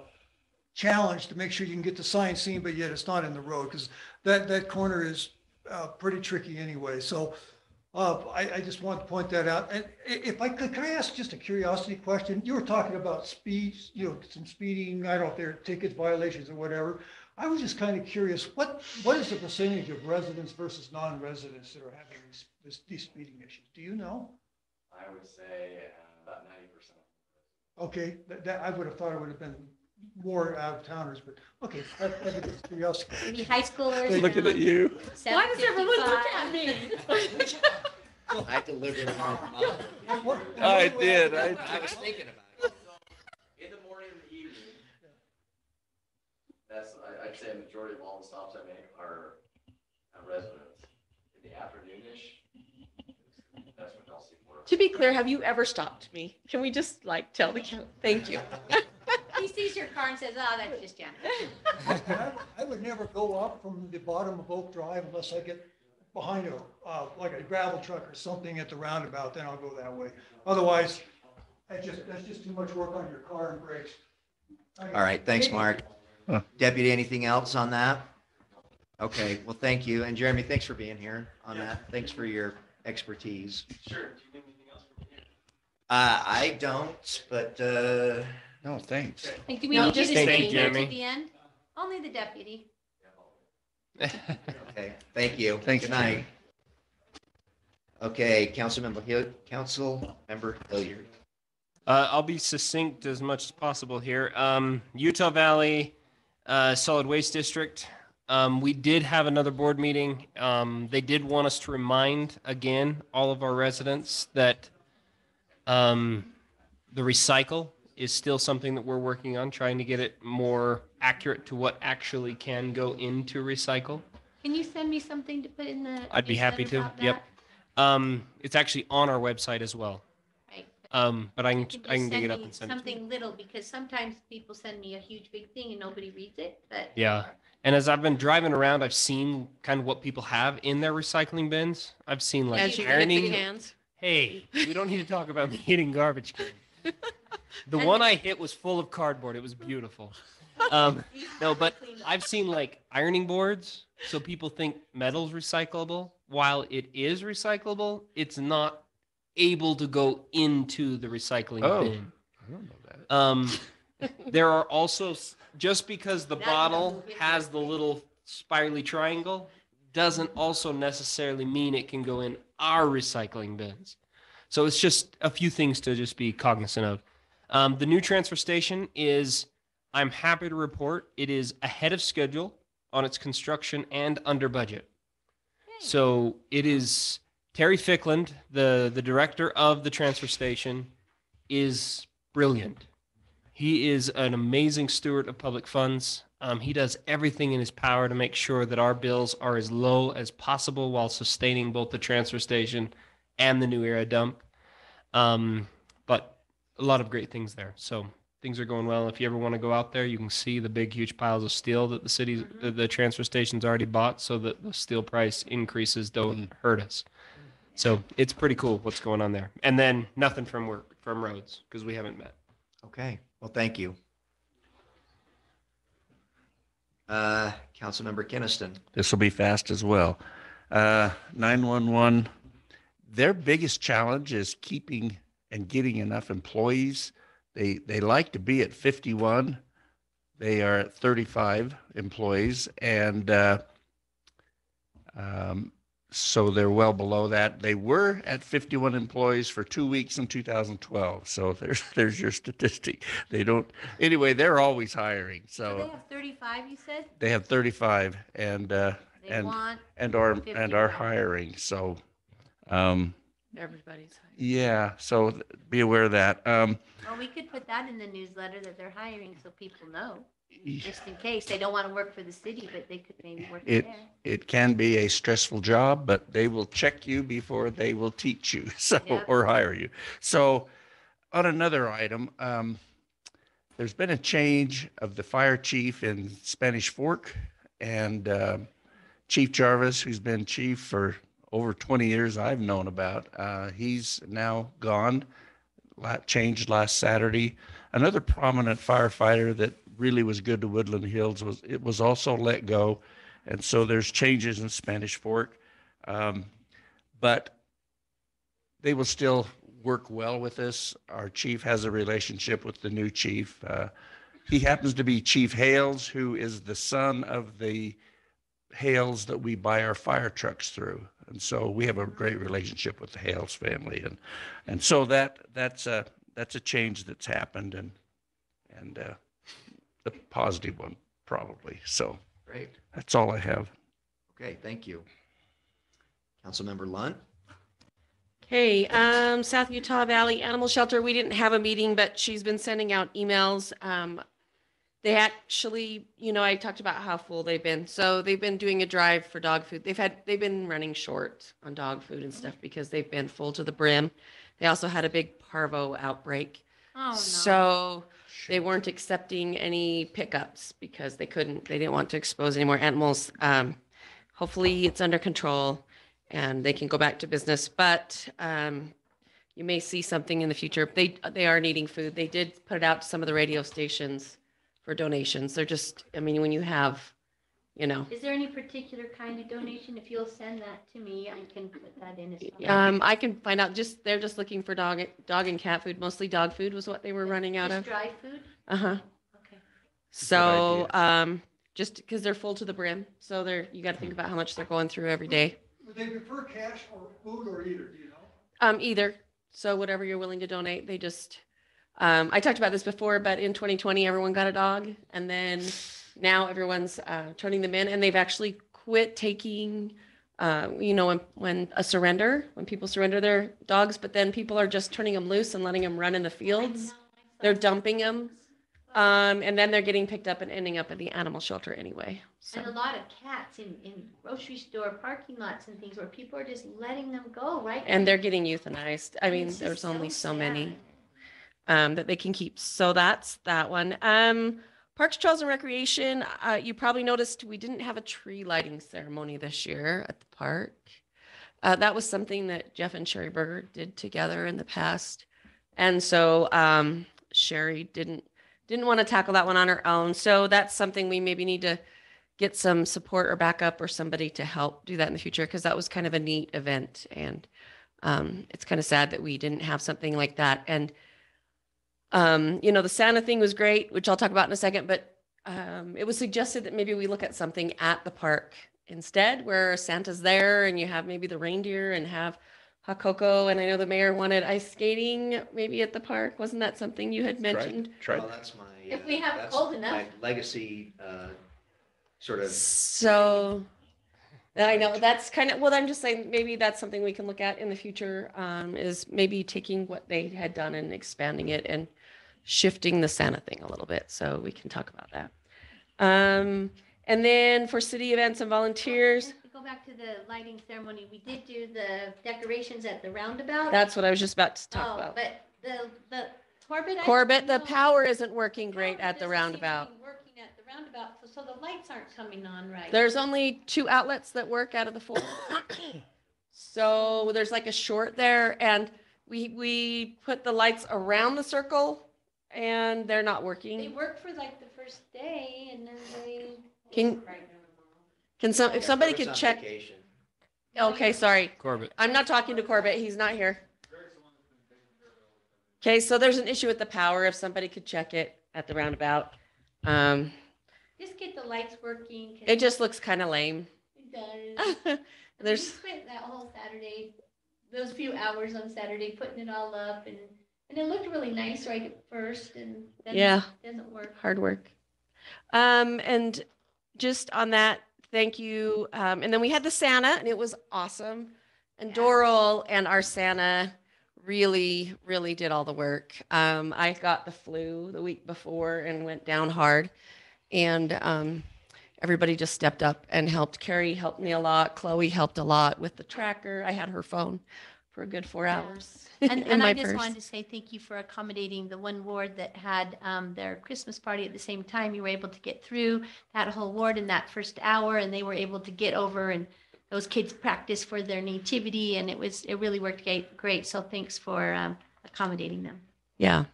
challenge to make sure you can get the sign seen, but yet it's not in the road, because that corner is pretty tricky anyway. So I just want to point that out. And if I could I ask just a curiosity question? You were talking about speeds, some speeding, I don't know if they're tickets, violations or whatever. I was just kind of curious, what is the percentage of residents versus non-residents that are having these speeding issues? Do you know? I would say about 90%. Okay, that I would have thought it would have been more out of towners, but okay, that's just curiosity. maybe high schoolers. Looking at you. Why does everyone look at me? I delivered it on. I did. I was thinking about it. In the morning and the evening, I'd say a majority of all the stops I make are residents. In the afternoonish, To be clear, have you ever stopped me? Can we just like tell the count? Thank you. He sees your car and says, oh, that's just Janet. I would never go up from the bottom of Oak Drive unless I get behind like a gravel truck or something at the roundabout, then I'll go that way. Otherwise, that's just too much work on your car and brakes. All right, thanks, Mark. Deputy, anything else on that? Okay, well, thank you. And Jeremy, thanks for being here on that. Thanks for your expertise. Sure. Do you need anything else from here? I don't, but, No, thanks. Like, do we No, need you just to thank stay you, here Jeremy. to the end? Only the deputy. okay, thank you. Thanks, Good night. Okay, Councilmember Hilliard. I'll be succinct as much as possible here. Utah Valley Solid Waste District. We did have another board meeting. They did want us to remind again all of our residents that the recycle is still something that we're working on, trying to get it more accurate to what actually can go into recycle. Can you send me something to put in the? I'd be happy newsletter to. about Yep. that? It's actually on our website as well. Right. But I You can just dig it send up me and send it to you. something little, because sometimes people send me a huge big thing and nobody reads it, but. Yeah. And as I've been driving around, I've seen kind of what people have in their recycling bins. I've seen like As you hit the ironing. cans. Hey, we don't need to talk about me hitting garbage cans. The one I hit was full of cardboard. It was beautiful. No, but I've seen like ironing boards. So people think metal's recyclable. While it is recyclable, it's not able to go into the recycling bin. I don't know that. There are also, just because the bottle has the little spirally triangle, doesn't also necessarily mean it can go in our recycling bins. So it's just a few things to just be cognizant of. The new transfer station is, I'm happy to report, it is ahead of schedule on its construction and under budget. So it is, Terry Fickland, the director of the transfer station, is brilliant. He is an amazing steward of public funds. He does everything in his power to make sure that our bills are as low as possible while sustaining both the transfer station and the new era dump. But a lot of great things there. So things are going well. If you ever want to go out there, you can see the big, huge piles of steel that the transfer station's already bought, so that the steel price increases don't hurt us. So it's pretty cool what's going on there. And then nothing from roads, because we haven't met. Okay, well, thank you. Councilmember Kinnison. This will be fast as well. 911, their biggest challenge is keeping and getting enough employees. They like to be at 51. They are at 35 employees, and so they're well below that. They were at 51 employees for 2 weeks in 2012. So there's your statistic. They don't, anyway, they're always hiring. So they So have 35, you said? they have 35 and want are hiring. So Everybody's. yeah, so be aware of that. Well, we could put that in the newsletter that they're hiring so people know, just in case they don't want to work for the city, but they could maybe work It there. it can be a stressful job, but they will check you before they will teach you, so Yeah. or hire you. So on another item, there's been a change of the fire chief in Spanish Fork, and Chief Jarvis, who's been chief for over 20 years I've known about, he's now gone. Changed last Saturday. Another prominent firefighter that really was good to Woodland Hills was also let go, and so there's changes in Spanish Fork, but they will still work well with us. Our chief has a relationship with the new chief. He happens to be Chief Hales, who is the son of the Hales that we buy our fire trucks through. And so we have a great relationship with the Hales family. And so that's a change that's happened, and the positive one probably. So Great. that's all I have. Okay, thank you. Councilmember Lunt. Okay, South Utah Valley Animal Shelter, we didn't have a meeting, but she's been sending out emails. They actually, I talked about how full they've been. So they've been doing a drive for dog food. They've been running short on dog food and stuff because they've been full to the brim. They also had a big parvo outbreak. Oh, no. So they weren't accepting any pickups because they didn't want to expose any more animals. Hopefully it's under control and they can go back to business, but you may see something in the future. They are needing food. They did put it out to some of the radio stations for donations. They're just, when you have, Is there any particular kind of donation? If you'll send that to me, I can put that in as well. I can find out. They're just looking for dog and cat food. Mostly dog food was what they were running out Just of. dry food? Uh-huh. Okay. So, just because they're full to the brim, so you got to think about how much they're going through every day. Would they prefer cash or food or either, do you know? Either. So whatever you're willing to donate, they just. I talked about this before, but in 2020, everyone got a dog, and then now everyone's turning them in, and they've actually quit taking. When people surrender their dogs, but then people are just turning them loose and letting them run in the fields. They're dumping them. And then they're getting picked up and ending up at the animal shelter anyway. So. And a lot of cats in grocery store parking lots and things where people are just letting them go, right? And they're getting euthanized. I mean, there's only so many that they can keep. So that's that one. Parks, Trails, and Recreation. You probably noticed we didn't have a tree lighting ceremony this year at the park. That was something that Jeff and Sherry Berger did together in the past. And so Sherry didn't want to tackle that one on her own. So that's something we maybe need to get some support or backup or somebody to help do that in the future, because that was kind of a neat event. And it's kind of sad that we didn't have something like that. And, the Santa thing was great, which I'll talk about in a second, but it was suggested that maybe we look at something at the park instead, where Santa's there and you have maybe the reindeer and have hot cocoa. And I know the mayor wanted ice skating maybe at the park. Wasn't that something you had mentioned? Well, that's my. If we have that's cold enough. my legacy, sort of. So I know that's kind of, well, I'm just saying maybe that's something we can look at in the future, is maybe taking what they had done and expanding it and shifting the Santa thing a little bit. So we can talk about that. And then for city events and volunteers. To go back to the lighting ceremony, we did do the decorations at the roundabout. That's what I was just about to talk about. But the Corbett. Corbett, the power isn't working great at the roundabout. Working at the roundabout, so the lights aren't coming on right. There's only 2 outlets that work out of the 4. So there's like a short there, and we put the lights around the circle and they're not working. They worked for like the first day and then they. If somebody could check. Okay, sorry. Corbett. I'm not talking to Corbett. He's not here. Okay, so there's an issue with the power. If somebody could check it at the roundabout. Just get the lights working. It just looks kind of lame. It does. We spent that whole Saturday, those few hours on Saturday, putting it all up, and it looked really nice right at first, and then it doesn't work. Hard work. And just on that, thank you. And then we had the Santa, and it was awesome. And Doral and our Santa really, really did all the work. I got the flu the week before and went down hard, and everybody just stepped up and helped. Carrie helped me a lot. Chloe helped a lot with the tracker. I had her phone for a good 4 hours. And I just wanted to say thank you for accommodating the one ward that had their Christmas party at the same time. You were able to get through that whole ward in that first hour, and they were able to get over, and those kids practiced for their nativity, and it really worked great. So thanks for accommodating them. Yeah,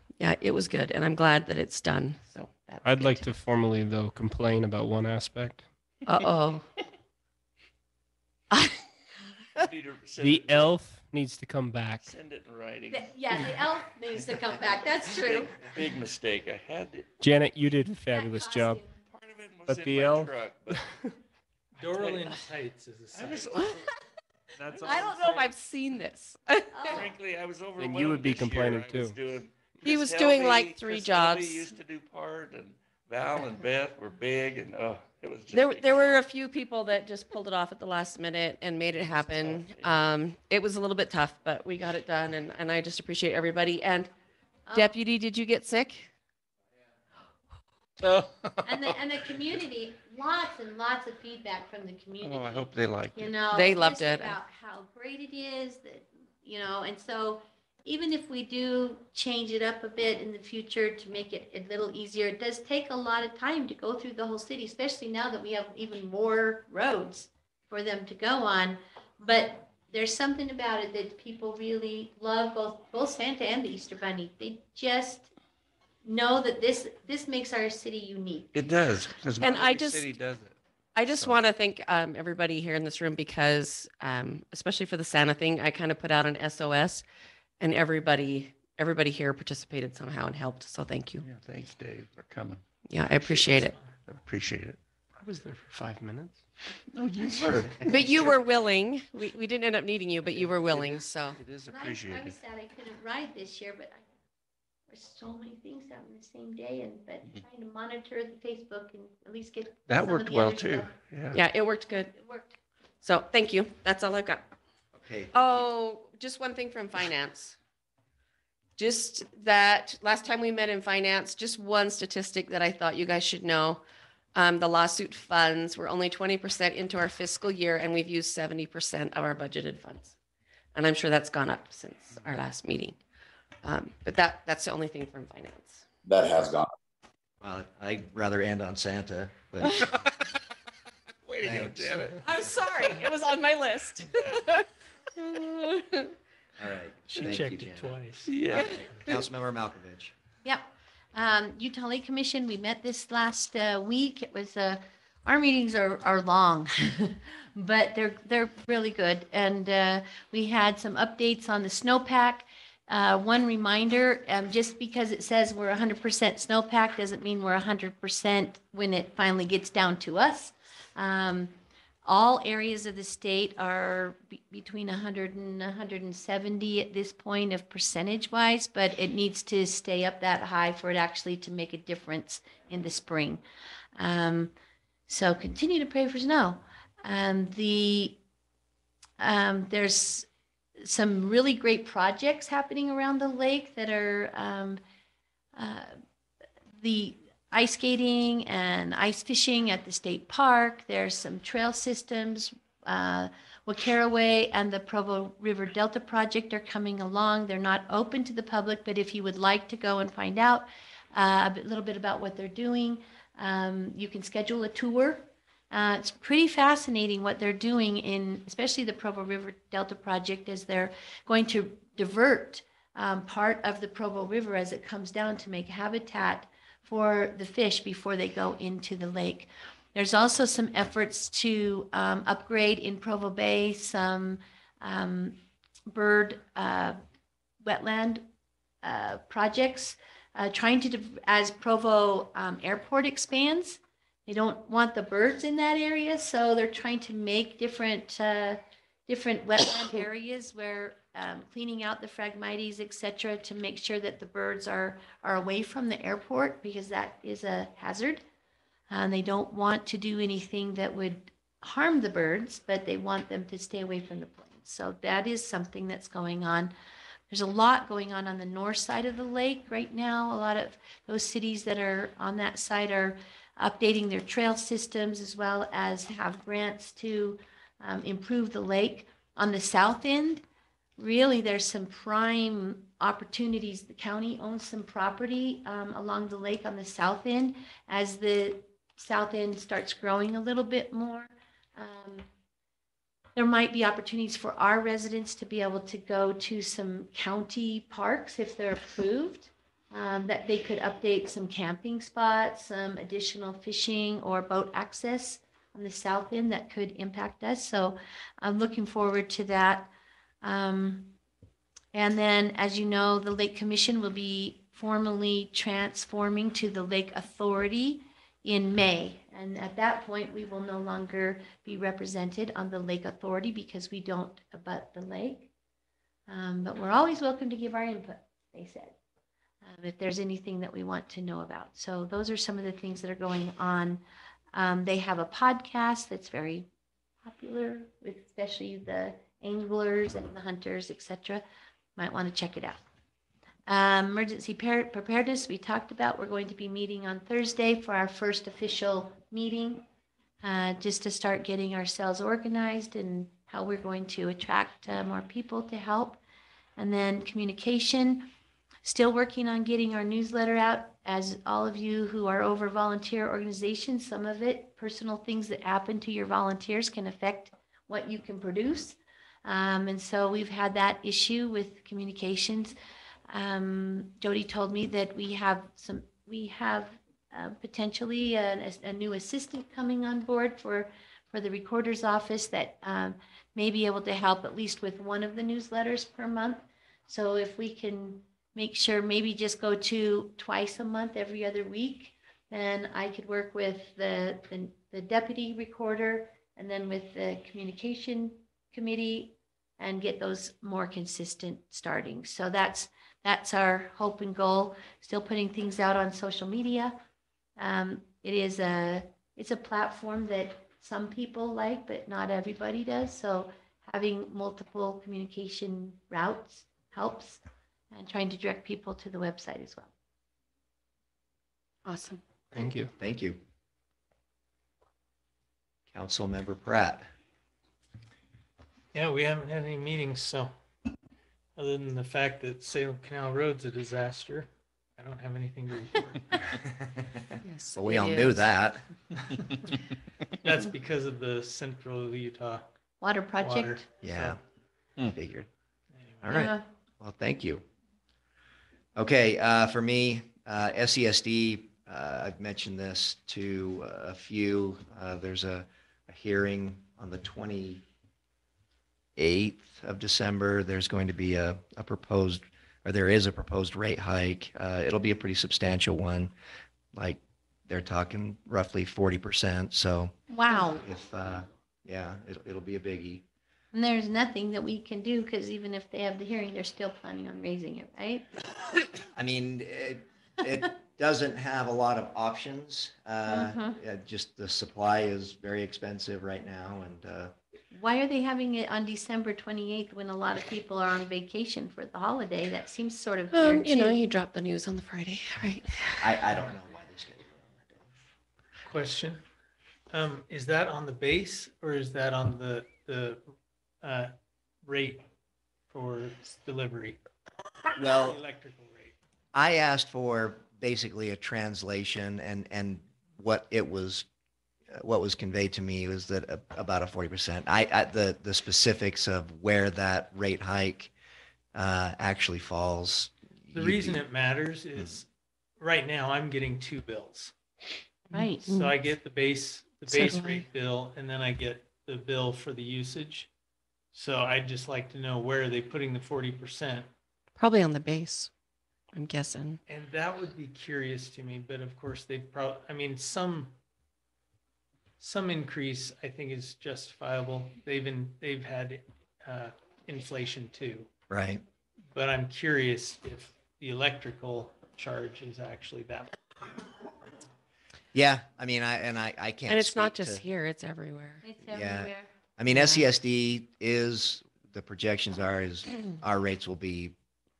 it was good, and I'm glad that it's done. So I'd like to formally, though, complain about one aspect. Uh-oh. The elf needs to come back. Send it in writing. The elf needs to come back. That's true. Big mistake. I had it. Janet, you did a fabulous job. Part of it was But in the my elf. truck, but Doral in tights is a sight. That's all I I'm don't know if saying. I've seen this. Frankly, I was overwhelmed. And you would be this year. complaining I was too. doing He Chris was doing Helby, like 3 Chris jobs. Helby used to do part, and Val and Beth were big, and it was just There were a few people that just pulled it off at the last minute and made it happen. It was a little bit tough, but we got it done, and I just appreciate everybody. And Deputy, did you get sick? And the community, lots and lots of feedback from the community. Oh, I hope they liked You it. know, They loved just it. about how great it is that, you know, and so even if we do change it up a bit in the future to make it a little easier, it does take a lot of time to go through the whole city, especially now that we have even more roads for them to go on. But there's something about it that people really love, both Santa and the Easter Bunny. They just know that this makes our city unique. It does. 'Cause And not I every just- city does it. I just So- want to thank everybody here in this room because, especially for the Santa thing, I kind of put out an SOS, and everybody here participated somehow and helped. So thank you. Yeah, thanks, Dave, for coming. Yeah, I appreciate it. I appreciate it. I was there for 5 minutes. No, you were. But you were willing. We didn't end up needing you, but you were willing. So It is But I appreciated. was sad I couldn't ride this year, but there's so many things happening the same day, but trying to monitor the Facebook and at least get That some of worked the well other too. stuff. Yeah. yeah, it worked good. It worked. So thank you. That's all I've got. Okay. Oh, just one thing from finance. Just that last time we met in finance, just one statistic that I thought you guys should know. The lawsuit funds, we're only 20% into our fiscal year and we've used 70% of our budgeted funds. And I'm sure that's gone up since our last meeting. But that's the only thing from finance. That has gone. Well, I'd rather end on Santa, but Way to go, Thanks. damn it. I'm sorry, it was on my list. all right. She Thank checked you, it Janet. twice. Yeah. Councilmember Malkovich. Yep. Utah Lake Commission, we met this last week. It was, our meetings are long, but they're really good. And we had some updates on the snowpack. One reminder, just because it says we're 100% snowpack doesn't mean we're 100% when it finally gets down to us. All areas of the state are between 100 and 170 at this point of percentage wise, but it needs to stay up that high for it actually to make a difference in the spring. So continue to pray for snow. There's some really great projects happening around the lake that are the ice skating and ice fishing at the state park. There's some trail systems. Wakaraway and the Provo River Delta project are coming along. They're not open to the public, but if you would like to go and find out a little bit about what they're doing, you can schedule a tour. It's pretty fascinating what they're doing in, especially the Provo River Delta project, as they're going to divert part of the Provo River as it comes down to make habitat for the fish before they go into the lake. There's also some efforts to upgrade in Provo Bay some bird wetland projects, trying to, as Provo Airport expands, they don't want the birds in that area, so they're trying to make different wetland areas where cleaning out the Phragmites, et cetera, to make sure that the birds are away from the airport, because that is a hazard. And they don't want to do anything that would harm the birds, but they want them to stay away from the planes. So that is something that's going on. There's a lot going on the north side of the lake right now. A lot of those cities that are on that side are updating their trail systems, as well as have grants to improve the lake. On the south end, really, there's some prime opportunities. The county owns some property along the lake on the south end. As the south end starts growing a little bit more, there might be opportunities for our residents to be able to go to some county parks if they're approved, that they could update some camping spots, some additional fishing or boat access on the south end that could impact us. So I'm looking forward to that. And then, as you know, the Lake Commission will be formally transforming to the Lake Authority in May. And at that point, we will no longer be represented on the Lake Authority because we don't abut the lake. But we're always welcome to give our input, they said, if there's anything that we want to know about. So those are some of the things that are going on. They have a podcast that's very popular, with especially the anglers and the hunters, etc. Might want to check it out. Emergency preparedness, we talked about. We're going to be meeting on Thursday for our first official meeting, just to start getting ourselves organized and how we're going to attract more people to help. And then communication, still working on getting our newsletter out. As all of you who are over volunteer organizations, some of it, personal things that happen to your volunteers can affect what you can produce. And so we've had that issue with communications. Jody told me that we have potentially a new assistant coming on board for the recorder's office that may be able to help at least with one of the newsletters per month. So if we can make sure maybe just go to twice a month, every other week, then I could work with the deputy recorder and then with the communication committee and get those more consistent starting. So that's our hope and goal. Still putting things out on social media. It's a platform that some people like, but not everybody does. So having multiple communication routes helps, and trying to direct people to the website as well. Awesome. Thank you. Thank you. Councilmember Pratt. Yeah, we haven't had any meetings, so other than the fact that Salem Canal Road's a disaster, I don't have anything to report. Yes, Well, we all knew that. That's because of the Central Utah Water project. water. Yeah, So, figured. All right. Yeah. Well, thank you. Okay, for me, SESD, I've mentioned this to a few. There's a hearing on the 28th of December. There's going to be a proposed, or there is a proposed rate hike. It'll be a pretty substantial one. Like they're talking roughly 40%. So Wow. if, yeah, it'll be a biggie. And there's nothing that we can do because even if they have the hearing, they're still planning on raising it, right? I mean, it doesn't have a lot of options. Just the supply is very expensive right now. And Why are they having it on December 28th when a lot of people are on vacation for the holiday? That seems sort of weird You know, too. you drop the news on the Friday, right? I don't know why they schedule it on that day. Question, is that on the base or is that on the rate for delivery? Well, The electrical rate. I asked for basically a translation, and what was conveyed to me was that about a 40%. The specifics of where that rate hike actually falls. The reason it matters is right now I'm getting two bills. Right. So I get the base So do I. rate bill, and then I get the bill for the usage. So I'd just like to know where are they putting the 40%? Probably on the base, I'm guessing. And that would be curious to me, but of course they probably, I mean, some increase I think is justifiable. They've had inflation too. Right. But I'm curious if the electrical charge is actually that. Yeah, I mean, I can't. And it's not speak just to- here, it's everywhere. It's Yeah. everywhere. I mean, SESD is, the projections are, is our rates will be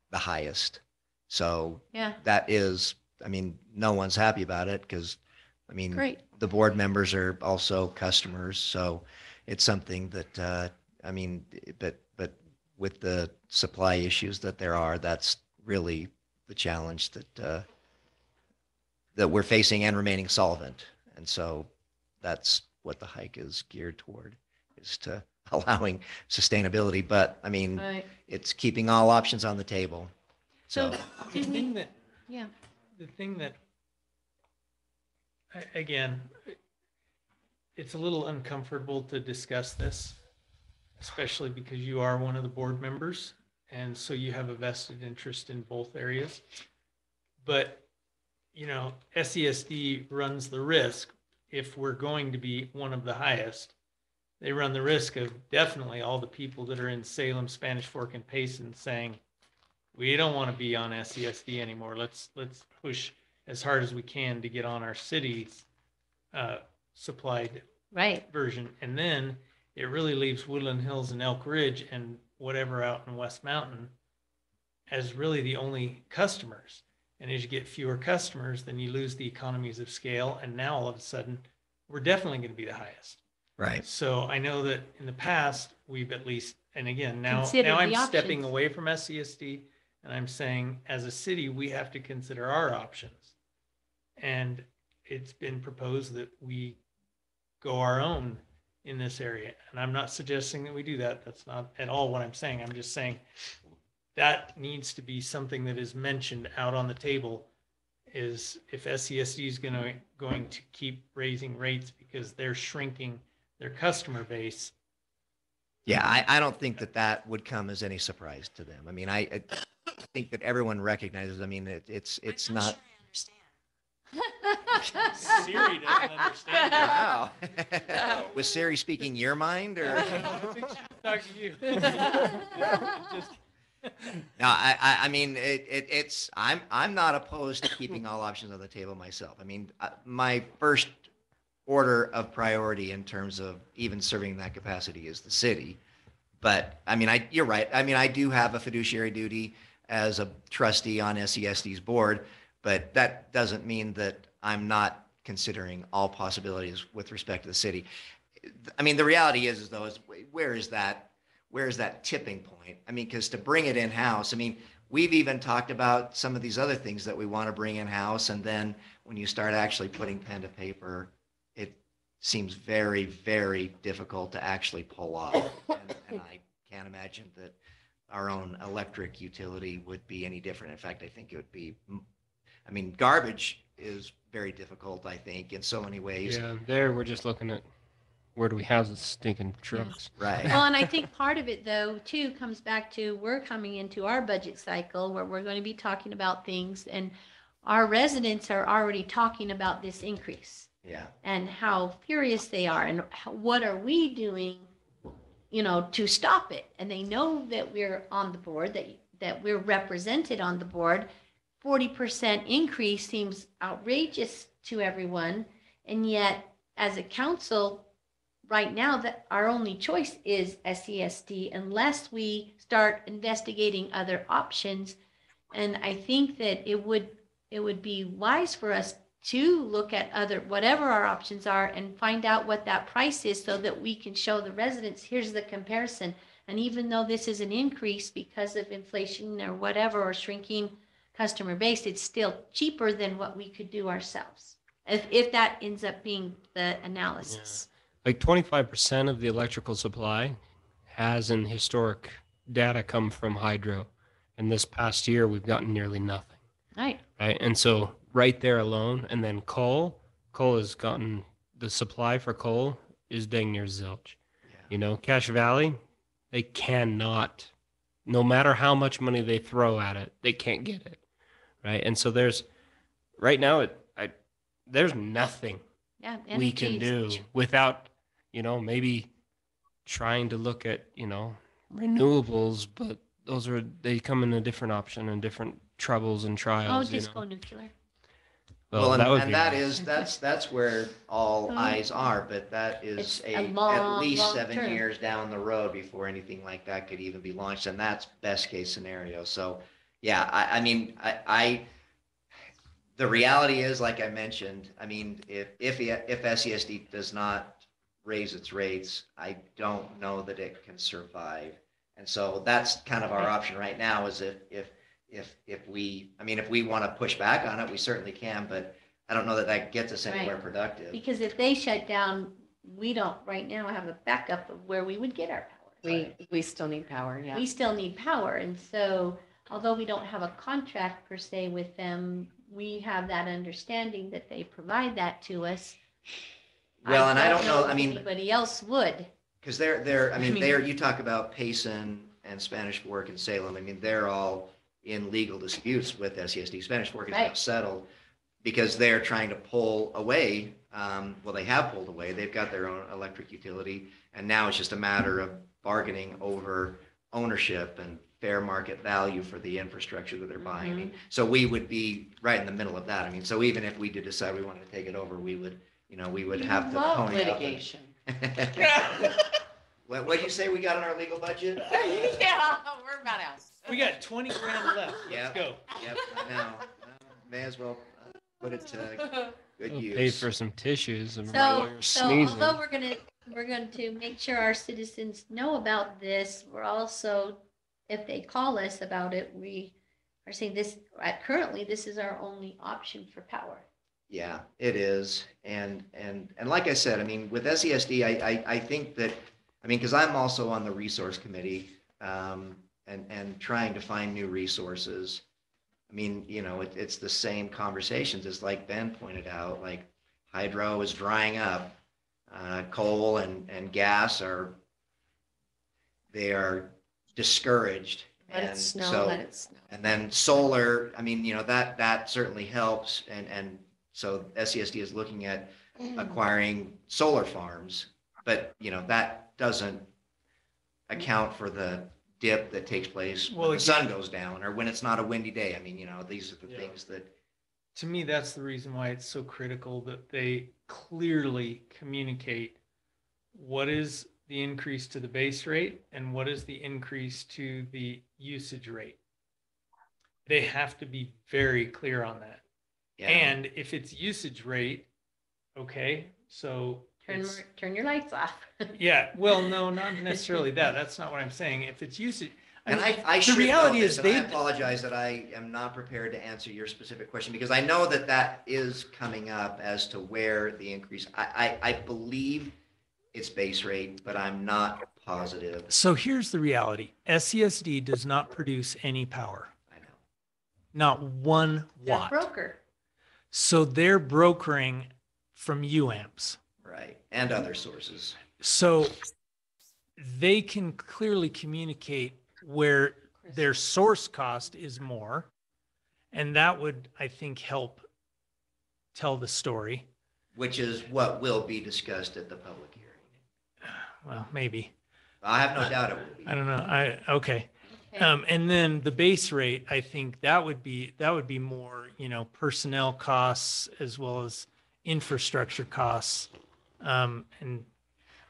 the highest. So Yeah. that is, I mean, no one's happy about it because, I mean, Great. the board members are also customers. So it's something that, I mean, but with the supply issues that there are, that's really the challenge that we're facing and remaining solvent. And so that's what the hike is geared toward, is to allowing sustainability. But I mean, Right. it's keeping all options on the table. So, So, The thing that, yeah. again, it's a little uncomfortable to discuss this, especially because you are one of the board members, and so you have a vested interest in both areas. But, you know, SESD runs the risk, if we're going to be one of the highest, they run the risk of definitely all the people that are in Salem, Spanish Fork, and Payson saying, we don't want to be on SESD anymore. Let's push as hard as we can to get on our city's supplied Right. version. And then it really leaves Woodland Hills and Elk Ridge and whatever out in West Mountain as really the only customers. And as you get fewer customers, then you lose the economies of scale. And now all of a sudden, we're definitely going to be the highest. Right. So I know that in the past, we've at least, and again, now Considered I'm the stepping options. away from SCSD and I'm saying as a city, we have to consider our options. And it's been proposed that we go our own in this area. And I'm not suggesting that we do that. That's not at all what I'm saying. I'm just saying that needs to be something that is mentioned out on the table, is if SCSD is going to keep raising rates because they're shrinking their customer base. Yeah, I don't think that that would come as any surprise to them. I mean, I think that everyone recognizes, I mean, it's not. Siri doesn't understand. Wow. Was Siri speaking your mind, or? I think she's talking to you. Just No, I mean, I'm not opposed to keeping all options on the table myself. I mean, my first order of priority in terms of even serving that capacity is the city. But I mean, you're right. I mean, I do have a fiduciary duty as a trustee on SCSD's board, but that doesn't mean that I'm not considering all possibilities with respect to the city. I mean, the reality is though, where is that tipping point? I mean, because to bring it in-house, I mean, we've even talked about some of these other things that we want to bring in-house, and then when you start actually putting pen to paper, it seems very, very difficult to actually pull off. And I can't imagine that our own electric utility would be any different. In fact, I think it would be, I mean, garbage is very difficult, I think, in so many ways. Yeah, there we're just looking at where do we house the stinking trucks? Right. Well, and I think part of it though, too, comes back to we're coming into our budget cycle where we're going to be talking about things, and our residents are already talking about this increase. Yeah. And how furious they are, and what are we doing, to stop it? And they know that we're on the board, that we're represented on the board. 40% increase seems outrageous to everyone, and yet as a council right now, that our only choice is SCSD unless we start investigating other options. And I think that it would be wise for us to look at whatever our options are and find out what that price is so that we can show the residents, here's the comparison. And even though this is an increase because of inflation or whatever, or shrinking customer base, it's still cheaper than what we could do ourselves. If that ends up being the analysis. Yeah. Like 25% of the electrical supply has in historic data come from hydro. And this past year, we've gotten nearly nothing. Right. Right. And so right there alone, and then coal has gotten, the supply for coal is dang near zilch. Yeah. Cache Valley, they cannot, no matter how much money they throw at it, they can't get it. Right. And so there's nothing we can do without, maybe trying to look at, renewables, but they come in a different option and different troubles and trials. Oh, just go nuclear. Well, that's where all eyes are, but that is at least 7 years down the road before anything like that could even be launched, and that's best case scenario. So, yeah, I mean, the reality is, like I mentioned, I mean, if SCSD does not raise its rates, I don't know that it can survive, and so that's kind of our option right now. Is if we want to push back on it, we certainly can, but I don't know that gets us anywhere productive. Because if they shut down, we don't right now have a backup of where we would get our power. We still need power, yeah. We still need power. And so although we don't have a contract per se with them, we have that understanding that they provide that to us. Well, and I don't know, I mean, anybody else would. Because you talk about Payson and Spanish Fork and Salem. I mean, they're all in legal disputes with SCSD. Spanish Fork is now settled because they're trying to pull away. Well, they have pulled away. They've got their own electric utility, and now it's just a matter of bargaining over ownership and fair market value for the infrastructure that they're buying. I mean, so we would be right in the middle of that. I mean, so even if we did decide we wanted to take it over, we would have to pony litigation. What did you say we got in our legal budget? Yeah, we're about out. We got 20 grand left. Let's Yep. go. Yep, I know. May as well put it to good We'll use. pay for some tissues and So, so sneezing. although we're going to make sure our citizens know about this, we're also, if they call us about it, we are saying this, currently, this is our only option for power. Yeah, it is. And like I said, I mean, with SESD, I think that, I mean, because I'm also on the resource committee, and trying to find new resources. I mean, you know, it's the same conversations as like Ben pointed out, like hydro is drying up. Coal and gas they are discouraged. Let it And snow, so, let it snow. and then solar, I mean, you know, that certainly helps. And so SESD is looking at acquiring solar farms, but you know, that doesn't account for the dip that takes place when the sun goes down or when it's not a windy day. I mean, you know, these are the things that. To me, that's the reason why it's so critical that they clearly communicate what is the increase to the base rate and what is the increase to the usage rate. They have to be very clear on that. Yeah. And if it's usage rate, okay, so Turn your lights off. yeah, well, no, not necessarily that. That's not what I'm saying. If it's usage, And mean, I the should reality know is this, and I they apologize that I am not prepared to answer your specific question because I know that is coming up as to where the increase. I believe it's base rate, but I'm not positive. So here's the reality. SESD does not produce any power. I know. Not 1 They're watt. broker. So they're brokering from UAMPS. Right. And other sources. So they can clearly communicate where their source cost is more. And that would, I think, help tell the story. Which is what will be discussed at the public hearing. Well, maybe. I have no doubt it will be. I don't know. Okay. And then the base rate, I think that would be more, you know, personnel costs as well as infrastructure costs. And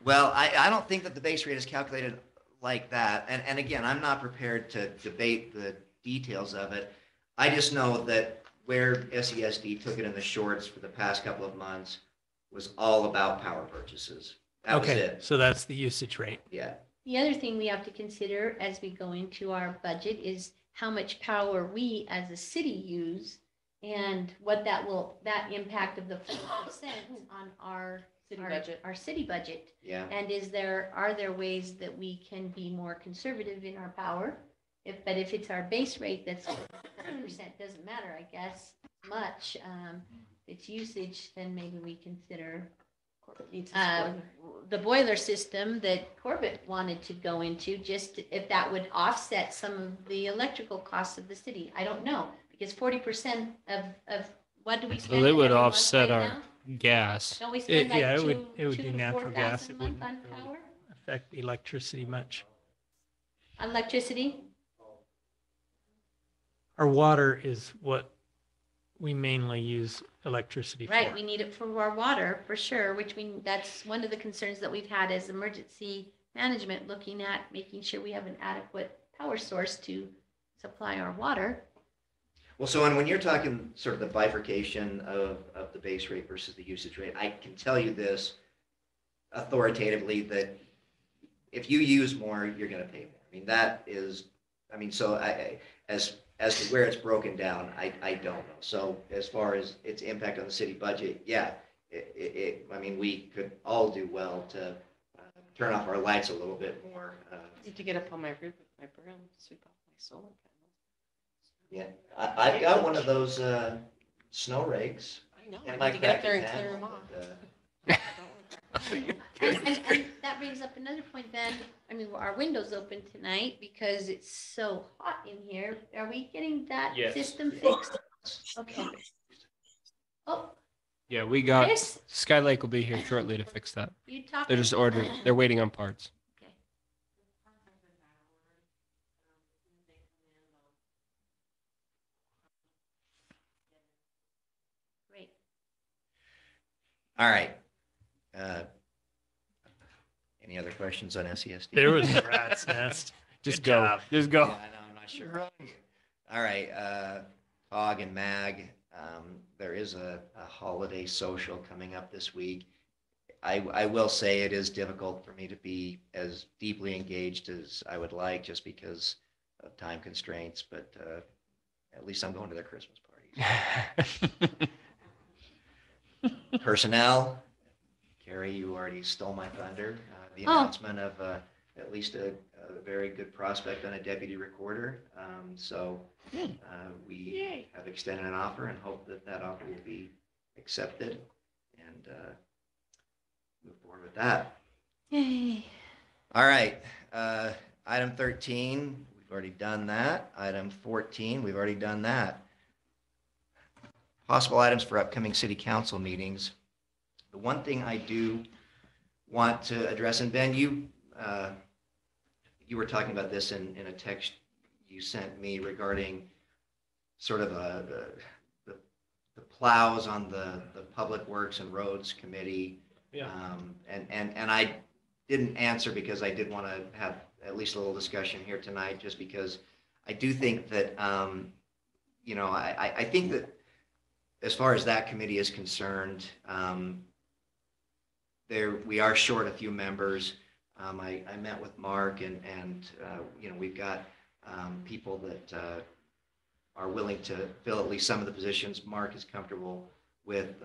well, I don't think that the base rate is calculated like that. And again, I'm not prepared to debate the details of it. I just know that where SESD took it in the shorts for the past couple of months was all about power purchases. That was it. So that's the usage rate. Yeah. The other thing we have to consider as we go into our budget is how much power we as a city use and what that impact of the 4% on our City budget. Our city budget. Yeah. And are there ways that we can be more conservative in our power? If it's our base rate that's 4%, doesn't matter, I guess, much. If it's usage, then maybe we consider the boiler system that Corbett wanted to go into, just if that would offset some of the electrical costs of the city. I don't know, because 40% of what do we spend? Well, it would every month offset right our now? gas. Don't we spend like it would two do to natural 4,000 gas. a It month wouldn't on power? affect electricity much. Electricity? Our water is what we mainly use electricity for. Right, we need it for our water, for sure, that's one of the concerns that we've had as emergency management, looking at making sure we have an adequate power source to supply our water. Well, so when you're talking sort of the bifurcation of the base rate versus the usage rate, I can tell you this authoritatively that if you use more, you're going to pay more. I mean, that is, I mean, so as to where it's broken down, I don't know. So as far as its impact on the city budget, yeah, I mean, we could all do well to turn off our lights a little bit more. Need to get up on my roof with my broom, sweep off my solar panels. Yeah, I've got one of those snow rakes. I know. in I my need to get up there and crappy clear tent, them off. but, And that brings up another point then, I mean, our window's open tonight because it's so hot in here. Are we getting that Yes. system fixed? Okay. Oh, Yeah, we got Chris? Sky Lake will be here shortly to fix that. you talking? They're just ordering. They're waiting on parts. Great. all right. Any other questions on SESD? There was a rat's nest. Just Good go. job. Just go. Yeah, I know, I'm not Sure. All right, Hog and Mag, there is a holiday social coming up this week. I will say it is difficult for me to be as deeply engaged as I would like just because of time constraints, but at least I'm going to their Christmas parties. Personnel, Carrie, you already stole my thunder. The announcement of at least a very good prospect on a deputy recorder. So we have extended an offer and hope that that offer will be accepted and move forward with that. Yay. All right. Item 13, we've already done that. Item 14, we've already done that. Possible items for upcoming city council meetings. The one thing I do want to address, and Ben, you were talking about this in a text you sent me regarding sort of the plows on the Public Works and Roads Committee. Yeah. And I didn't answer because I did want to have at least a little discussion here tonight, just because I do think that, I think that as far as that committee is concerned, we are short a few members. I met with Mark and we've got people that are willing to fill at least some of the positions. Mark is comfortable with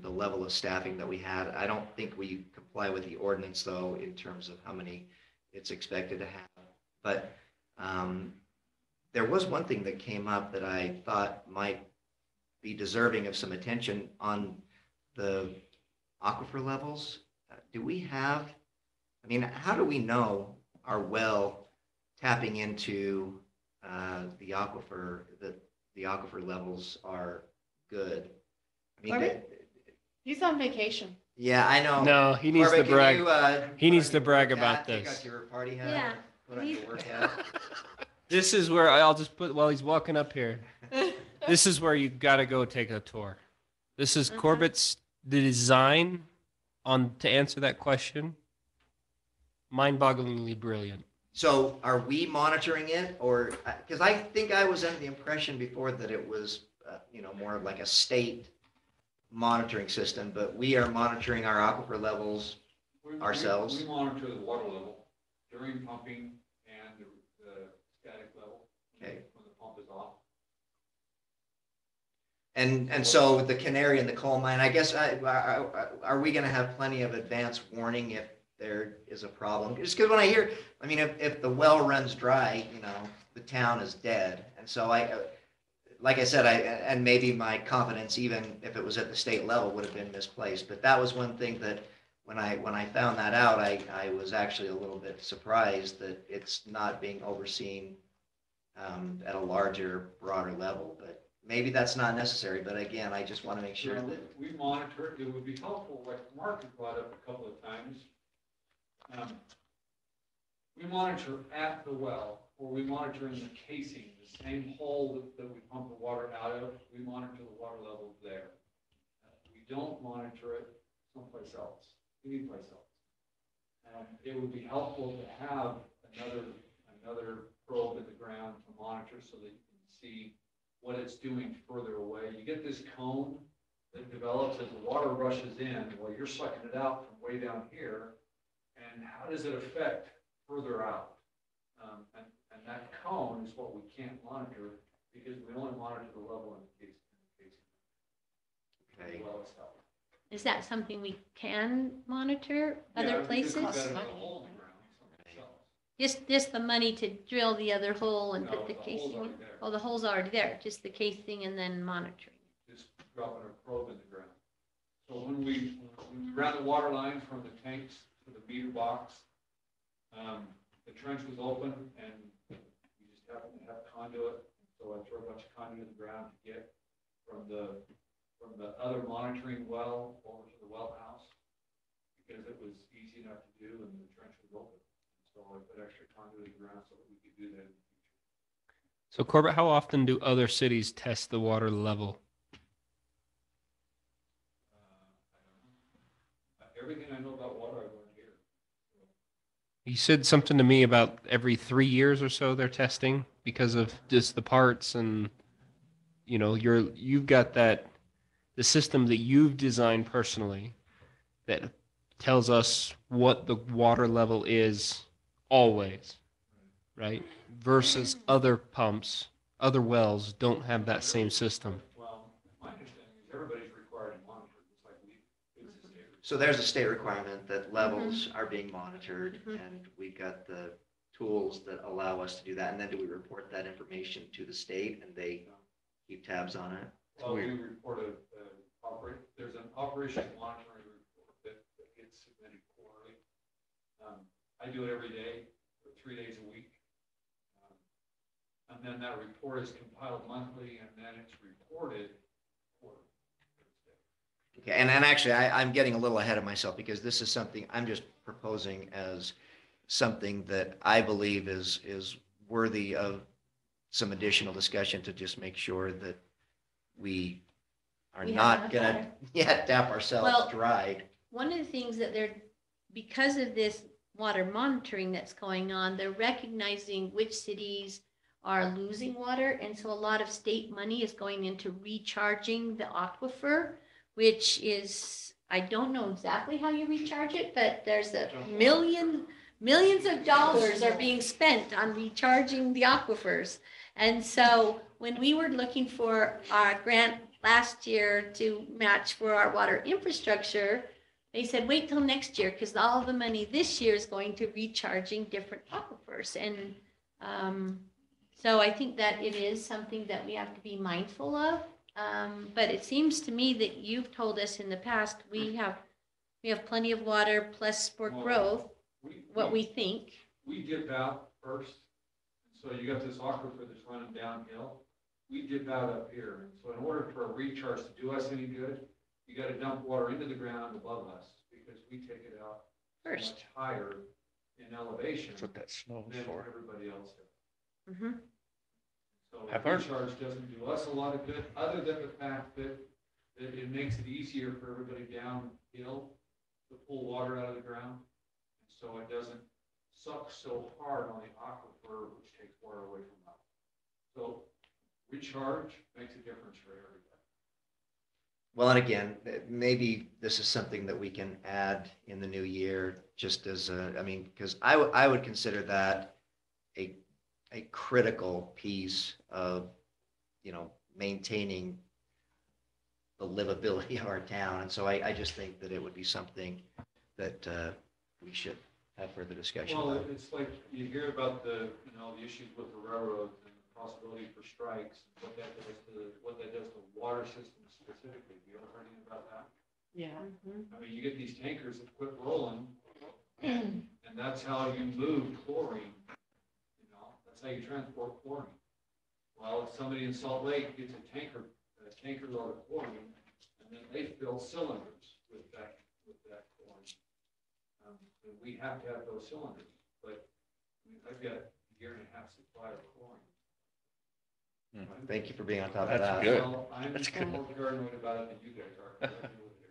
the level of staffing that we had. I don't think we comply with the ordinance though, in terms of how many it's expected to have. But there was one thing that came up that I thought might be deserving of some attention on the aquifer levels. Do we have, how do we know our well tapping into the aquifer, that the aquifer levels are good? He's on vacation. Yeah, I know. No, he needs to brag. He needs to brag about Take this. out your party hat. Yeah. Put on your work hat. This is where I'll just put while he's walking up here. This is where you got to go take a tour. This is Corbett's design to answer that question. Mind-bogglingly brilliant. So are we monitoring it, or, because I think I was under the impression before that it was, more of like a state monitoring system, but we are monitoring our aquifer levels ourselves. We monitor the water level during pumping and the static level. Okay. When the pump is off. And so the canary in the coal mine, I guess, are we going to have plenty of advance warning if there is a problem? Just because when I hear, if the well runs dry, the town is dead. And so like I said, and maybe my confidence, even if it was at the state level, would have been misplaced. But that was one thing that when I found that out, I was actually a little bit surprised that it's not being overseen at a larger, broader level. But maybe that's not necessary. But again, I just want to make sure that we monitor. It would be helpful, like Mark had brought up a couple of times. We monitor at the well, or we monitor in the casing, the same hole that we pump the water out of. We monitor the water level there. We don't monitor it someplace else, anyplace else. It would be helpful to have another probe in the ground to monitor so that you can see what it's doing further away. You get this cone that develops as the water rushes in while you're sucking it out from way down here. And how does it affect further out? And that cone is what we can't monitor because we only monitor the level in the casing. Okay. Well itself. Is that something we can monitor other places? Just the money to drill the other hole and put the casing in? Oh, the hole's already there, just the casing and then monitoring. Just dropping a probe in the ground. So when we ran the water line from the tanks to the meter box, the trench was open and we just happened to have conduit. So I threw a bunch of conduit in the ground to get from the other monitoring well over to the well house because it was easy enough to do and the trench was open. So I put extra conduit in the ground so that we could do that in the future. So Corbett, how often do other cities test the water level? Everything I know about water, I learned here. You said something to me about every 3 years or so they're testing because of just the parts and, you know, you've got the system that you've designed personally that tells us what the water level is always, right? Versus other pumps, other wells don't have that same system. Well, my understanding is everybody's required to monitor, just like we, it's a state. So there's a state requirement that levels are being monitored, and we've got the tools that allow us to do that. And then do we report that information to the state and they keep tabs on it? Well, we report there's an operation monitoring report that gets submitted quarterly. I do it every day for 3 days a week. And then that report is compiled monthly and then it's reported quarterly. Okay, and actually, I'm getting a little ahead of myself because this is something I'm just proposing as something that I believe is worthy of some additional discussion to just make sure that we are not gonna tap ourselves Well, dry. One of the things that because of this water monitoring that's going on, they're recognizing which cities are losing water. And so a lot of state money is going into recharging the aquifer, which is, I don't know exactly how you recharge it, but there's millions of dollars are being spent on recharging the aquifers. And so when we were looking for our grant last year to match for our water infrastructure, they said, wait till next year, because all the money this year is going to recharging different aquifers. And so I think that it is something that we have to be mindful of. But it seems to me that you've told us in the past, we have plenty of water plus for growth, what we think. We dip out first. So you got this aquifer that's running downhill. We dip out up here. So in order for a recharge to do us any good, you got to dump water into the ground above us because we take it out First. much higher in elevation That's what that snow is than for. everybody else does. Mm-hmm. So Have a our- recharge doesn't do us a lot of good, other than the fact that it makes it easier for everybody downhill to pull water out of the ground. So it doesn't suck so hard on the aquifer, which takes water away from us. So recharge makes a difference for everybody. Well, and again, maybe this is something that we can add in the new year, just as because I would consider that a critical piece of, maintaining the livability of our town. And so I just think that it would be something that we should have further discussion Well, about. it's like you hear about the issues with the railroads and the possibility for strikes, and what that does to the water system specifically. Have you ever heard anything about that? Yeah. I mean, you get these tankers that quit rolling, and that's how you move chlorine. That's how you transport chlorine. Well, if somebody in Salt Lake gets a tanker load of chlorine, and then they fill cylinders with that chlorine. And we have to have those cylinders, but I've got a year and a half supply of chlorine. Thank you for being on top of That's that. good. Well, I'm That's good. more paranoid about it than you guys are. 'Cause I deal with it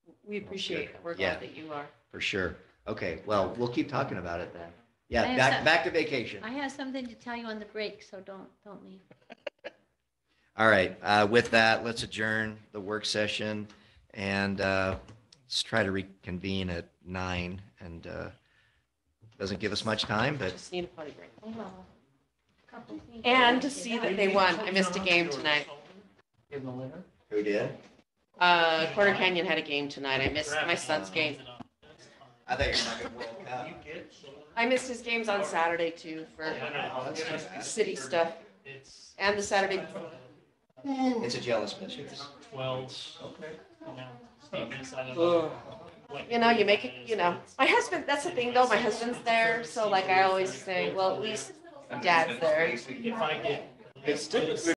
every day. We appreciate it. We're Yeah. glad that you are. For sure. Okay, well, we'll keep talking about it then. Yeah, I have back to vacation. I have something to tell you on the break, so don't leave. All right, with that, let's adjourn the work session and let's try to reconvene at 9. And doesn't give us much time, but Just need a potty break. Couple things. And to see that they won. I missed a game tonight. who did? Quarter Canyon had a game tonight. I missed my son's game. I thought you were talking World Cup. I missed his games on Saturday too for city stuff. And the Saturday before. It's a jealous business. 12. Okay. Statements, I don't know. You make it, my husband, that's the thing though, my husband's there, so like I always say, well, at least Dad's there. If I get. It's typically